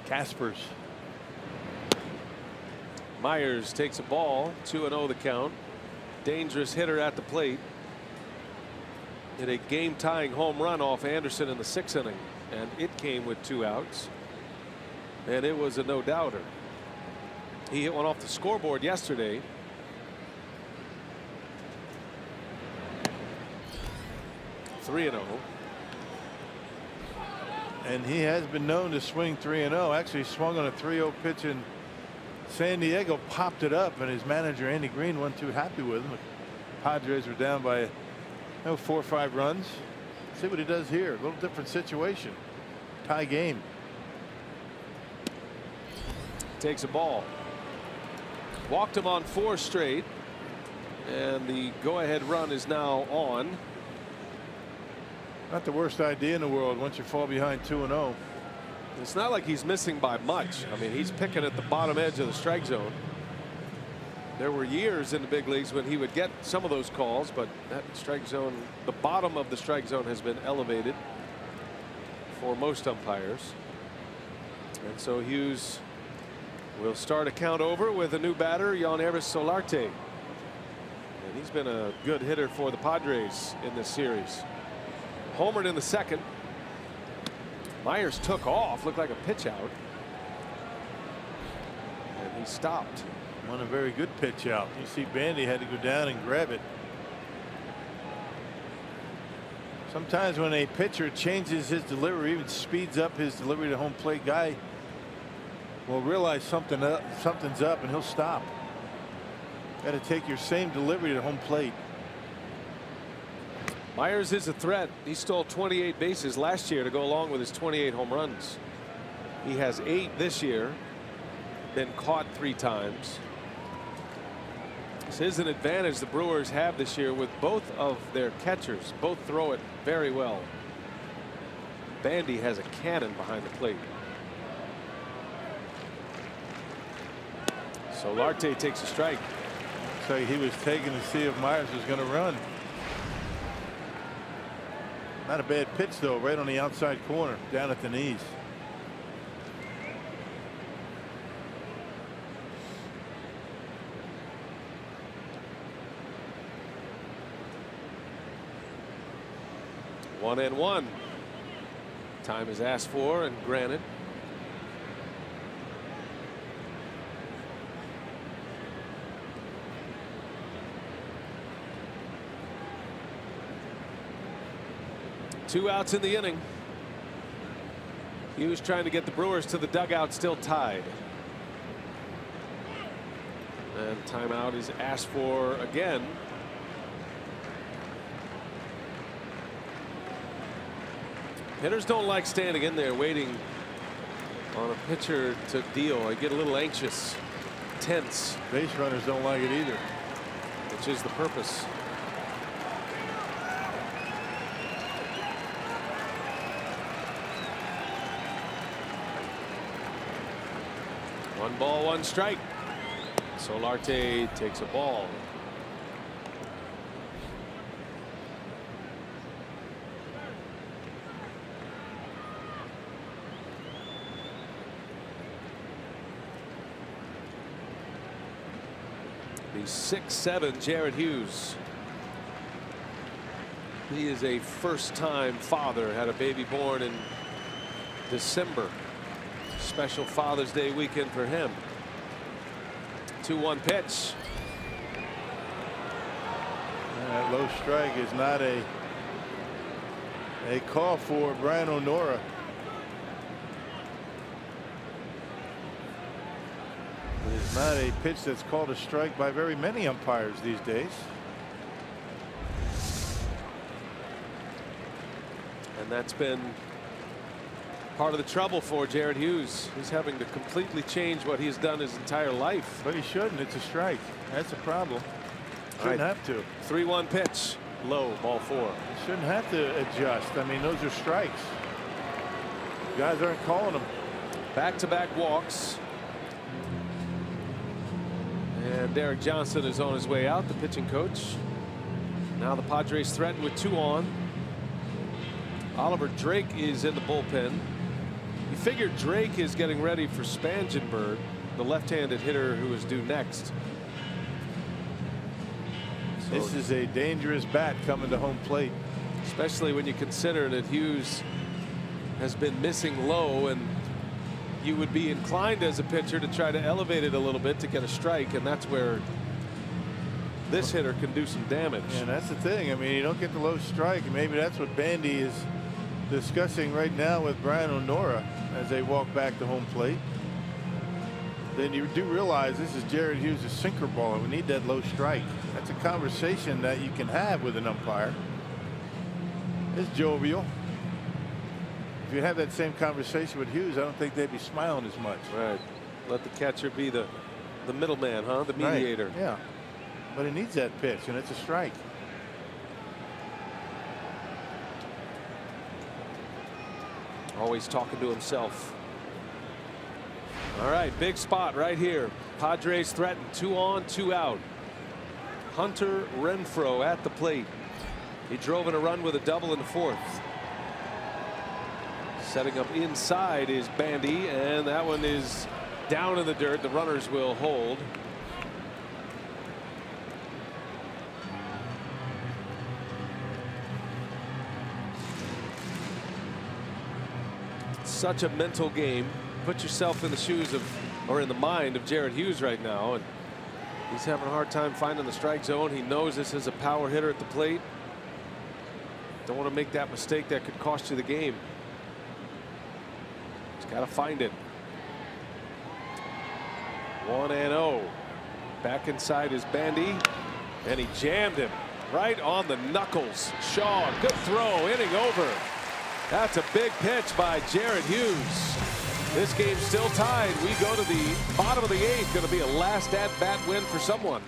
Casper's. Myers takes a ball, 2-0 the count. Dangerous hitter at the plate. Hit a game-tying home run off Anderson in the 6th inning, and it came with 2 outs. And it was a no-doubter. He hit one off the scoreboard yesterday. (3-0). And he has been known to swing 3-0. Actually swung on a 3-0 pitch in San Diego, popped it up, and his manager Andy Green wasn't too happy with him. The Padres were down by 4 or 5 runs. See what he does here. A little different situation. Tie game. Takes a ball. Walked him on 4 straight. And the go-ahead run is now on. Not the worst idea in the world once you fall behind 2-0. It's not like he's missing by much. I mean, he's picking at the bottom edge of the strike zone. There were years in the big leagues when he would get some of those calls, but that strike zone, the bottom of the strike zone, has been elevated for most umpires. And so Hughes will start a count over with a new batter, Yannivis Solarte. And he's been a good hitter for the Padres in this series. Homered in the 2nd. Myers took off, looked like a pitch out. And he stopped. Won a very good pitch out. You see Bandy had to go down and grab it. Sometimes when a pitcher changes his delivery, even speeds up his delivery to home plate, guy will realize something's up and he'll stop. Got to take your same delivery to home plate. Myers is a threat. He stole 28 bases last year to go along with his 28 home runs. He has 8 this year. Been caught 3 times. This is an advantage the Brewers have this year with both of their catchers. Both throw it very well. Bandy has a cannon behind the plate. Solarte takes a strike. So he was taking to see if Myers was going to run. Not a bad pitch though, right on the outside corner, down at the knees. One and one. Time is asked for and granted. Two outs in the inning. Hughes trying to get the Brewers to the dugout, still tied. And timeout is asked for again. Hitters don't like standing in there waiting on a pitcher to deal. I get a little anxious, tense. Base runners don't like it either. Which is the purpose. One ball, one strike. Solarte takes a ball. The 6'7" Jared Hughes. He is a first-time father. Had a baby born in December. Special Father's Day weekend for him. 2-1 pitch. That low strike is not a call for Brian O'Nora. It is not a pitch that's called a strike by very many umpires these days. And that's been part of the trouble for Jared Hughes. He's having to completely change what he's done his entire life. But he shouldn't. It's a strike. That's a problem. Shouldn't have to. 3-1 pitch. Low, ball 4. He shouldn't have to adjust. I mean, those are strikes. Guys aren't calling them. Back-to-back walks. And Derek Johnson is on his way out, the pitching coach. Now the Padres threaten with 2 on. Oliver Drake is in the bullpen. You figure Drake is getting ready for Spangenberg, the left-handed hitter who is due next. So, this is a dangerous bat coming to home plate. Especially when you consider that Hughes has been missing low, and you would be inclined as a pitcher to try to elevate it a little bit to get a strike, and that's where this hitter can do some damage. And that's the thing. I mean, you don't get the low strike, and maybe that's what Bandy is discussing right now with Brian O'Nora as they walk back to home plate. Then you do realize this is Jared Hughes' sinker ball, and we need that low strike. That's a conversation that you can have with an umpire. It's jovial. If you have that same conversation with Hughes, I don't think they'd be smiling as much. Right. Let the catcher be the middleman, huh? The mediator. Right. Yeah. But he needs that pitch, and it's a strike. Always talking to himself. All right, big spot right here. Padres threaten. 2 on, 2 out. Hunter Renfroe at the plate. He drove in a run with a double in the 4th. Setting up inside is Bandy, and that one is down in the dirt. The runners will hold. Such a mental game. Put yourself in the shoes of, or in the mind of Jared Hughes right now, and he's having a hard time finding the strike zone. He knows this is a power hitter at the plate. Don't want to make that mistake that could cost you the game. Just got to find it. 1-0. Back inside is Bandy, and he jammed him right on the knuckles. Shaw, good throw, inning over. That's a big pitch by Jared Hughes. This game's still tied. We go to the bottom of the 8th. Going to be a last at-bat win for someone.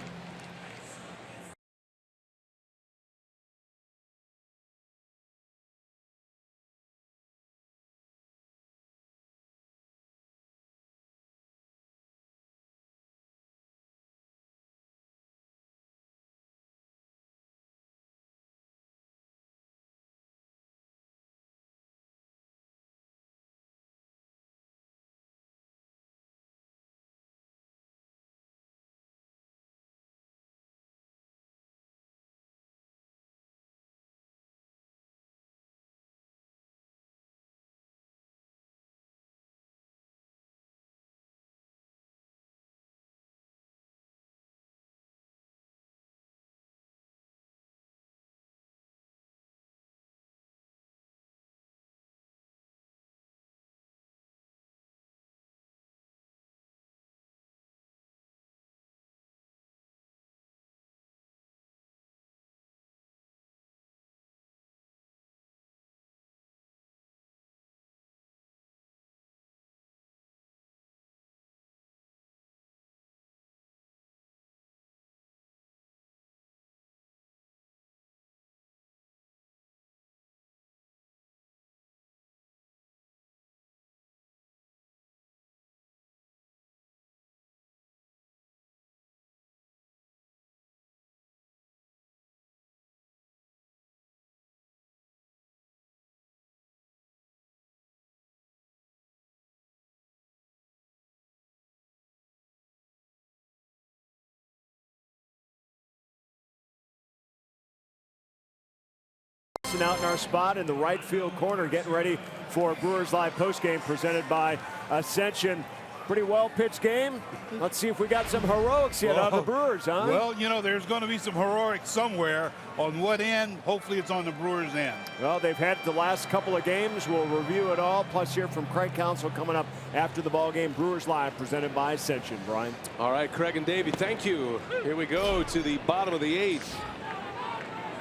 Out in our spot in the right field corner, getting ready for a Brewers Live postgame presented by Ascension. Pretty well pitched game. Let's see if we got some heroics yet out of the Brewers, huh? Well, you know, there's going to be some heroics somewhere. On what end? Hopefully it's on the Brewers' end. Well, they've had the last couple of games. We'll review it all, plus hear from Craig Counsell coming up after the ball game. Brewers Live presented by Ascension. Brian. All right, Craig and Davey, thank you. Here we go to the bottom of the 8th.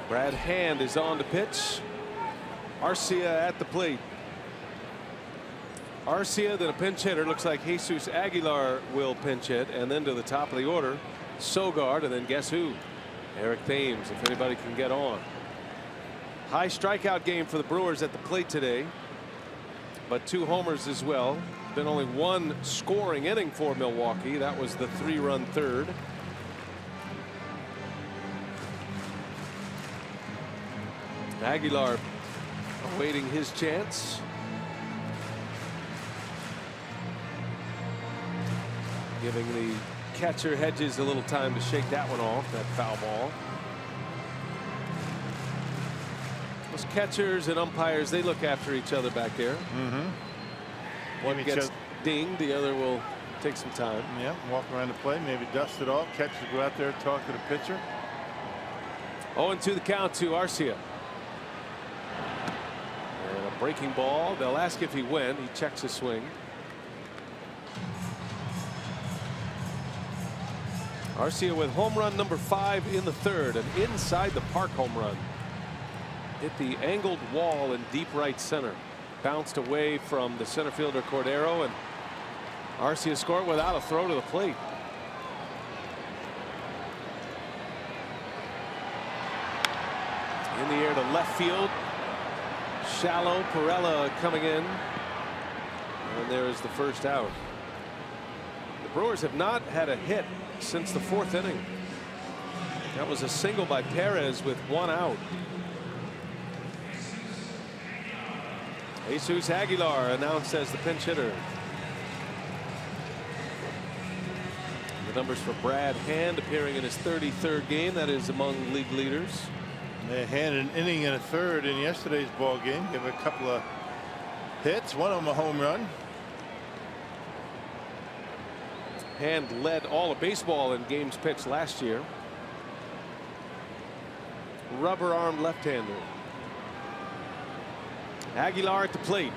Brad Hand is on to pitch. Arcia at the plate. Arcia, then a pinch hitter. Looks like Jesus Aguilar will pinch hit. And then to the top of the order, Sogard. And then guess who? Eric Thames, if anybody can get on. High strikeout game for the Brewers at the plate today. But 2 homers as well. Been only 1 scoring inning for Milwaukee. That was the 3-run third. Aguilar awaiting his chance. Giving the catcher Hedges a little time to shake that one off, that foul ball. Those catchers and umpires, they look after each other back there. One gets dinged, the other will take some time. Yeah, walk around the plate, maybe dust it off. Catcher go out there, talk to the pitcher. 0-2 the count to Arcia. And a breaking ball. They'll ask if he went. He checks his swing. Arcia with home run number 5 in the 3rd, an inside the park home run. Hit the angled wall in deep right center. Bounced away from the center fielder Cordero, and Arcia scored without a throw to the plate. In the air to left field. Shallow. Perella coming in. And there is the first out. The Brewers have not had a hit since the 4th inning. That was a single by Perez with 1 out. Jesus Aguilar announced as the pinch hitter. The numbers for Brad Hand appearing in his 33rd game. That is among league leaders. They had an inning and a 3rd in yesterday's ball game. Gave a couple of hits, one of them a home run. Hand led all of baseball in games pitched last year. Rubber armed left-hander. Aguilar at the plate.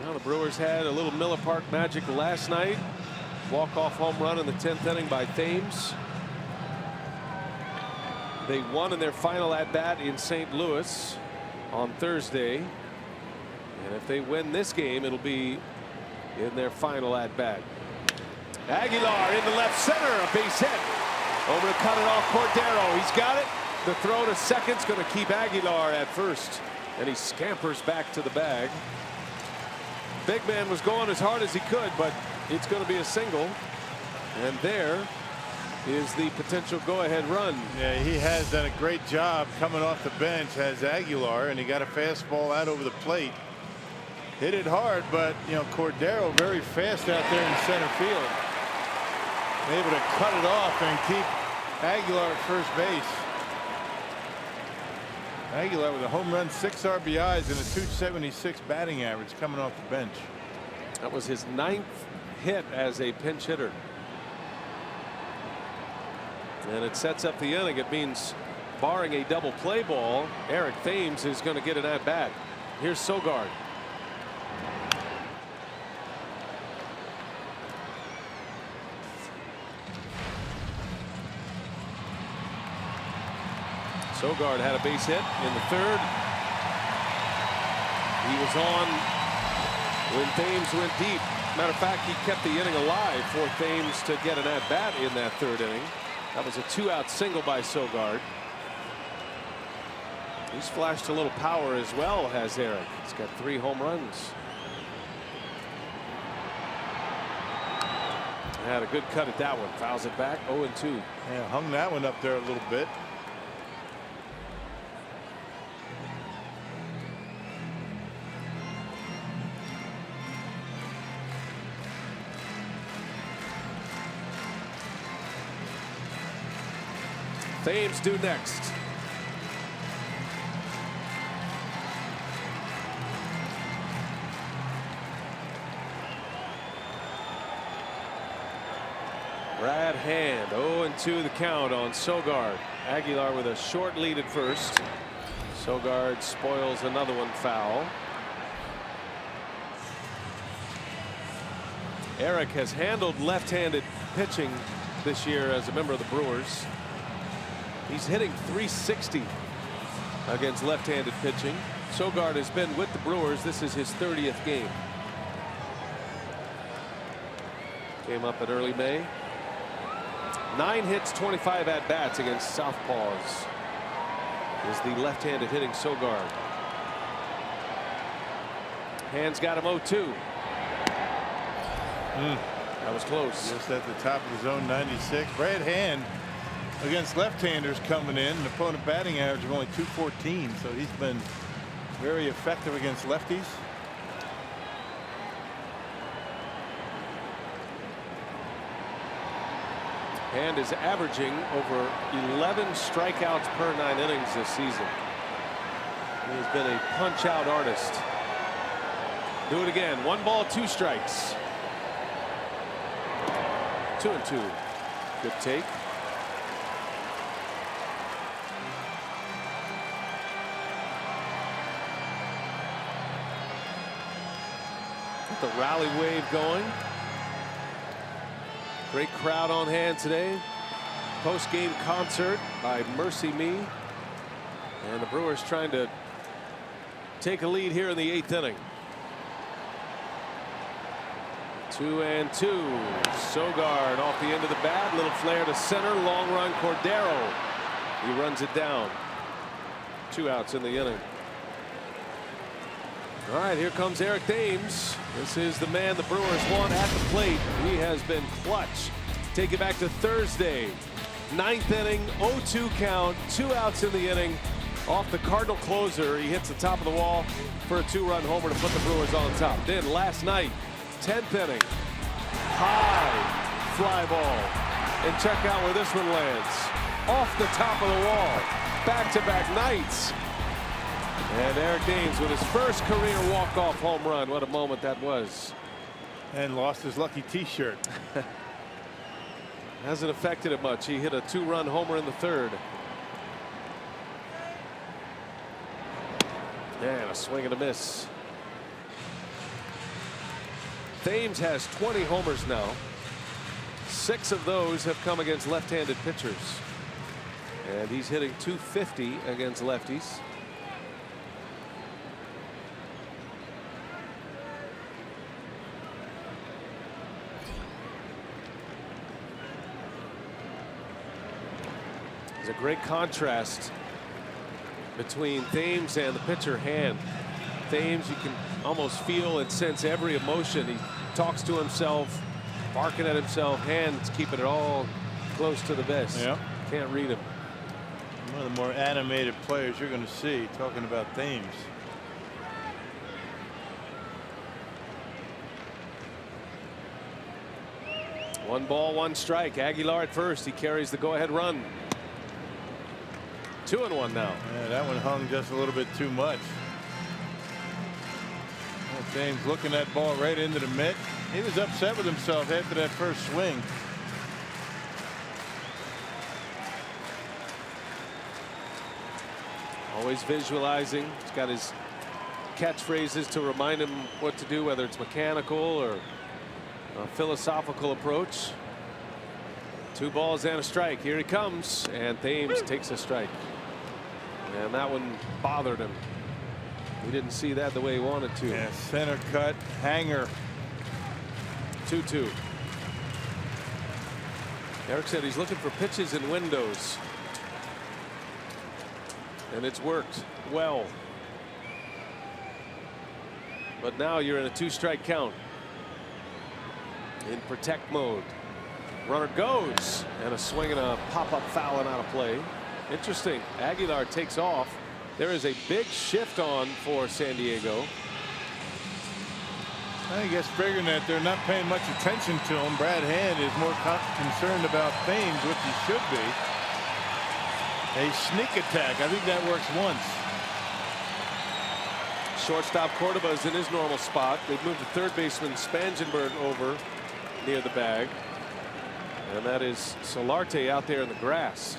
Well, the Brewers had a little Miller Park magic last night. Walk-off home run in the 10th inning by Thames. They won in their final at-bat in St. Louis on Thursday. And if they win this game, it'll be in their final at-bat. Aguilar into left center, a base hit. Over to cut it off Cordero. He's got it. The throw to second's going to keep Aguilar at first. And he scampers back to the bag. Big man was going as hard as he could, but it's going to be a single. And there is the potential go-ahead run. Yeah, he has done a great job coming off the bench, has Aguilar, and he got a fastball out over the plate. Hit it hard, but, you know, Cordero very fast out there in center field. Able to cut it off and keep Aguilar at first base. Aguilar with a home run, 6 RBIs, and a .276 batting average coming off the bench. That was his 9th hit as a pinch hitter. And it sets up the inning. It means, barring a double play ball, Eric Thames is going to get an at bat. Here's Sogard. Sogard had a base hit in the 3rd. He was on when Thames went deep. Matter of fact, he kept the inning alive for Thames to get an at-bat in that 3rd inning. That was a 2-out single by Sogard. He's flashed a little power as well, has Eric. He's got 3 home runs. Had a good cut at that one. Fouls it back, 0-2. Yeah, hung that one up there a little bit. Thames due next. Brad Hand, 0-2 the count on Sogard. Aguilar with a short lead at first. Sogard spoils another one foul. Eric has handled left-handed pitching this year as a member of the Brewers. He's hitting .360 against left-handed pitching. Sogard has been with the Brewers. This is his 30th game. Came up in early May. 9 hits, 25 at-bats against southpaws. Is the left-handed hitting Sogard. Hand's got him 0-2. That was close. Just at the top of the zone, 96. Brad Hand against left-handers coming in, an opponent batting average of only .214, so he's been very effective against lefties. Hand is averaging over 11 strikeouts per 9 innings this season. He has been a punch-out artist. Do it again. 1 ball, 2 strikes. 2-2. Good take. The rally wave going. Great crowd on hand today. Post-game concert by Mercy Me. And the Brewers trying to take a lead here in the 8th inning. 2-2. Sogard off the end of the bat. Little flare to center. Long run Cordero. He runs it down. 2 outs in the inning. All right, here comes Eric Thames. This is the man the Brewers want at the plate. He has been clutch. Take it back to Thursday. 9th inning, 0-2 count, 2 outs in the inning. Off the Cardinal closer, he hits the top of the wall for a 2-run homer to put the Brewers on top. Then last night, 10th inning, high fly ball. And check out where this one lands. Off the top of the wall. Back-to-back nights. And Eric Thames with his first career walk-off home run. What a moment that was. And lost his lucky t-shirt. Hasn't affected it much. He hit a 2-run homer in the 3rd. And a swing and a miss. Thames has 20 homers now. 6 of those have come against left-handed pitchers. And he's hitting .250 against lefties. There's a great contrast between Thames and the pitcher Hand. Thames, you can almost feel and sense every emotion. He talks to himself, barking at himself. Hand's keeping it all close to the vest. Yeah. Can't read him. One of the more animated players you're going to see, talking about Thames. One ball, one strike. Aguilar at first. He carries the go-ahead run. 2-1 now. Yeah, that one hung just a little bit too much. Well, Thames looking that ball right into the mitt. He was upset with himself after that first swing. Always visualizing. He's got his catchphrases to remind him what to do, whether it's mechanical or a philosophical approach. 2 balls and a strike. Here he comes, and Thames takes a strike. And that one bothered him. He didn't see that the way he wanted to. Yeah, center cut, hanger. 2-2. Eric said he's looking for pitches and windows. And it's worked well. But now you're in a 2-strike count. In protect mode. Runner goes, and a swing and a pop-up foul and out of play. Interesting. Aguilar takes off. There is a big shift on for San Diego. I guess figuring that they're not paying much attention to him. Brad Hand is more concerned about Thames, which he should be. A sneak attack. I think that works once. Shortstop Cordoba is in his normal spot. They've moved the third baseman Spangenberg over near the bag. And that is Solarte out there in the grass.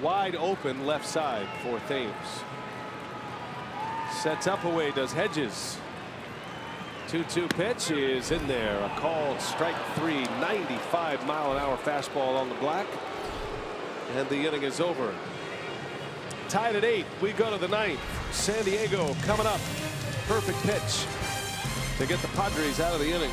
Wide open left side for Thames. Sets up away, does Hedges. 2-2 pitch is in there. A called strike 3. 95-mile-an-hour fastball on the black. And the inning is over. Tied at 8. We go to the 9th. San Diego coming up. Perfect pitch to get the Padres out of the inning.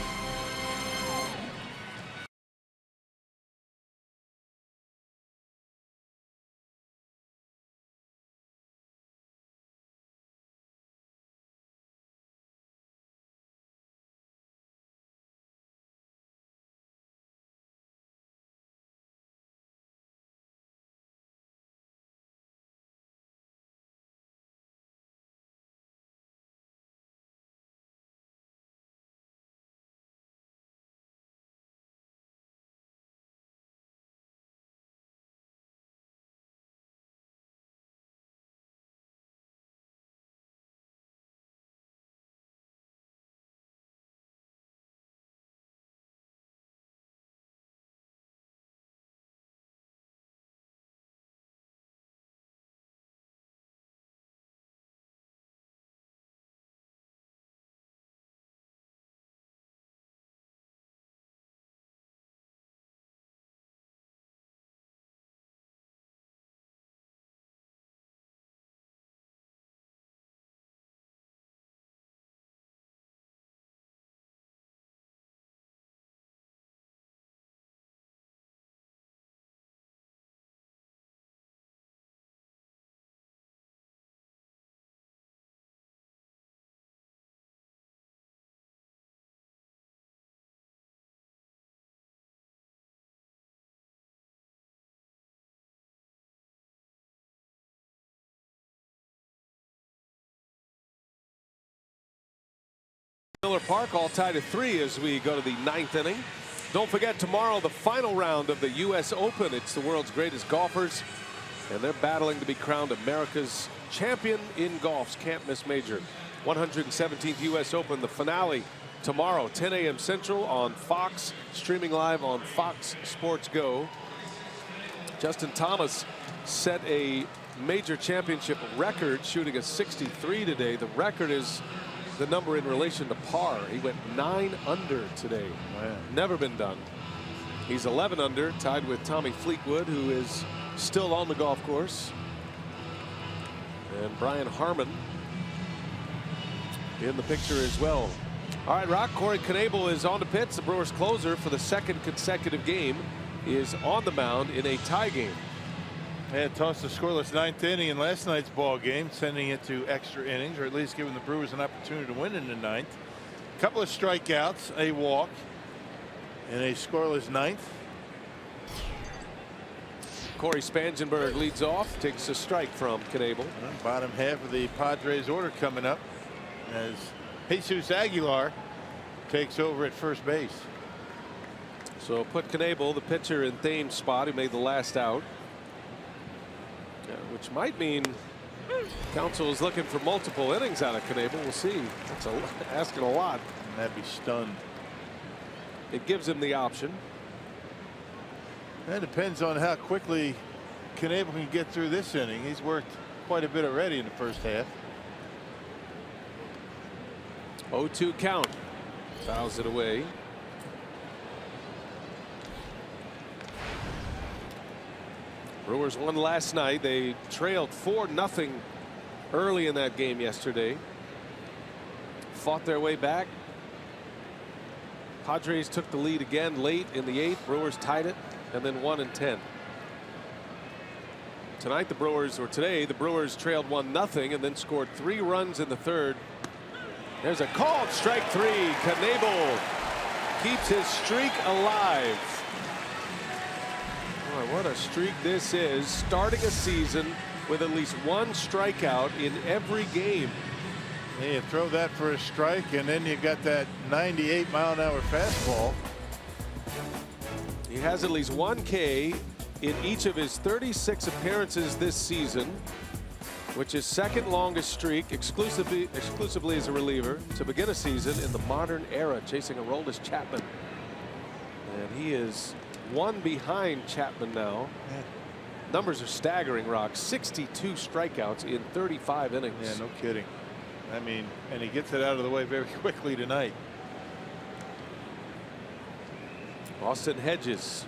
Miller Park, all tied at 3 as we go to the 9th inning. Don't forget, tomorrow the final round of the U.S. Open. It's the world's greatest golfers, and they're battling to be crowned America's champion in golf's can't miss major. 117th U.S. Open, the finale tomorrow, 10 a.m. Central on Fox, streaming live on Fox Sports Go. Justin Thomas set a major championship record, shooting a .63 today. The record is the number in relation to par. He went 9 under today. Man. Never been done. He's 11 under, tied with Tommy Fleetwood, who is still on the golf course, and Brian Harmon in the picture as well. All right, Rock, Corey Knebel is on the pitch. The Brewers closer for the 2nd consecutive game is on the mound in a tie game. They had tossed a scoreless 9th inning in last night's ball game, sending it to extra innings, or at least giving the Brewers an opportunity to win in the 9th. A couple of strikeouts, a walk, and a scoreless 9th. Corey Spangenberg leads off, takes a strike from Knebel. Bottom half of the Padres order coming up as Jesus Aguilar takes over at first base. So put Knebel, the pitcher, in Thames' spot, who made the last out. Which might mean Counsell is looking for multiple innings out of Knebel. We'll see. That's asking a lot. And that'd be stunned. It gives him the option. That depends on how quickly Knebel can get through this inning. He's worked quite a bit already in the first half. 0-2 count. Fouls it away. Brewers won last night. They trailed 4-0 early in that game yesterday. Fought their way back. Padres took the lead again late in the 8th. Brewers tied it and then won in 10. Tonight the Brewers, or today, the Brewers trailed 1-0 and then scored 3 runs in the 3rd. There's a called strike 3. Knebel keeps his streak alive. Boy, what a streak this is, starting a season with at least 1 strikeout in every game. Yeah, you throw that for a strike, and then you got that 98-mile-an-hour fastball. He has at least 1 K in each of his 36 appearances this season, which is 2nd longest streak exclusively as a reliever to begin a season in the modern era, chasing Aroldis Chapman. And he is 1 behind Chapman now. Yeah. Numbers are staggering, Rock. 62 strikeouts in 35 innings. Yeah, no kidding. I mean, and he gets it out of the way very quickly tonight. Austin Hedges.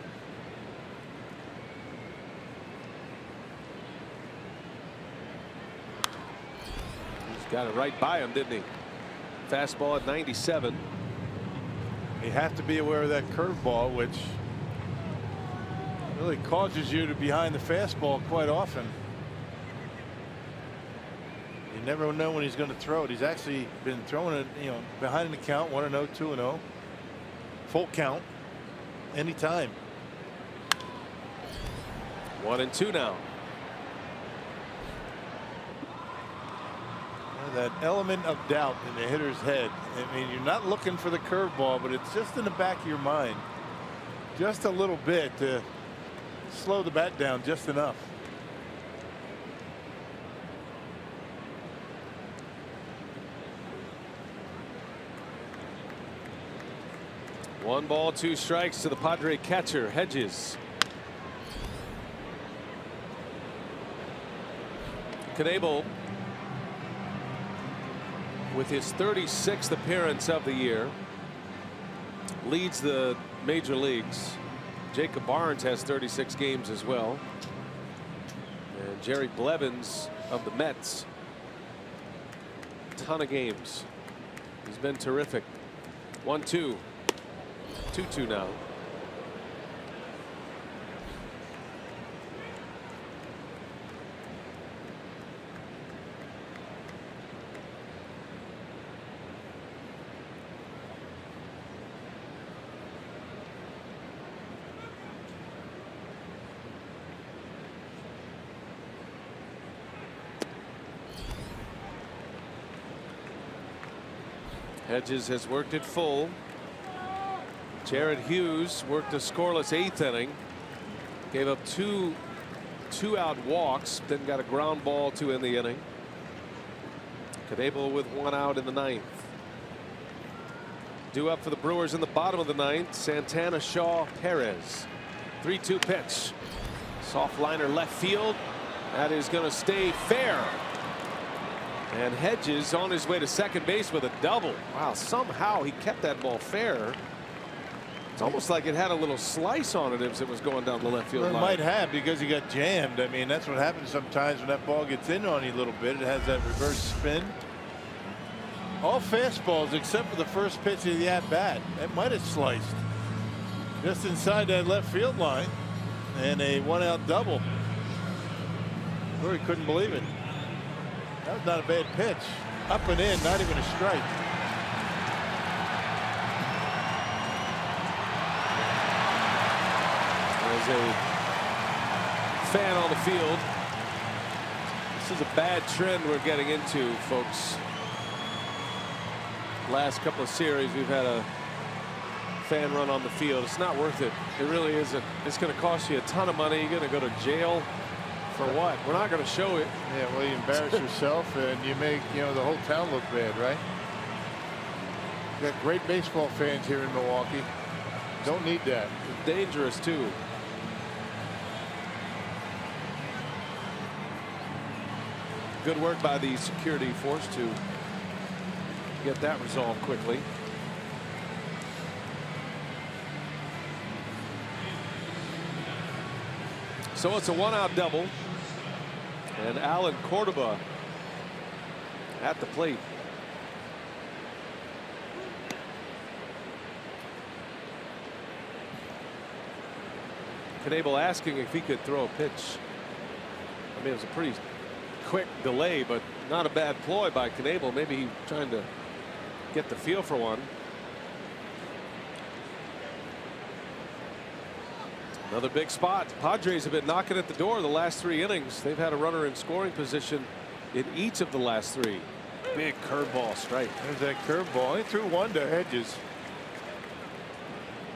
He's got it right by him, didn't he? Fastball at 97. You have to be aware of that curveball, which really causes you to behind the fastball quite often. You never know when he's going to throw it. He's actually been throwing it, you know, behind the count, 1-0, 2-0, full count, anytime. 1-2 now. That element of doubt in the hitter's head. I mean, you're not looking for the curveball, but it's just in the back of your mind, just a little bit to slow the bat down just enough. One ball, 2 strikes to the Padre catcher, Hedges. Knebel, with his 36th appearance of the year, leads the major leagues. Jacob Barnes has 36 games as well. And Jerry Blevins of the Mets, ton of games. He's been terrific. 1-2. 2-2 now. Hedges has worked it full. Jared Hughes worked a scoreless 8th inning. Gave up two out walks, then got a ground ball to end the inning. Knebel with 1 out in the 9th. Due up for the Brewers in the bottom of the 9th, Santana, Shaw, Perez. 3-2 pitch. Soft liner left field. That is going to stay fair. And Hedges on his way to second base with a double. Wow, somehow he kept that ball fair. It's almost like it had a little slice on it as it was going down the left field line. It might have, because he got jammed. I mean, that's what happens sometimes when that ball gets in on you a little bit. It has that reverse spin. All fastballs except for the first pitch of the at-bat. That might have sliced just inside that left field line, and a one-out double. Rory couldn't believe it. That was not a bad pitch. Up and in, not even a strike. There's a fan on the field. This is a bad trend we're getting into, folks. Last couple of series we've had a fan run on the field. It's not worth it. It really isn't. It's going to cost you a ton of money. You're going to go to jail for what? We're not going to show it. Yeah, well, you embarrass yourself and you make, you know, the whole town look bad, right? We've got great baseball fans here in Milwaukee. Don't need that. It's dangerous too. Good work by the security force to get that resolved quickly. So it's a one-out double, and Alan Cordoba at the plate. Knebel asking if he could throw a pitch. I mean, it was a pretty quick delay, but not a bad ploy by Knebel. Maybe he's trying to get the feel for one. Another big spot. Padres have been knocking at the door the last 3 innings. They've had a runner in scoring position in each of the last 3. Big curveball strike. There's that curveball. He threw one to Hedges.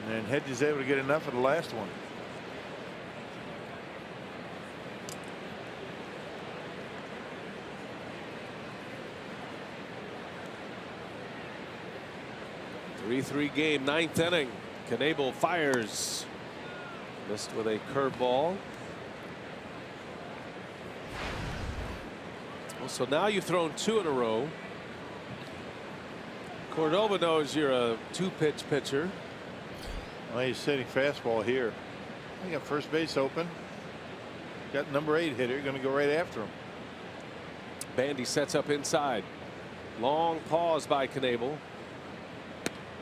And then Hedges able to get enough of the last one. Three game, 9th inning. Knebel fires. Missed with a curveball. Well, so now you've thrown 2 in a row. Cordoba knows you're a 2-pitch pitcher. Well, he's sitting fastball here. He got first base open. Got number 8 hitter going to go right after him. Bandy sets up inside. Long pause by Knebel.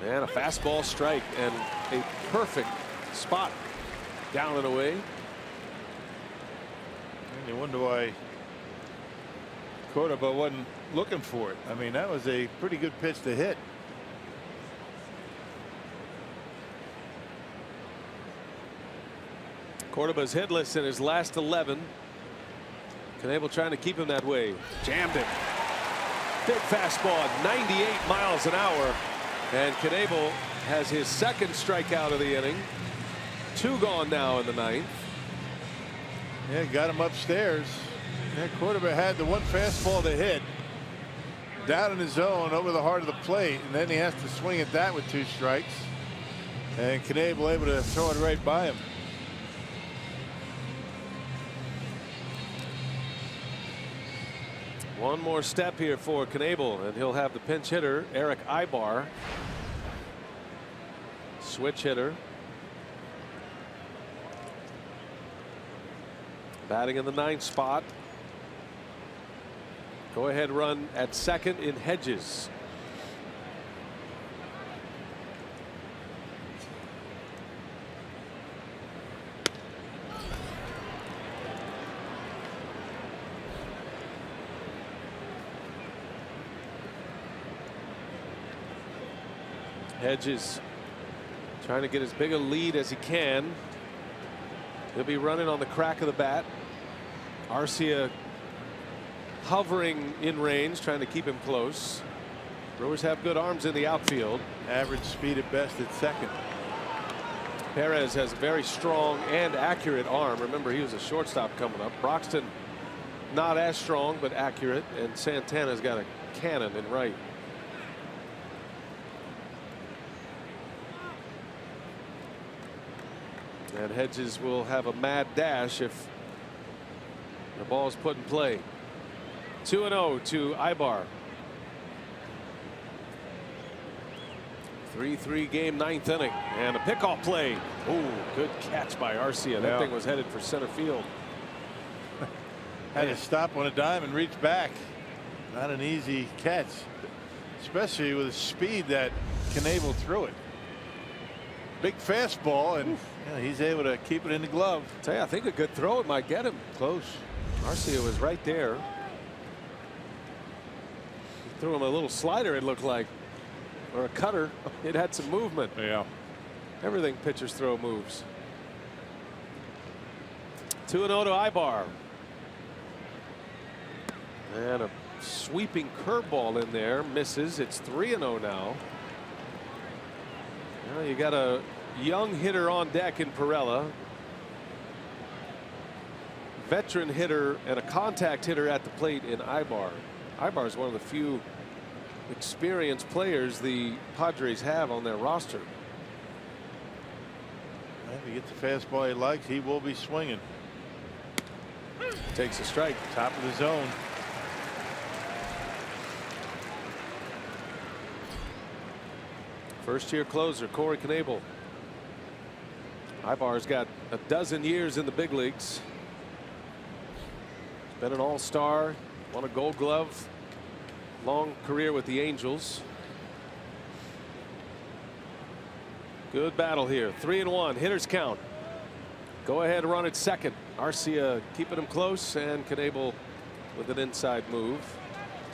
And a fastball strike and a perfect spot down and away. And you wonder why Cordoba wasn't looking for it. I mean, that was a pretty good pitch to hit. Cordoba's hitless in his last 11. Knebel trying to keep him that way. Jammed it. Big fastball at 98 miles an hour. And Knebel has his second strikeout of the inning. 2 gone now in the 9th. Yeah, got him upstairs. Yeah, Cordoba had the one fastball to hit down in the zone over the heart of the plate, and then he has to swing at that with 2 strikes. And Knebel able to throw it right by him. One more step here for Knebel, and he'll have the pinch hitter Eric Ibar. Switch hitter. Batting in the 9th spot. Go ahead run at second in Hedges. Hedges trying to get as big a lead as he can. He'll be running on the crack of the bat. Arcia hovering in range, trying to keep him close. Brewers have good arms in the outfield. Average speed at best at second. Perez has a very strong and accurate arm. Remember, he was a shortstop coming up. Broxton not as strong but accurate, and Santana's got a cannon in right. And Hedges will have a mad dash if the Ball's put in play. 2-0 to Ibar. 3-3 game, 9th inning, and a pickoff play. Ooh, good catch by Arcia. That thing was headed for center field. Had to stop on a dime and reach back. Not an easy catch, especially with the speed that Knebel threw it. Big fastball, and he's able to keep it in the glove. Tell you, I think a good throw it might get him. Close. Arcia was right there. He threw him a little slider, it looked like, or a cutter. It had some movement. Yeah. Everything pitchers throw moves. 2-0 to Ibar. And a sweeping curveball in there, misses. It's 3-0 now. Well, you got a young hitter on deck in Pirela. Veteran hitter and a contact hitter at the plate in Ibar. Ibar is one of the few experienced players the Padres have on their roster. If he gets the fastball he likes, he will be swinging. Takes a strike. Top of the zone. First-year closer Corey Knebel. Ibar's got a dozen years in the big leagues. Been an all-star, won a Gold Glove, long career with the Angels. Good battle here. 3-1, hitters count. Go ahead, run at second. Arcia keeping him close, and Knebel with an inside move,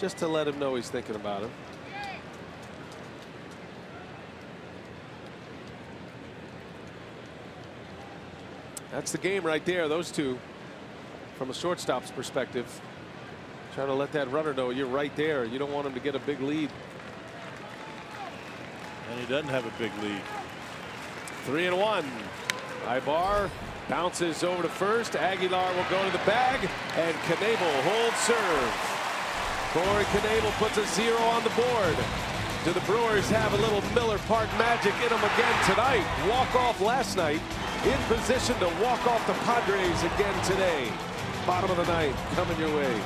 just to let him know he's thinking about him. That's the game right there, those two, from a shortstop's perspective. Trying to let that runner know you're right there. You don't want him to get a big lead. And he doesn't have a big lead. 3-1. Ibar bounces over to first. Aguilar will go to the bag, and Knebel holds serve. Corey Knebel puts a 0 on the board. Do the Brewers have a little Miller Park magic in them again tonight? Walk off last night. In position to walk off the Padres again today. Bottom of the ninth coming your way.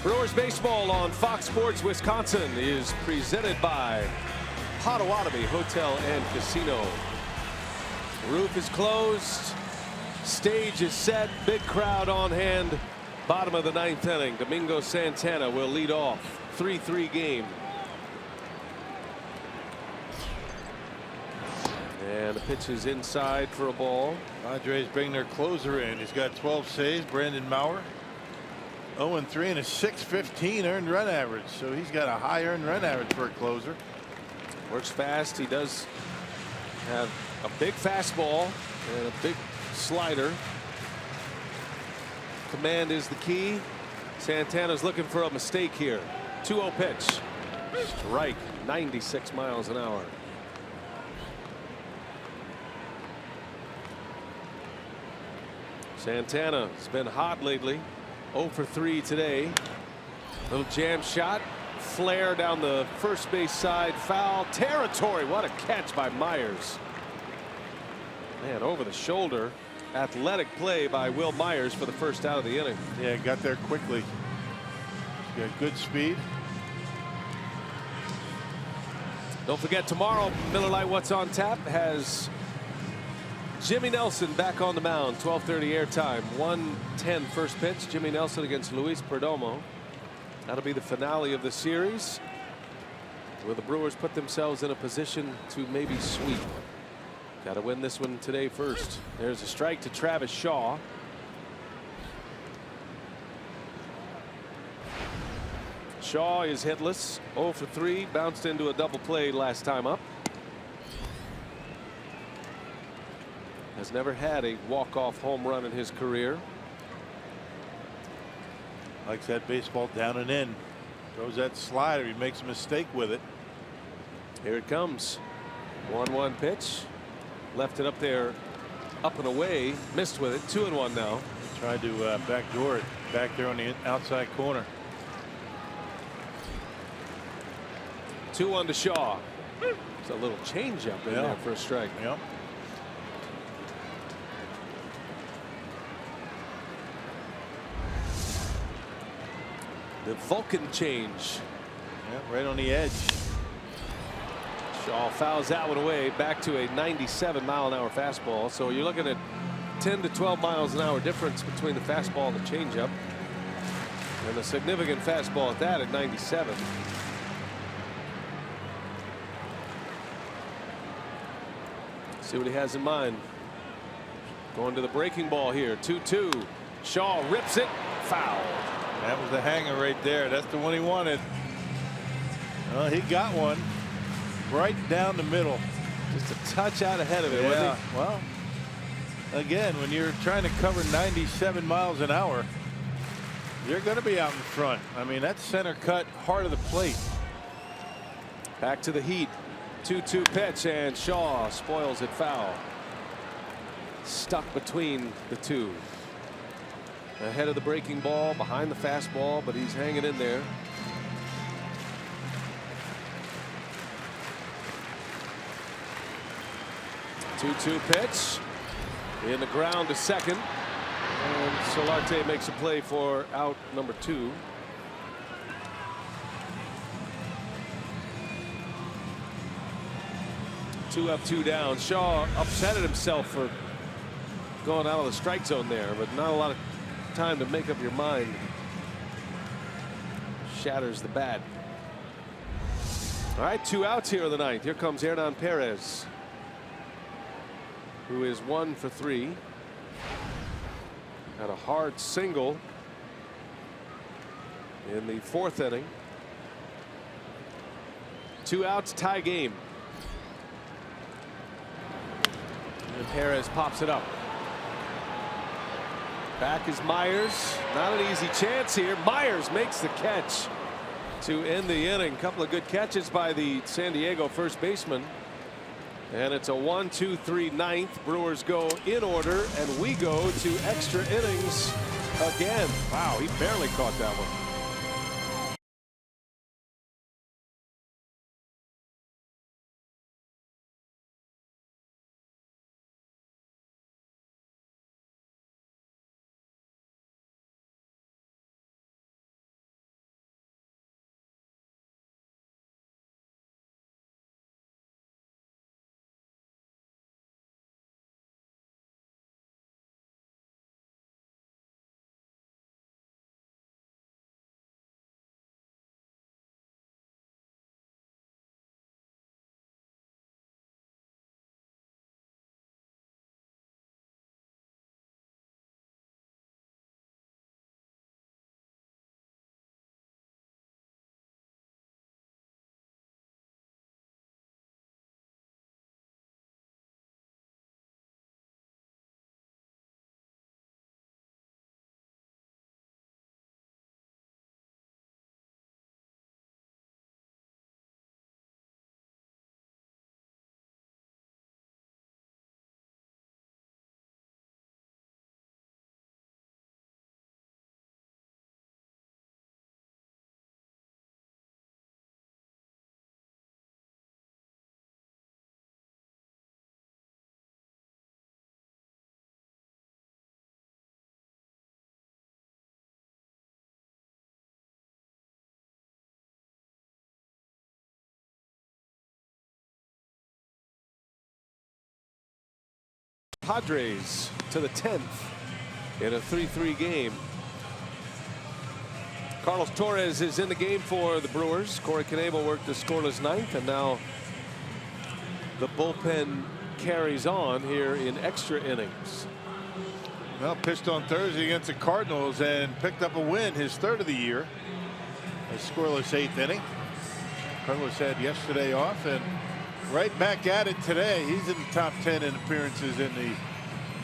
Brewers baseball on Fox Sports Wisconsin is presented by Potawatomi Hotel and Casino. Roof is closed. Stage is set. Big crowd on hand. Bottom of the ninth inning. Domingo Santana will lead off. 3-3 game. And the pitch is inside for a ball. Padres bring their closer in. He's got 12 saves. Brandon Maurer. 0-3 and a .615 earned run average. So he's got a high earned run average for a closer. Works fast. He does have A big fastball and a big slider. Command is the key. Santana's looking for a mistake here. 2-0 pitch. Strike. 96 miles an hour. Santana's been hot lately. 0 for 3 today. Little jam shot. Flare down the first base side. Foul territory. What a catch by Myers. Man, over the shoulder. Athletic play by Will Myers for the first out of the inning. Yeah, got there quickly. Got good speed. Don't forget, tomorrow Miller Lite What's on Tap has Jimmy Nelson back on the mound. 12:30 airtime. 1:10 first pitch. Jimmy Nelson against Luis Perdomo. That'll be the finale of the series, where the Brewers put themselves in a position to maybe sweep. Got to win this one today first. There's a strike to Travis Shaw. Shaw is hitless. 0 for 3. Bounced into a double play last time up. Has never had a walk-off home run in his career. Likes that baseball down and in. Throws that slider. He makes a mistake with it. Here it comes. 1-1 pitch. Left it up there, up and away. Missed with it. 2-1 now. Tried to backdoor it back there on the outside corner. 2-1 to Shaw. It's a little changeup in there for a strike. Yep. The Vulcan change. Yeah, right on the edge. Shaw fouls that one away. Back to a 97-mile-an-hour fastball. So you're looking at 10 to 12 miles an hour difference between the fastball and the changeup. And a significant fastball at that at 97. See what he has in mind. Going to the breaking ball here. 2-2. Shaw rips it. Foul. That was the hanger right there. That's the one he wanted. Well, he got one right down the middle. Just a touch out ahead of it. Yeah. Well, again, when you're trying to cover 97 miles an hour, you're going to be out in front. I mean, that's center cut, heart of the plate. Back to the heat. 2-2 pitch, and Shaw spoils it foul. Stuck between the two. Ahead of the breaking ball, behind the fastball, but he's hanging in there. Two-two pitch. In the ground to second. And Solarte makes a play for out number 2. Two up, 2 down. Shaw upsetted himself for going out of the strike zone there, but not a lot of time to make up your mind. Shatters the bat. All right, 2 outs here in the ninth. Here comes Hernan Perez, who is 1 for 3. Had a hard single in the 4th inning. 2 outs, tie game. And Perez pops it up. Back is Myers. Not an easy chance here. Myers makes the catch to end the inning. Couple of good catches by the San Diego first baseman. And it's a 1-2-3 ninth. Brewers go in order, and we go to extra innings again. Wow, he barely caught that one. Padres to the 10th in a 3-3 game. Carlos Torres is in the game for the Brewers. Corey Knebel worked the scoreless ninth, and now the bullpen carries on here in extra innings. Well, pitched on Thursday against the Cardinals and picked up a win, his third of the year. A scoreless 8th inning. Carlos had yesterday off and right back at it today. He's in the top 10 in appearances in the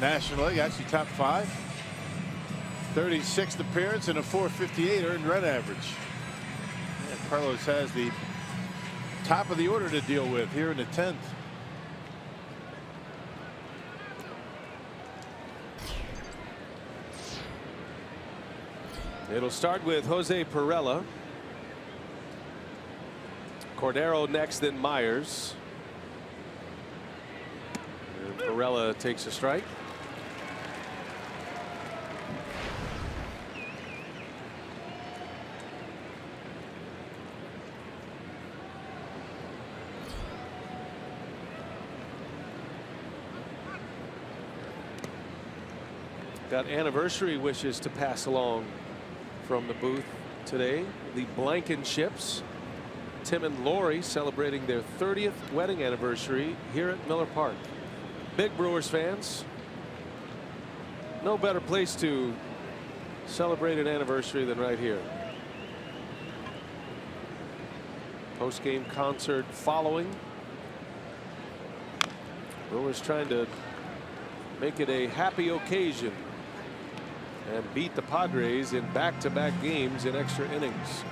National League, actually top 5. 36th appearance and a .458 earned run average. And Carlos has the top of the order to deal with here in the 10th. It'll start with Jose Perella. Cordero next, then Myers. And Perella takes a strike. Got anniversary wishes to pass along from the booth today. The Blankenships, Tim and Lori, celebrating their 30th wedding anniversary here at Miller Park. Big Brewers fans. No better place to celebrate an anniversary than right here. Post-game concert following. Brewers trying to make it a happy occasion and beat the Padres in back-to-back games in extra innings.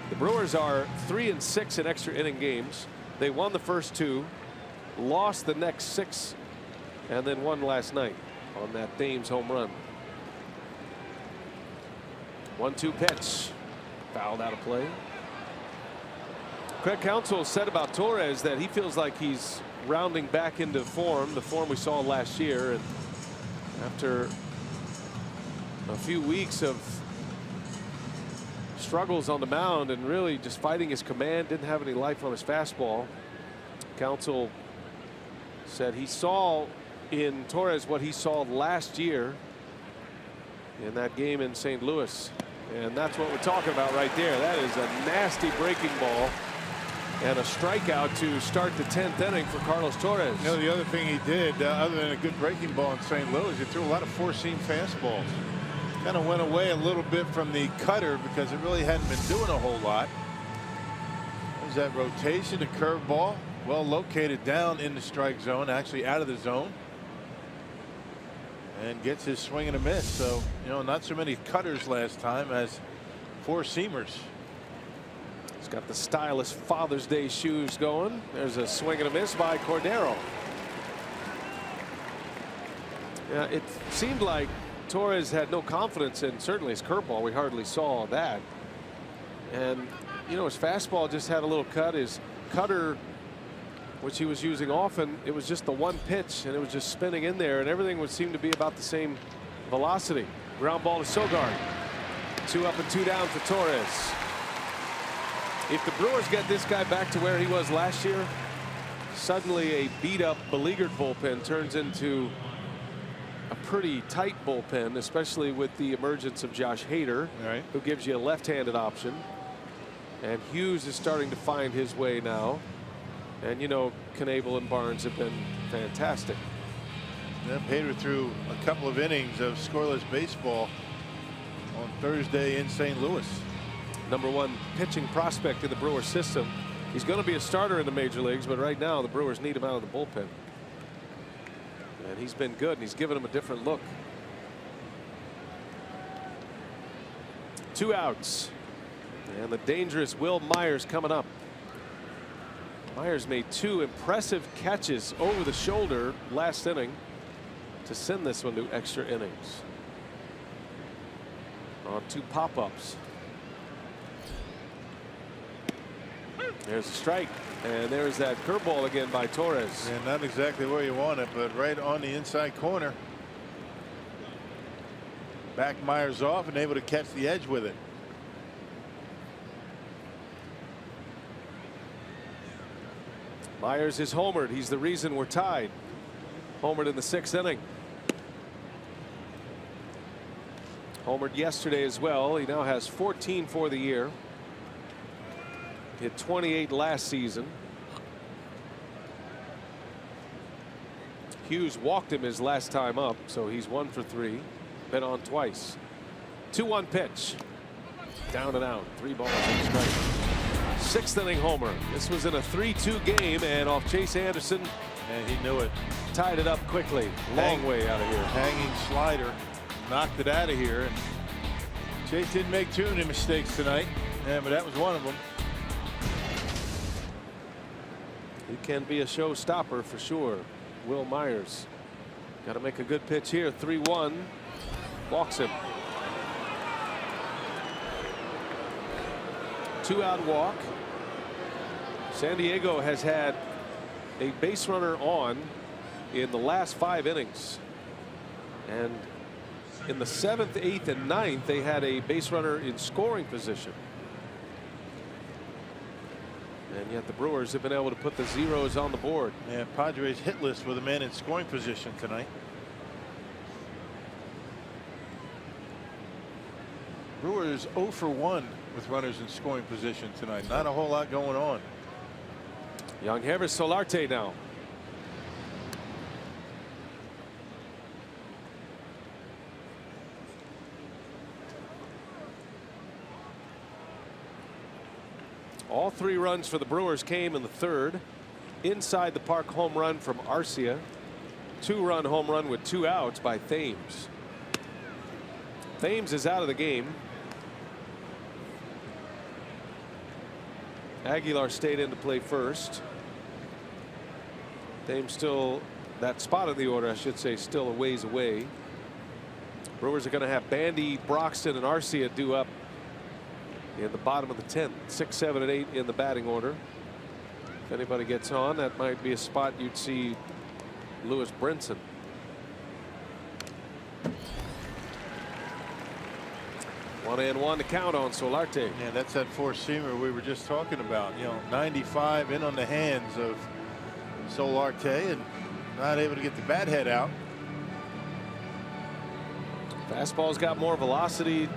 The Brewers are 3-6 in extra inning games. They won the first 2, lost the next 6, and then won last night on that Thames home run. 1-2 pitch, fouled out of play. Craig Counsell said about Torres that he feels like he's rounding back into form, the form we saw last year, and after a few weeks of struggles on the mound and really just fighting his command, didn't have any life on his fastball. Counsell said he saw in Torres what he saw last year in that game in St. Louis, and that's what we're talking about right there. That is a nasty breaking ball and a strikeout to start the 10th inning for Carlos Torres. You know, the other thing he did, other than a good breaking ball in St. Louis, he threw a lot of four-seam fastballs. Kind of went away a little bit from the cutter because it really hadn't been doing a whole lot. There's that rotation, a curveball, well located down in the strike zone, actually out of the zone, and gets his swing and a miss. So, you know, not so many cutters last time as four-seamers. He's got the stylish Father's Day shoes going. There's a swing and a miss by Cordero. Yeah, it seemed like Torres had no confidence in certainly his curveball. We hardly saw that. And, you know, his fastball just had a little cut. His cutter, which he was using often, it was just the one pitch and it was just spinning in there, and everything would seem to be about the same velocity. Ground ball to Sogard. 2 up and 2 down for Torres. If the Brewers get this guy back to where he was last year, suddenly a beat up, beleaguered bullpen turns into a pretty tight bullpen, especially with the emergence of Josh Hader, right, who gives you a left-handed option. And Hughes is starting to find his way now. And, you know, Knebel and Barnes have been fantastic. Yep, Hader threw a couple of innings of scoreless baseball on Thursday in St. Louis. #1 pitching prospect in the Brewers system. He's going to be a starter in the major leagues, but right now the Brewers need him out of the bullpen. And he's been good, and he's given him a different look. 2 outs. And the dangerous Will Myers coming up. Myers made 2 impressive catches over the shoulder last inning to send this one to extra innings on 2 pop-ups. There's a strike, and there's that curveball again by Torres. And not exactly where you want it, but right on the inside corner. Back Myers off and able to catch the edge with it. Myers is homered. He's the reason we're tied. Homered in the 6th inning. Homered yesterday as well. He now has 14 for the year. Hit 28 last season. Hughes walked him his last time up, so he's 1 for 3. Been on twice. 2-1 pitch. Down and out. 3 balls and a strike. 6th inning homer. This was in a 3-2 game, and off Chase Anderson. And he knew it. Tied it up quickly. Long way out of here. Hanging slider. Knocked it out of here. And Chase didn't make too many mistakes tonight. Yeah, but that was one of them. He can be a showstopper for sure. Will Myers. Got to make a good pitch here. 3-1. Walks him. 2-out walk. San Diego has had a base runner on in the last 5 innings. And in the 7th, 8th, and 9th, they had a base runner in scoring position. And yet the Brewers have been able to put the zeros on the board. Yeah, Padres hitless with a man in scoring position tonight. Brewers 0 for 1 with runners in scoring position tonight. Not a whole lot going on. Yangervis Solarte now. All 3 runs for the Brewers came in the 3rd. Inside the park home run from Arcia. 2-run home run with 2 outs by Thames. Thames is out of the game. Aguilar stayed in to play first. Thames still, that spot in the order I should say, still a ways away. Brewers are going to have Bandy, Broxton, and Arcia due up in the bottom of the 10th. 6, 7, and 8 in the batting order. If anybody gets on, that might be a spot you'd see Lewis Brinson. One and one to count on Solarte. Yeah, that's that 4-seamer we were just talking about. You know, 95 in on the hands of Solarte and not able to get the bat head out. Fastball's got more velocity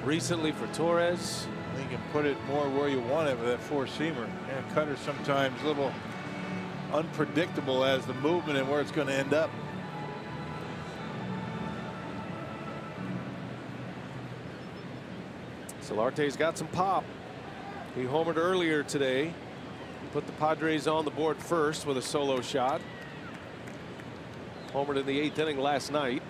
recently for Torres. You can put it more where you want it with that 4-seamer. Yeah, cutter sometimes a little unpredictable as the movement and where it's going to end up. Solarte's got some pop. He homered earlier today. Put the Padres on the board first with a solo shot. Homered in the 8th inning last night.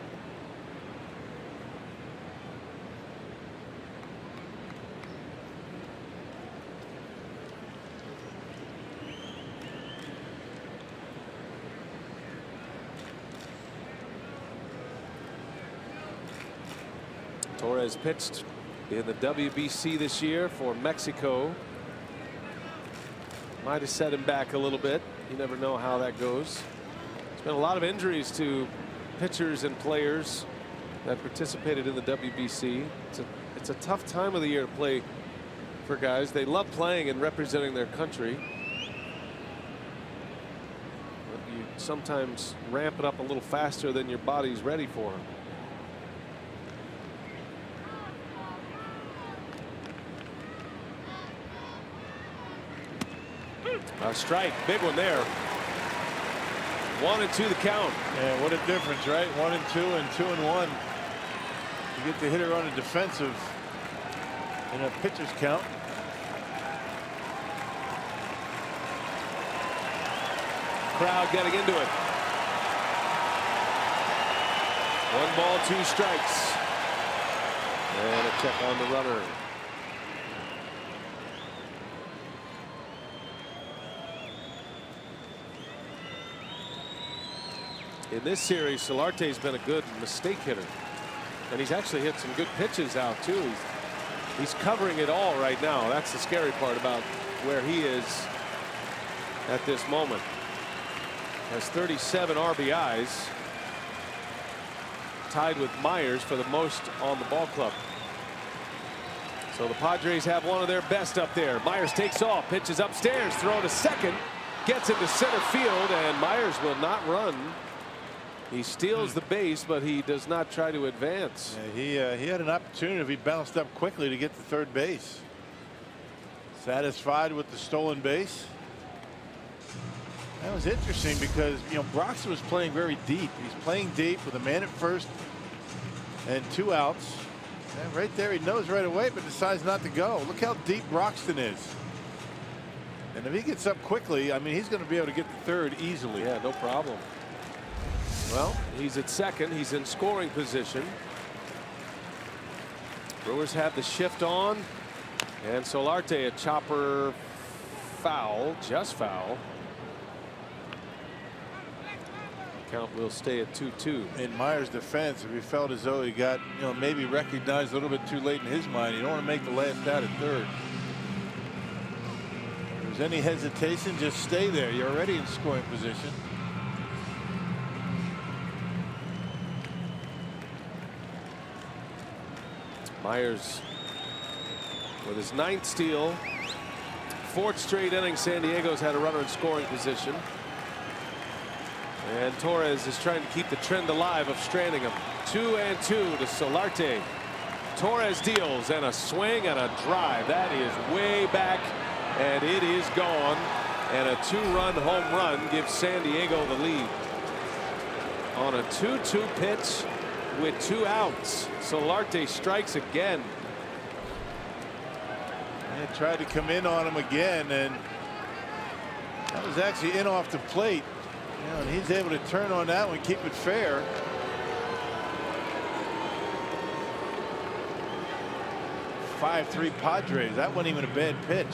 Torres pitched in the WBC this year for Mexico. Might have set him back a little bit. You never know how that goes. There's been a lot of injuries to pitchers and players that participated in the WBC. It's a tough time of the year to play for guys. They love playing and representing their country. But you sometimes ramp it up a little faster than your body's ready for. A strike, big one there. 1 and 2 the count. Yeah, what a difference, right? 1 and 2 and 2 and 1. You get the hitter on a defensive in a pitcher's count. Crowd getting into it. 1 ball, 2 strikes. And a check on the runner. In this series, Solarte's been a good mistake hitter. And he's actually hit some good pitches out, too. He's covering it all right now. That's the scary part about where he is at this moment. Has 37 RBIs. Tied with Myers for the most on the ball club. So the Padres have one of their best up there. Myers takes off, pitches upstairs, throw to second. gets into center field, and Myers will not run. He steals the base, but he does not try to advance. Yeah, he had an opportunity if he bounced up quickly to get to third base. Satisfied with the stolen base. That was interesting because, you know, Broxton was playing very deep. He's playing deep with a man at first and 2 outs. And right there, he knows right away, but decides not to go. Look how deep Broxton is. And if he gets up quickly, I mean, he's going to be able to get to third easily. Yeah, no problem. Well, he's at second. He's in scoring position. Brewers have the shift on. And Solarte, a chopper foul, just foul. Count will stay at 2-2. In Myers' defense, if he felt as though he got, you know, maybe recognized a little bit too late in his mind, you don't want to make the last out at third. If there's any hesitation, just stay there. You're already in scoring position. Myers with his 9th steal. 4th straight inning, San Diego's had a runner in scoring position. And Torres is trying to keep the trend alive of stranding him. 2-2 to Solarte. Torres deals, and a swing and a drive. That is way back, and it is gone. And a 2-run home run gives San Diego the lead. On a 2-2 pitch with 2 outs, Solarte strikes again. And tried to come in on him again, and that was actually in off the plate. You know, and he's able to turn on that one, keep it fair. .53 Padres. That wasn't even a bad pitch.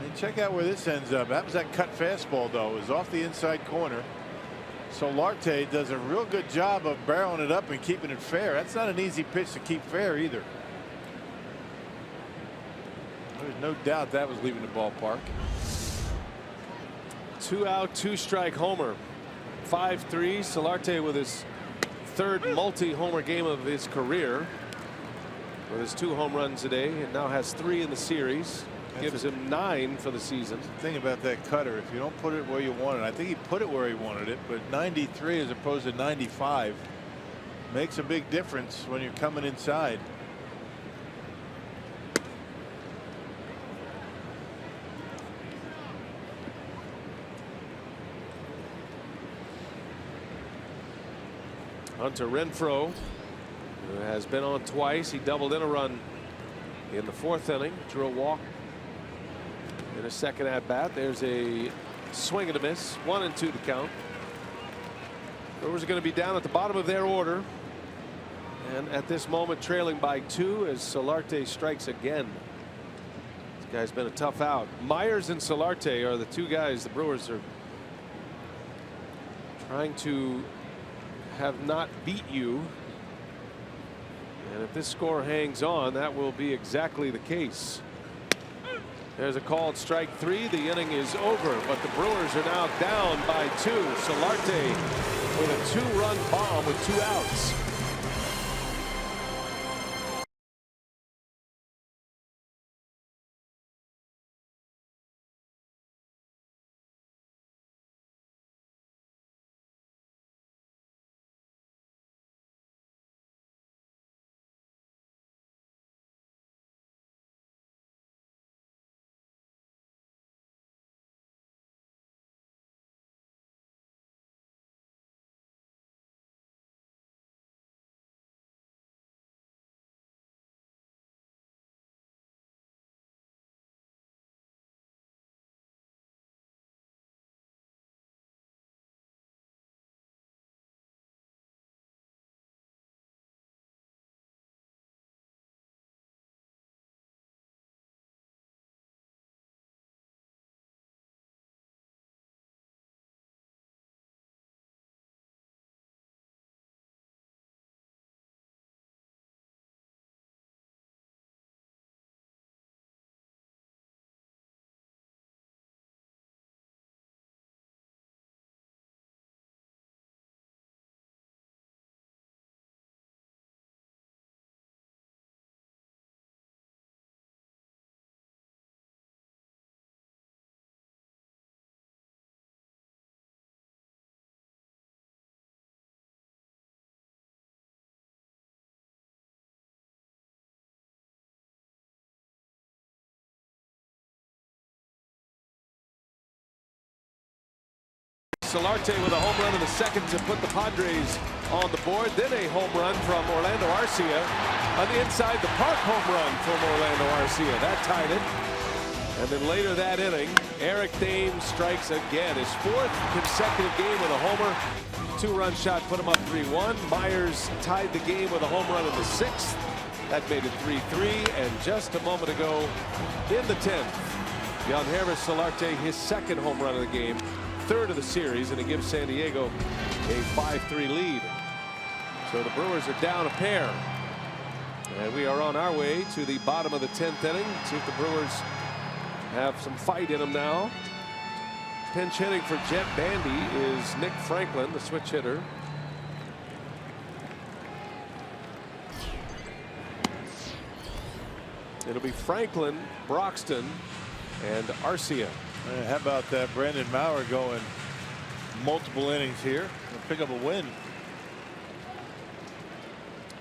And check out where this ends up. That was that cut fastball, though. It was off the inside corner. Solarte does a real good job of barreling it up and keeping it fair. That's not an easy pitch to keep fair either. There's no doubt that was leaving the ballpark. 2-out, 2-strike homer. 5-3. Solarte with his 3rd multi-homer game of his career, with his 2 home runs today, and now has 3 in the series. Gives him 9 for the season. The thing about that cutter, if you don't put it where you want it, I think he put it where he wanted it, but 93 as opposed to 95 makes a big difference when you're coming inside. Hunter Renfroe, who has been on twice. He doubled in a run in the 4th inning, drew a walk in a second at bat. There's a swing and a miss. 1-2 to count. Brewers are going to be down at the bottom of their order, and at this moment trailing by 2 as Solarte strikes again. This guy's been a tough out. Myers and Solarte are the 2 guys the Brewers are trying to have not beat you. And if this score hangs on, that will be exactly the case. There's a called strike 3. The inning is over, but the Brewers are now down by 2. Solarte with a 2-run bomb with 2 outs. Solarte with a home run in the second to put the Padres on the board. Then a home run from Orlando Arcia. On the inside the park home run from Orlando Arcia. That tied it. And then later that inning, Eric Thames strikes again. His 4th consecutive game with a homer. 2-run shot put him up 3-1. Myers tied the game with a home run in the 6th. That made it 3-3. And just a moment ago in the 10th, Yangervis Solarte, his 2nd home run of the game, 3rd of the series, and it gives San Diego a 5-3 lead. So the Brewers are down a pair. And we are on our way to the bottom of the 10th inning. See if the Brewers have some fight in them now. Pinch hitting for Jet Bandy is Nick Franklin, the switch hitter. It'll be Franklin, Broxton, and Arcia. How about that? Brandon Maurer going multiple innings here and pick up a win.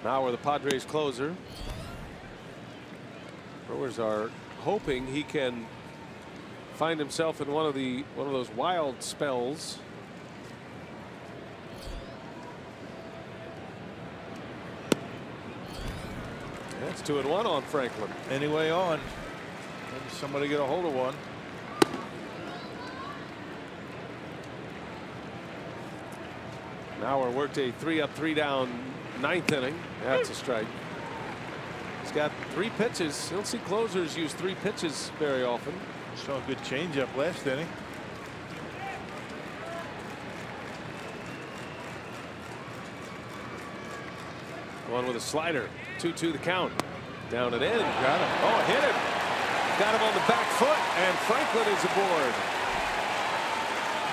Maurer, the Padres closer. Brewers are hoping he can find himself in one of those wild spells. That's 2-1 on Franklin. Anyway on. Maybe somebody get a hold of one. Maurer worked a 3-up, 3-down 9th inning. That's a strike. He's got 3 pitches. You don't see closers use 3 pitches very often. Saw a good changeup last inning. One with a slider. 2-2 the count. Down and in. Got him. Oh, hit him. Got him on the back foot, and Franklin is aboard.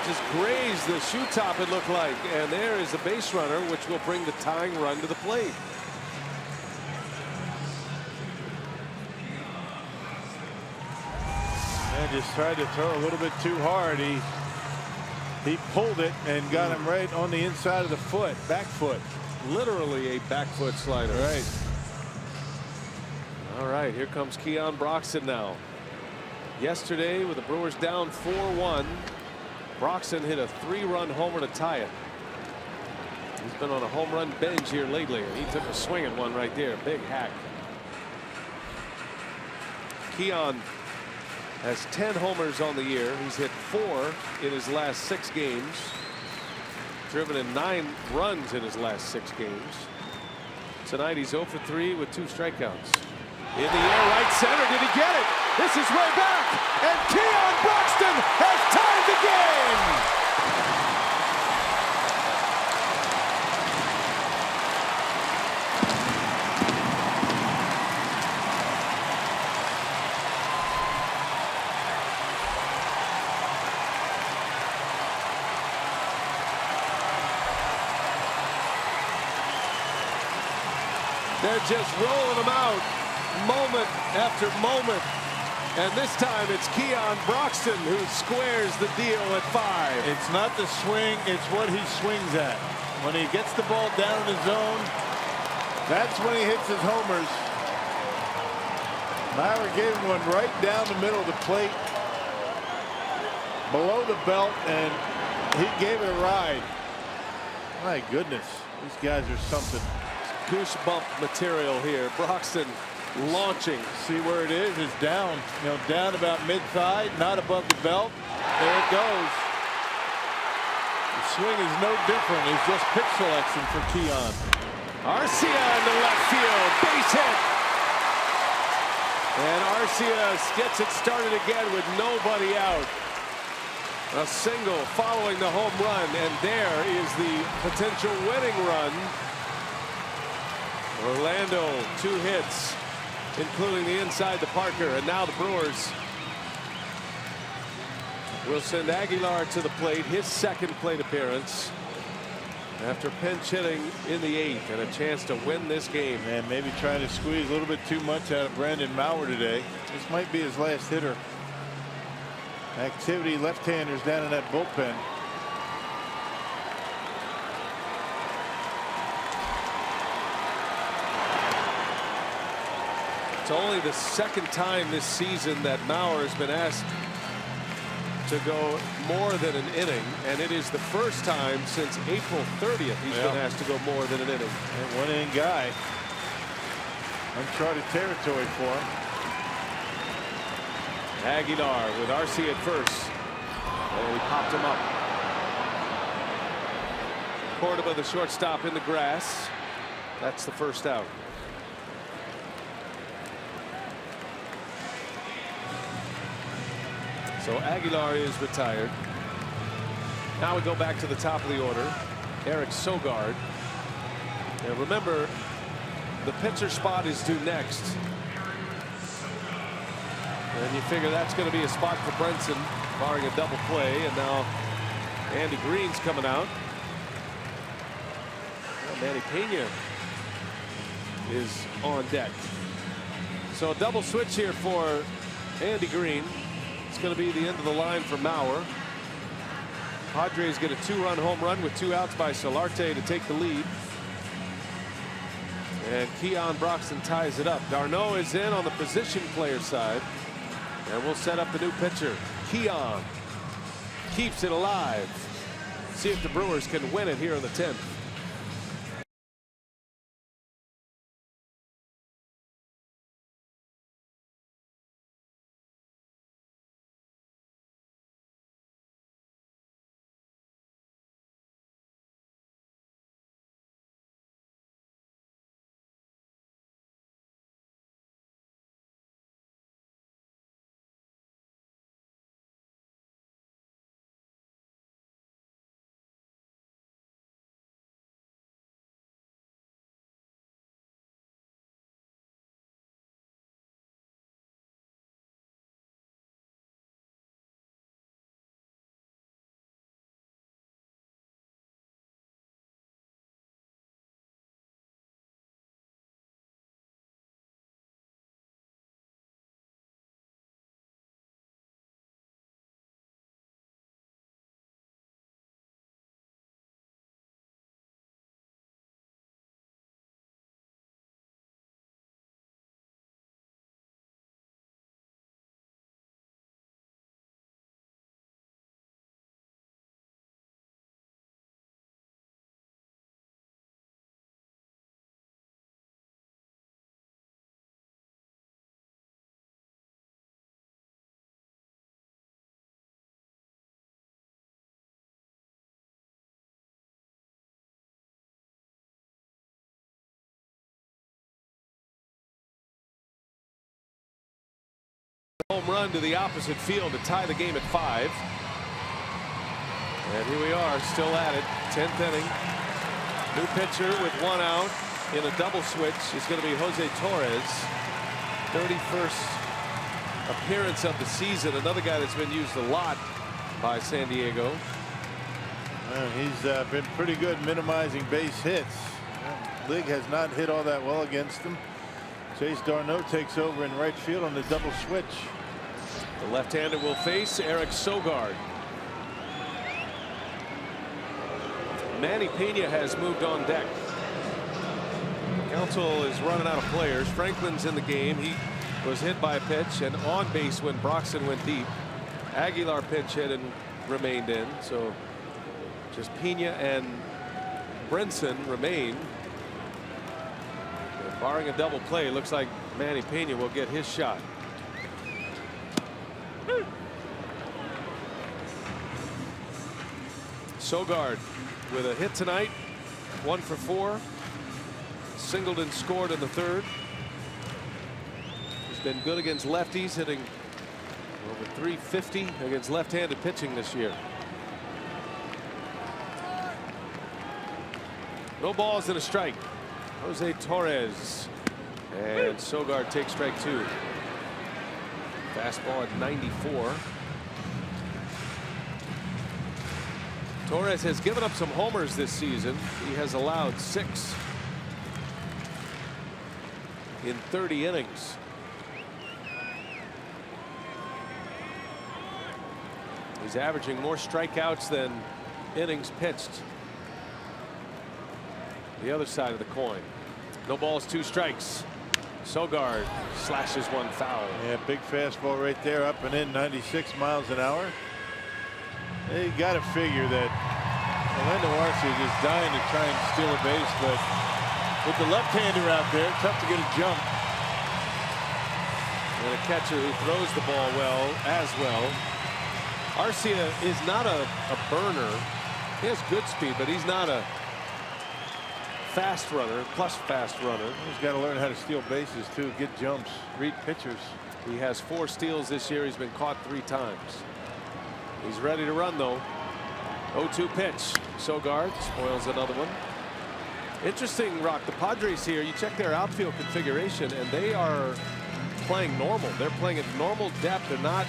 Just grazed the shoe top, it looked like. And there is the base runner, which will bring the tying run to the plate. And just tried to throw a little bit too hard. He pulled it and got him right on the inside of the foot, back foot. Literally a back foot slider. Right. All right, here comes Keon Broxton now. Yesterday, with the Brewers down 4-1, Broxton hit a 3-run homer to tie it. He's been on a home run bench here lately, and he took a swing at one right there. Big hack. Keon has 10 homers on the year. He's hit 4 in his last 6 games. Driven in 9 runs in his last 6 games. Tonight he's 0 for 3 with 2 strikeouts. In the air, right center. Did he get it? This is way back. And Keon Broxton has tied the game. They're just rolling them out moment after moment. And this time it's Keon Broxton who squares the deal at 5. It's not the swing, it's what he swings at. When he gets the ball down in the zone, that's when he hits his homers. Maurer gave him one right down the middle of the plate, below the belt, and he gave it a ride. My goodness, these guys are something. Goosebump material here. Broxton launching. See where it is? It's down. You know, down about mid-thigh, not above the belt. There it goes. The swing is no different. It's just pitch selection for Keon. Arcia in the left field. Base hit. And Arcia gets it started again with nobody out. A single following the home run, and there is the potential winning run. Orlando, 2 hits, including the inside to Parker, and now the Brewers will send Aguilar to the plate, his 2nd plate appearance after pinch hitting in the 8th, and a chance to win this game. And maybe trying to squeeze a little bit too much out of Brandon Maurer today. This might be his last hitter. Activity, left-handers down in that bullpen. It's only the 2nd time this season that Maurer has been asked to go more than an inning, and it is the first time since April 30th he's been asked to go more than an inning. And one-inning guy. Uncharted territory for him. Aguilar with RC at first, and he popped him up. Cordoba, the shortstop, in the grass. That's the first out. So Aguilar is retired. Now we go back to the top of the order. Eric Sogard. And remember, the pitcher spot is due next. And you figure that's going to be a spot for Brinson, barring a double play. And now Andy Green's coming out. Well, Manny Pena is on deck. So a double switch here for Andy Green. It's going to be the end of the line for Mauer. Padres get a 2-run home run with 2 outs by Solarte to take the lead. And Keon Broxton ties it up. Darno is in on the position player side. And we'll set up the new pitcher. Keon keeps it alive. See if the Brewers can win it here in the 10th. Home run to the opposite field to tie the game at 5. And here we are, still at it. 10th inning. New pitcher with 1 out in a double switch is going to be Jose Torres. 31st appearance of the season. Another guy that's been used a lot by San Diego. He's been pretty good minimizing base hits. League has not hit all that well against him. Chase Darno takes over in right field on the double switch. The left-hander will face Eric Sogard. Manny Pena has moved on deck. Council is running out of players. Franklin's in the game. He was hit by a pitch and on base when Broxton went deep. Aguilar pinch hit and remained in. So just Pena and Brinson remain. And barring a double play, looks like Manny Pena will get his shot. Sogard with a hit tonight, 1 for 4. Singleton scored in the 3rd. He's been good against lefties, hitting over .350 against left-handed pitching this year. No balls and a strike. Jose Torres, and Sogard takes strike 2. Fastball at 94. Torres has given up some homers this season. He has allowed 6 in 30 innings. He's averaging more strikeouts than innings pitched. The other side of the coin. No balls, 2 strikes. Sogard slashes one foul. Yeah, big fastball right there, up and in, 96 miles an hour. You got to figure that Orlando Arcia is just dying to try and steal a base, but with the left-hander out there, tough to get a jump. And a catcher who throws the ball as well. Arcia is not a burner. He has good speed, but he's not a fast runner, plus fast runner. He's got to learn how to steal bases too, get jumps, read pitchers. He has 4 steals this year. He's been caught 3 times. He's ready to run though. 0-2 pitch. Sogard spoils another one. Interesting, Rock. The Padres here, you check their outfield configuration and they are playing normal. They're playing at normal depth. They're not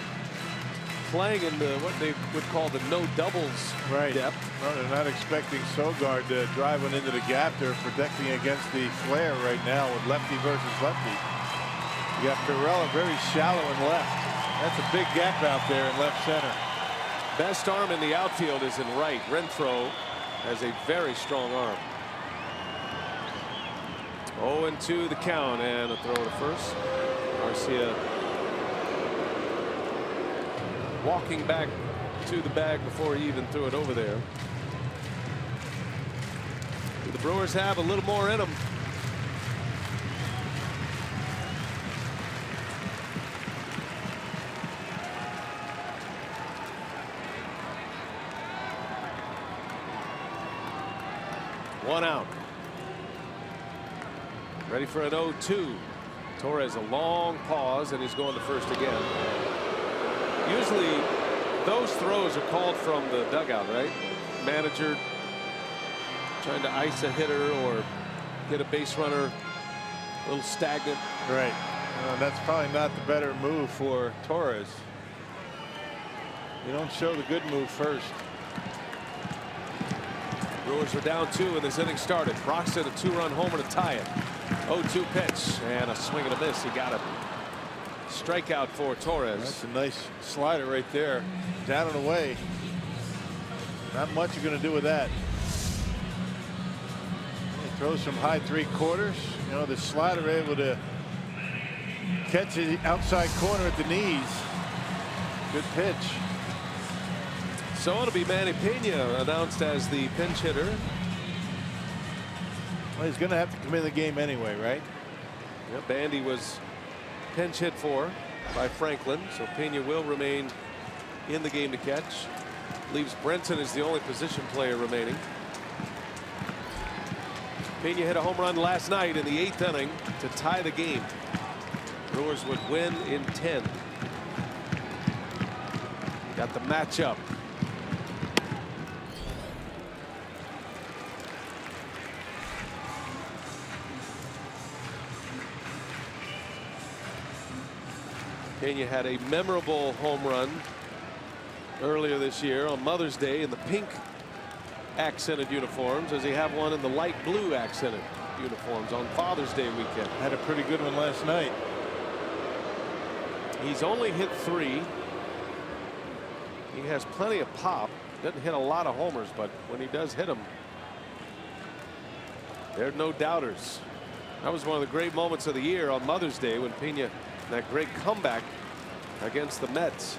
playing in the what they would call the no doubles depth. No, they're not expecting Sogard to drive one into the gap. They're protecting against the flare right now with lefty versus lefty. You got Pirella very shallow in left. That's a big gap out there in left center. Best arm in the outfield is in right. Renfroe has a very strong arm. 0-2 the count, and a throw to first. Arcia walking back to the bag before he even threw it over there. The Brewers have a little more in them. One out. Ready for an 0-2. Torres a long pause and he's going to first again. Usually those throws are called from the dugout, right? Manager trying to ice a hitter or get a base runner a little stagnant. Right. That's probably not the better move for Torres. You don't show the good move first. Brewers are down 2 and this inning started. Broxton a 2-run homer to tie it. 0-2 pitch and a swing and a miss. He got a strikeout for Torres. That's a nice slider right there. Down and away. Not much you're going to do with that. He throws some high 3/4. You know, the slider able to catch the outside corner at the knees. Good pitch. So it'll be Manny Pena announced as the pinch hitter. Well, he's going to have to come in the game anyway, right? Yep, Bandy was pinch hit for by Franklin, so Pena will remain in the game to catch. Leaves Brenton as the only position player remaining. Pena hit a home run last night in the 8th inning to tie the game. Brewers would win in 10. Got the matchup. Pena had a memorable home run earlier this year on Mother's Day in the pink accented uniforms. Does he have one in the light blue accented uniforms on Father's Day weekend? Had a pretty good one last night. He's only hit 3. He has plenty of pop. Doesn't hit a lot of homers, but when he does hit them, there are no doubters. That was one of the great moments of the year on Mother's Day when Pena, that great comeback against the Mets.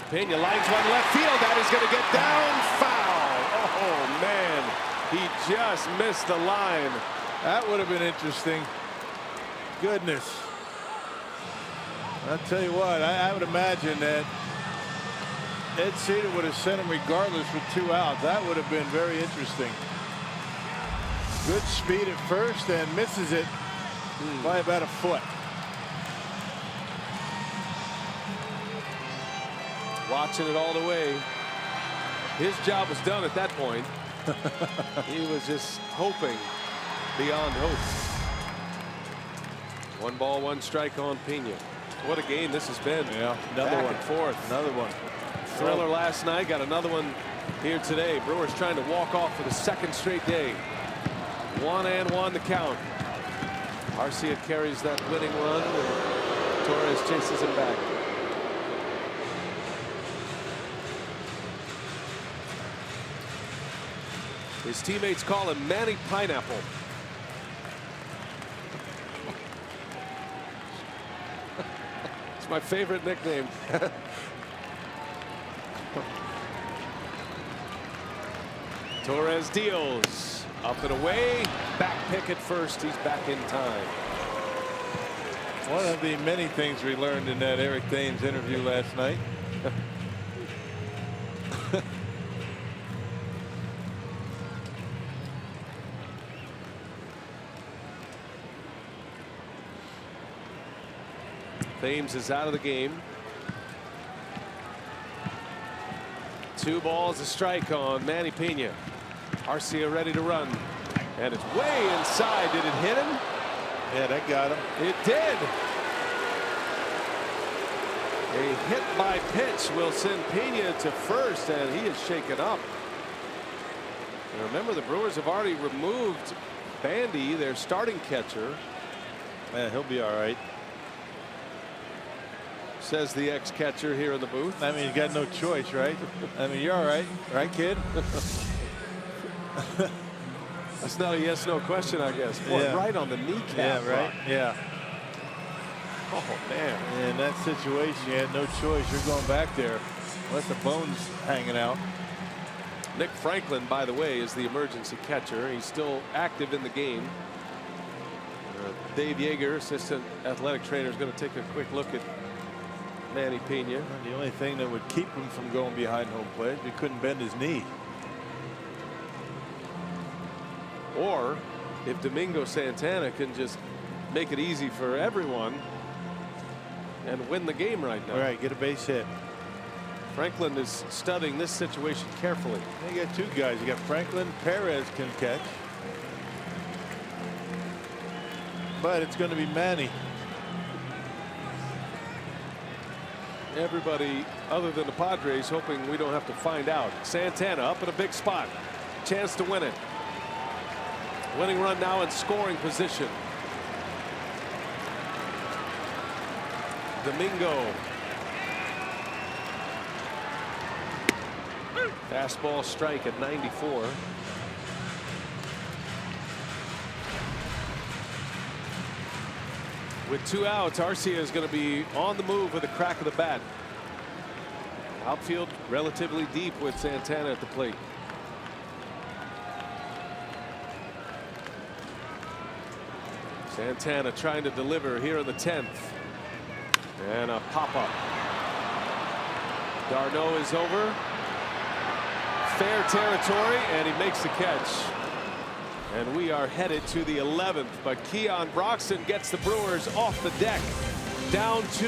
Pena lines one left field. That is going to get down foul. Oh man, he just missed the line. That would have been interesting. Goodness. I'll tell you what, I would imagine that Ed Cedar would have sent him regardless with 2 outs. That would have been very interesting. Good speed at first and misses it by about a foot. Watching it all the way. His job was done at that point. He was just hoping beyond hope. 1 ball, 1 strike on Pena. What a game this has been. Yeah, another Back one. and forth. Another one. Thriller last night. Got another one here today. Brewers trying to walk off for the 2nd straight day. 1-1 the count. Arcia carries that winning run and Torres chases him back. His teammates call him Manny Pineapple. It's my favorite nickname. Torres deals. Up and away. Back pick at first. He's back in time. One of the many things we learned in that Eric Thames interview last night. Thames is out of the game. 2 balls, a strike on Manny Pena. Arcia ready to run. And it's way inside. Did it hit him? Yeah, that got him. It did. A hit by pitch will send Pena to first, and he is shaken up. And remember, the Brewers have already removed Bandy, their starting catcher. Man, he'll be all right. Says the ex-catcher here in the booth. I mean, you got no choice, right? I mean, you're all right, right, kid? That's not a yes/no question, I guess. Boy, Yeah. right on the kneecap. Yeah, right. Rock. Yeah. Oh man. In that situation, you had no choice. You're going back there. Unless the bone's hanging out. Nick Franklin, by the way, is the emergency catcher. He's still active in the game. Dave Yeager, assistant athletic trainer, is going to take a quick look at Manny Pena. The only thing that would keep him from going behind home plate, he couldn't bend his knee. Or if Domingo Santana can just make it easy for everyone and win the game right now. All right, get a base hit. Franklin is studying this situation carefully. You got 2 guys. You got Franklin. Perez can catch. But it's going to be Manny. Everybody other than the Padres hoping we don't have to find out. Santana up in a big spot. Chance to win it. Winning run now in scoring position. Domingo. Fastball strike at 94. With 2 outs, Arcia is going to be on the move with a crack of the bat. Outfield relatively deep with Santana at the plate. Santana trying to deliver here in the 10th. And a pop-up. Darno is over. Fair territory, and he makes the catch. And we are headed to the 11th, but Keon Broxton gets the Brewers off the deck. Down 2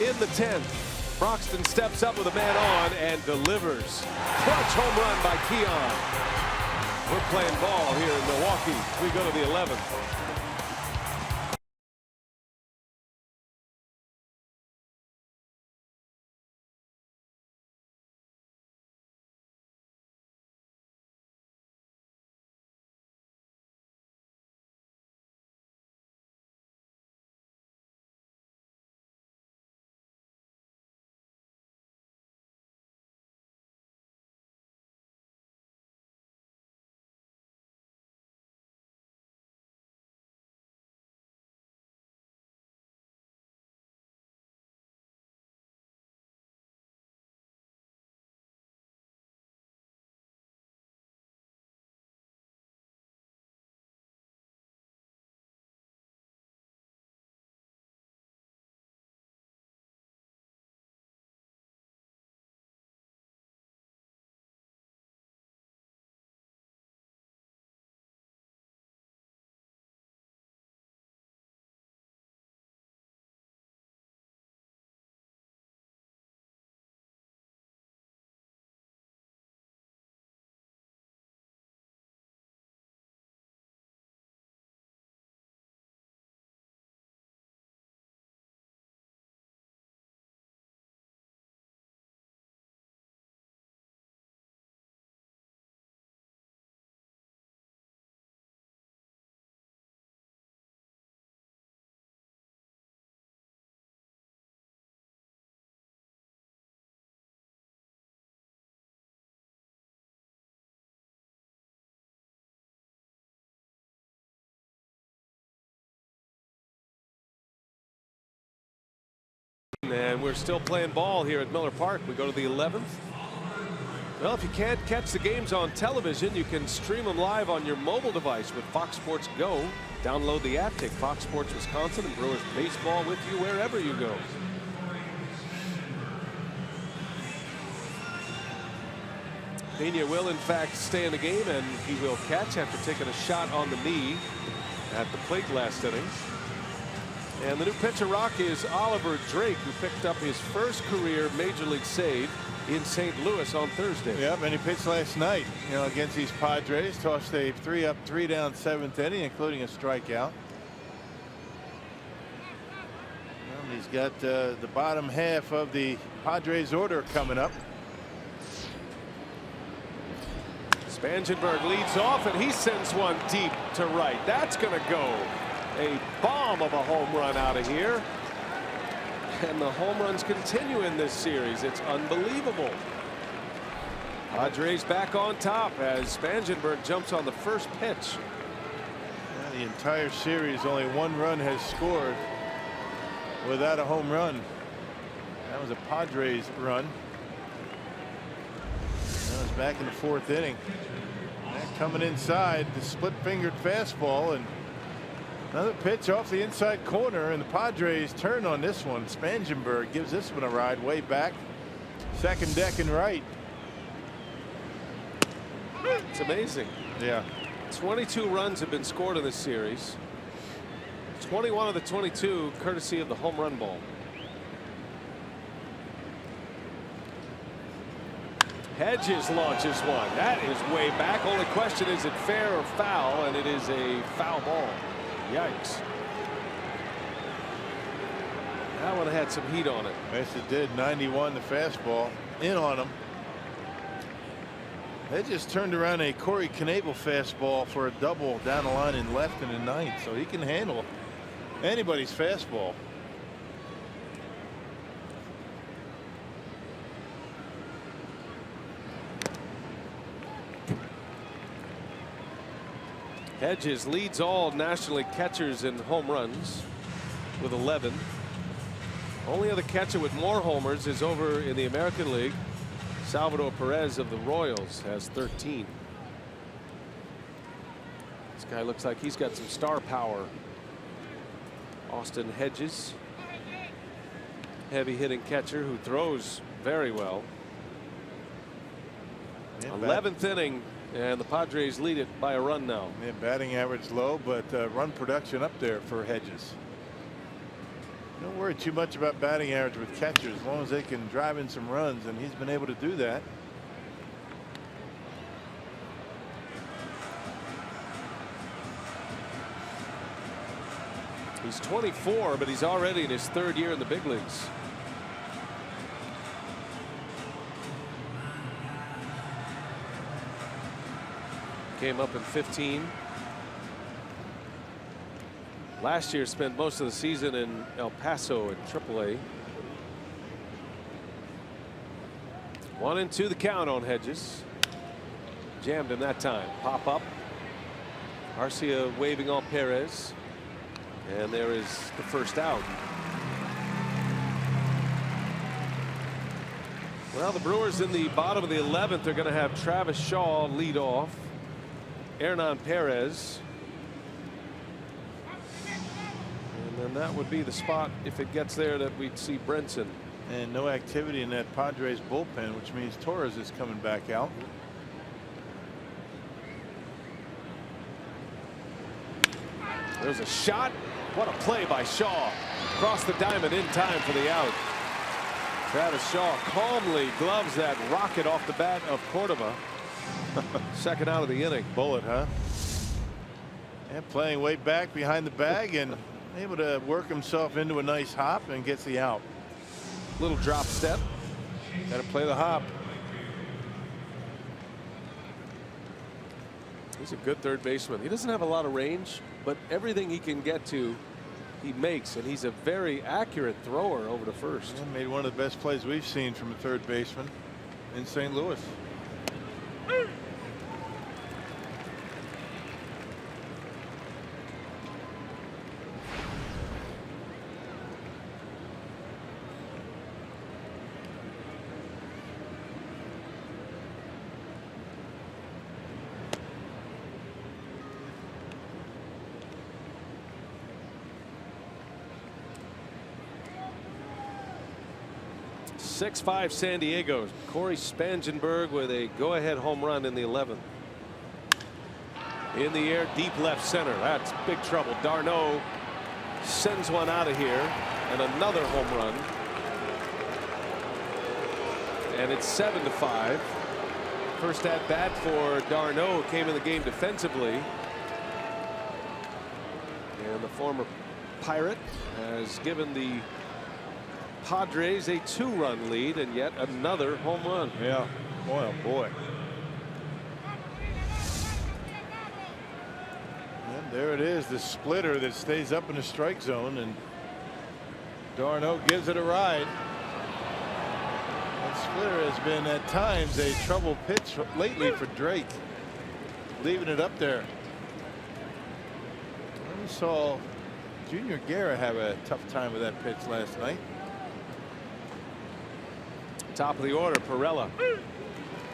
in the 10th. Broxton steps up with a man on and delivers. Clutch home run by Keon. We're playing ball here in Milwaukee. We go to the 11th. And we're still playing ball here at Miller Park. We go to the 11th. Well, if you can't catch the games on television, you can stream them live on your mobile device with Fox Sports Go. Download the app, take Fox Sports Wisconsin and Brewers baseball with you wherever you go. Pena will, in fact, stay in the game, and he will catch after taking a shot on the knee at the plate last inning. And the new pitcher Rocky is Oliver Drake, who picked up his first career major league save in St. Louis on Thursday. Yep, and he pitched last night, against these Padres. Tossed a 3-up, 3-down 7th inning, including a strikeout. And he's got the bottom half of the Padres order coming up. Spangenberg leads off, and he sends one deep to right. That's going to go. A bomb of a home run out of here. And the home runs continue in this series. It's unbelievable. Padres back on top as Spangenberg jumps on the first pitch. The entire series, only one run has scored without a home run. That was a Padres run. Now it's back in the 4th inning. And coming inside, the split-fingered fastball, and another pitch off the inside corner, and the Padres turn on this one. Spangenberg gives this one a ride way back. Second deck and right. It's amazing. Yeah. 22 runs have been scored in this series. 21 of the 22 courtesy of the home run ball. Hedges launches one. That is way back. Only question, is it fair or foul? And it is a foul ball. Yikes. That one had some heat on it. Yes, it did. 91, the fastball in on him. They just turned around a Corey Knebel fastball for a double down the line in left and in 9th, so he can handle anybody's fastball. Hedges leads all National League catchers in home runs with 11. Only other catcher with more homers is over in the American League. Salvador Perez of the Royals has 13. This guy looks like he's got some star power. Austin Hedges, heavy hitting catcher who throws very well. 11th inning, and the Padres lead it by a run now. Yeah, batting average low, but run production up there for Hedges. Don't worry too much about batting average with catchers as long as they can drive in some runs, and he's been able to do that. He's 24, but he's already in his 3rd year in the big leagues. Came up in 15. Last year spent most of the season in El Paso at AAA. 1-2 the count on Hedges. Jammed him that time. Pop up. Arcia waving on Perez. And there is the first out. Well, the Brewers in the bottom of the 11th are going to have Travis Shaw lead off. Hernan Perez. And then that would be the spot, if it gets there, that we'd see Brinson. And no activity in that Padres bullpen, which means Torres is coming back out. There's a shot. What a play by Shaw. Across the diamond in time for the out. Travis Shaw calmly gloves that rocket off the bat of Cordova. Second out of the inning. Bullet, huh? And playing way back behind the bag and able to work himself into a nice hop and gets the out. Little drop step. Got to play the hop. He's a good third baseman. He doesn't have a lot of range, but everything he can get to, he makes, and he's a very accurate thrower over to first. And made one of the best plays we've seen from a third baseman in St. Louis. 6-5 San Diego. Corey Spangenberg with a go-ahead home run in the 11th. In the air, deep left center. That's big trouble. d'Arnaud sends one out of here, and another home run. And it's 7-5. First at bat for d'Arnaud came in the game defensively. And the former Pirate has given the Padres a 2-run lead, and yet another home run. Yeah, boy, oh boy. And there it is, the splitter that stays up in the strike zone, and d'Arnaud gives it a ride. That splitter has been at times a trouble pitch lately for Drake, leaving it up there. We saw Junior Guerra have a tough time with that pitch last night. Top of the order, Pirela.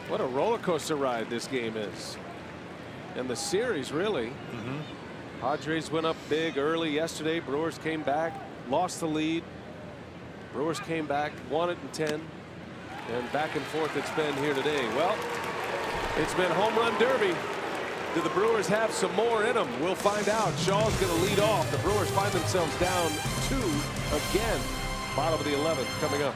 What a roller coaster ride this game is. And the series, really. Padres went up big early yesterday. Brewers came back, lost the lead. Brewers came back, won it in 10. And back and forth it's been here today. Well, it's been home run derby. Do the Brewers have some more in them? We'll find out. Shaw's going to lead off. The Brewers find themselves down 2 again. Bottom of the 11th coming up.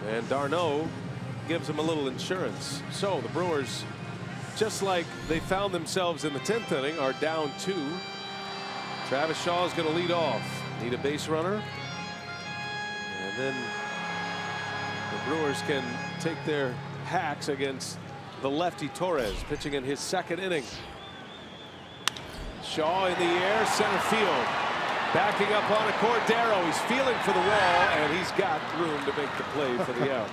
And d'Arnaud gives them a little insurance. So the Brewers, just like they found themselves in the 10th inning, are down 2. Travis Shaw is going to lead off. Need a base runner. And then the Brewers can take their hacks against the lefty Torres, pitching in his 2nd inning. Shaw in the air, center field. Backing up on a Cordero. He's feeling for the wall, and he's got room to make the play for the out.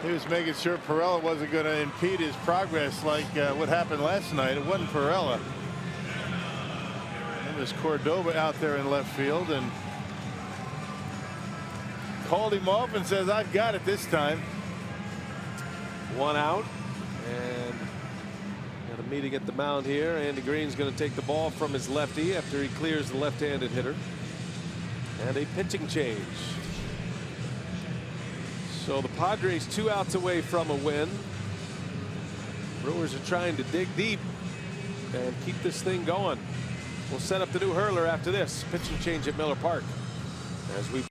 He was making sure Pirela wasn't going to impede his progress like what happened last night. It wasn't Pirela. And there's Cordova out there in left field, and called him off and says, "I've got it this time." 1 out, and got a meeting at the mound here. Andy Green's going to take the ball from his lefty after he clears the left-handed hitter. And a pitching change. So the Padres 2 outs away from a win. Brewers are trying to dig deep and keep this thing going. We'll set up the new hurler after this pitching change at Miller Park as we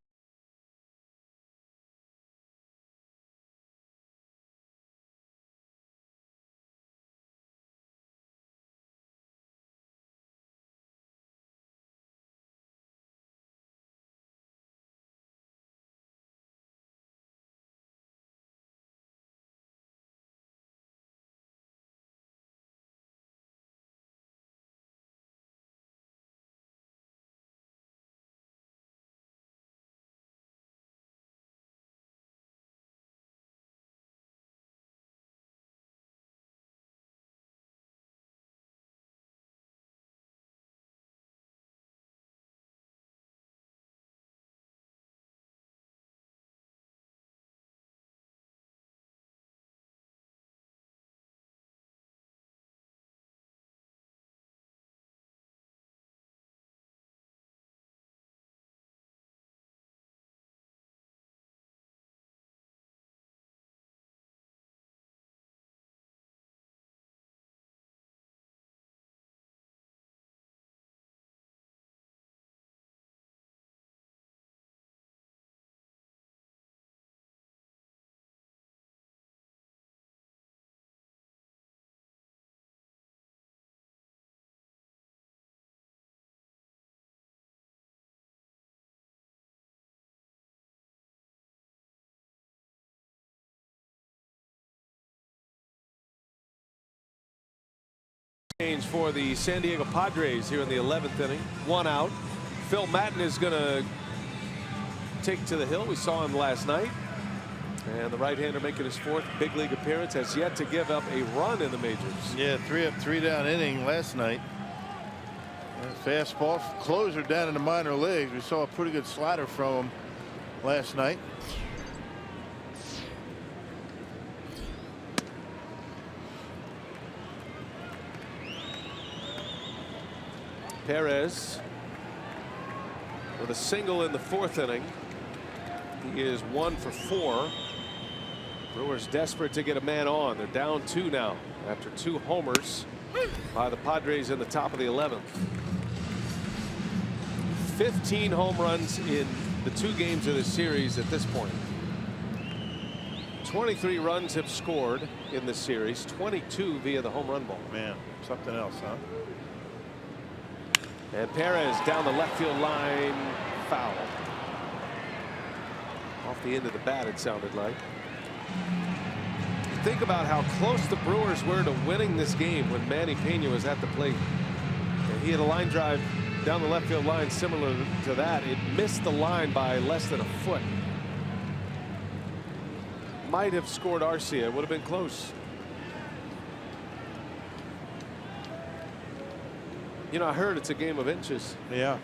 Change for the San Diego Padres here in the 11th inning. 1 out. Phil Maton is going to take to the hill. We saw him last night. And the right-hander making his 4th big league appearance has yet to give up a run in the majors. Yeah, 3 up, 3 down inning last night. Fastball closer down in the minor leagues. We saw a pretty good slider from him last night. Perez with a single in the 4th inning. He is 1 for 4. Brewers desperate to get a man on. They're down 2 now after 2 homers by the Padres in the top of the 11th. 15 home runs in the 2 games of this series at this point. 23 runs have scored in this series, 22 via the home run ball. Man, something else, huh? And Perez down the left field line, foul. Off the end of the bat, it sounded like. Think about how close the Brewers were to winning this game when Manny Pena was at the plate. And he had a line drive down the left field line similar to that. It missed the line by less than a foot. Might have scored Arcia. It would have been close. You know, I heard it's a game of inches. Yeah.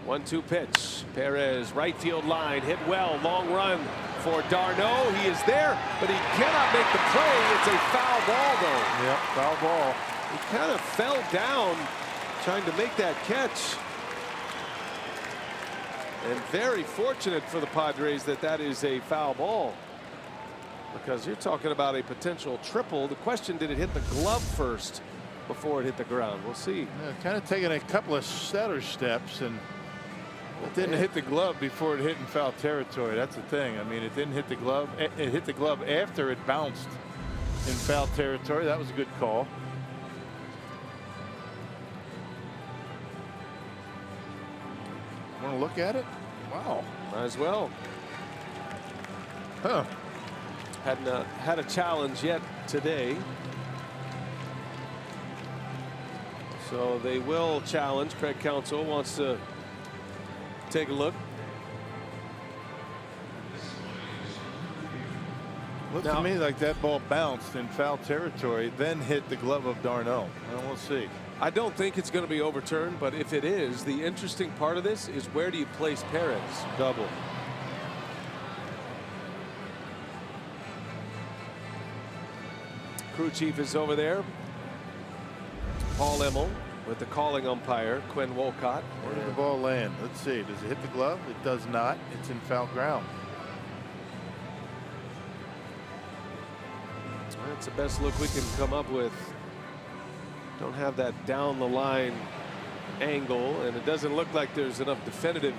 1-2 pitch. Perez right field line hit well. Long run for d'Arnaud. He is there, but he cannot make the play. It's a foul ball, though. Yep, foul ball. He kind of fell down trying to make that catch. And very fortunate for the Padres that that is a foul ball, because you're talking about a potential triple. The question, did it hit the glove first before it hit the ground? We'll see. Yeah, kind of taking a couple of stutter steps, and it didn't hit the glove before it hit in foul territory. That's the thing. I mean, it didn't hit the glove. It hit the glove after it bounced in foul territory. That was a good call. Want to look at it? Wow. Might as well. Huh. Hadn't had a challenge yet today. So they will challenge. Craig Counsell wants to take a look. Looked to me like that ball bounced in foul territory, then hit the glove of d'Arnaud. And we'll see. I don't think it's going to be overturned, but if it is, the interesting part of this is, where do you place Perez? Double. Crew chief is over there. Paul Emmel with the calling umpire, Quinn Wolcott. Where did the ball land? Let's see. Does it hit the glove? It does not. It's in foul ground. That's the best look we can come up with. Don't have that down the line angle, and it doesn't look like there's enough definitive.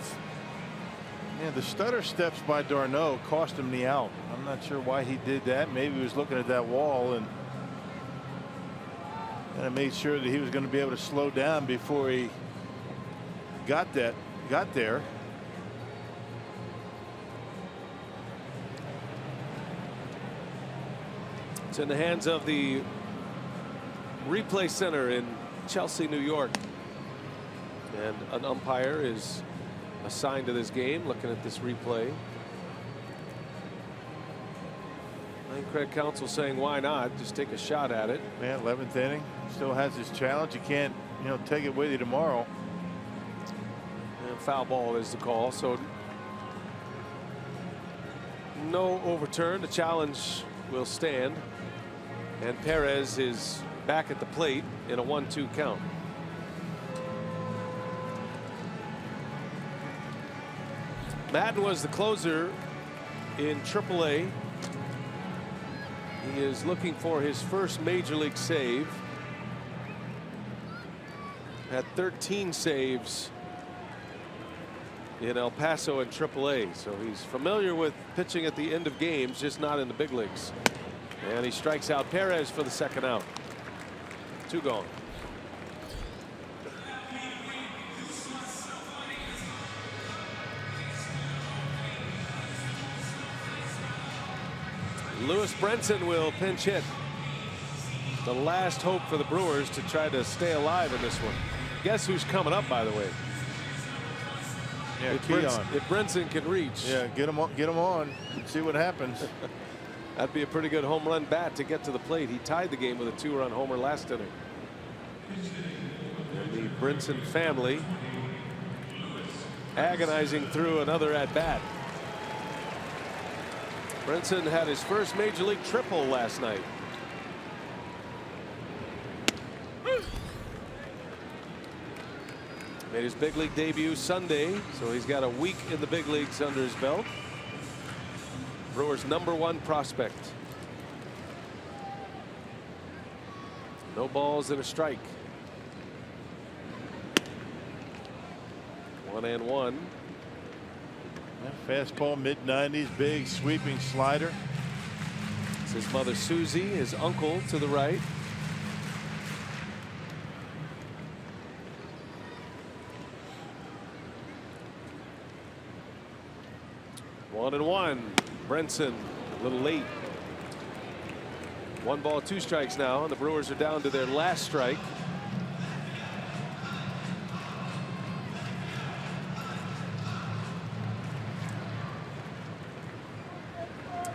Yeah, the stutter steps by d'Arnaud cost him the out. I'm not sure why he did that. Maybe he was looking at that wall and made sure that he was going to be able to slow down before he got there. It's in the hands of the replay center in Chelsea, New York, and an umpire is assigned to this game looking at this replay. I think Craig Counsell saying, why not just take a shot at it. Man, 11th inning, still has his challenge. You can't, take it with you tomorrow. And foul ball is the call, so no overturn. The challenge will stand, and Perez is back at the plate in a 1-2 count. Maton was the closer in AAA. He is looking for his first major league save. Had 13 saves in El Paso and AAA, so he's familiar with pitching at the end of games, just not in the big leagues. And he strikes out Perez for the second out. 2 gone. Lewis Brinson will pinch hit. the last hope for the Brewers to try to stay alive in this one. Guess who's coming up, by the way? Yeah, If Brinson can reach. Yeah, get him on. See what happens. That'd be a pretty good home run bat to get to the plate. He tied the game with a 2-run homer last inning. And the Brinson family agonizing through another at bat. Brinson had his first major league triple last night. Made his big league debut Sunday, so he's got a week in the big leagues under his belt. Brewers' #1 prospect. No balls and a strike. 1-1. Fastball, mid-90s, big sweeping slider. It's his mother Susie, his uncle to the right. One and one. Brinson a little late. 1 ball, 2 strikes now, and the Brewers are down to their last strike.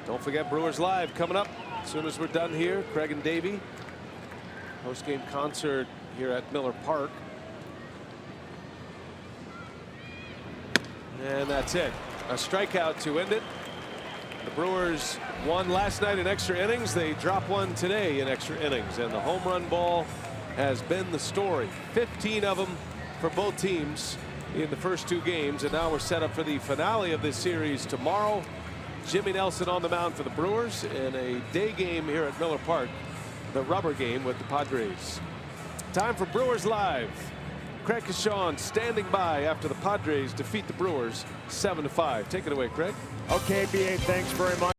Don't forget Brewers Live coming up as soon as we're done here. Craig and Davey. Post-game concert here at Miller Park. And that's it. A strikeout to end it. The Brewers won last night in extra innings. They drop one today in extra innings, and the home run ball has been the story. 15 of them for both teams in the first 2 games, and now we're set up for the finale of this series tomorrow. Jimmy Nelson on the mound for the Brewers in a day game here at Miller Park, the rubber game with the Padres. Time for Brewers Live. Craig Kashawn standing by after the Padres defeat the Brewers 7-5. Take it away, Craig. Okay, BA, thanks very much.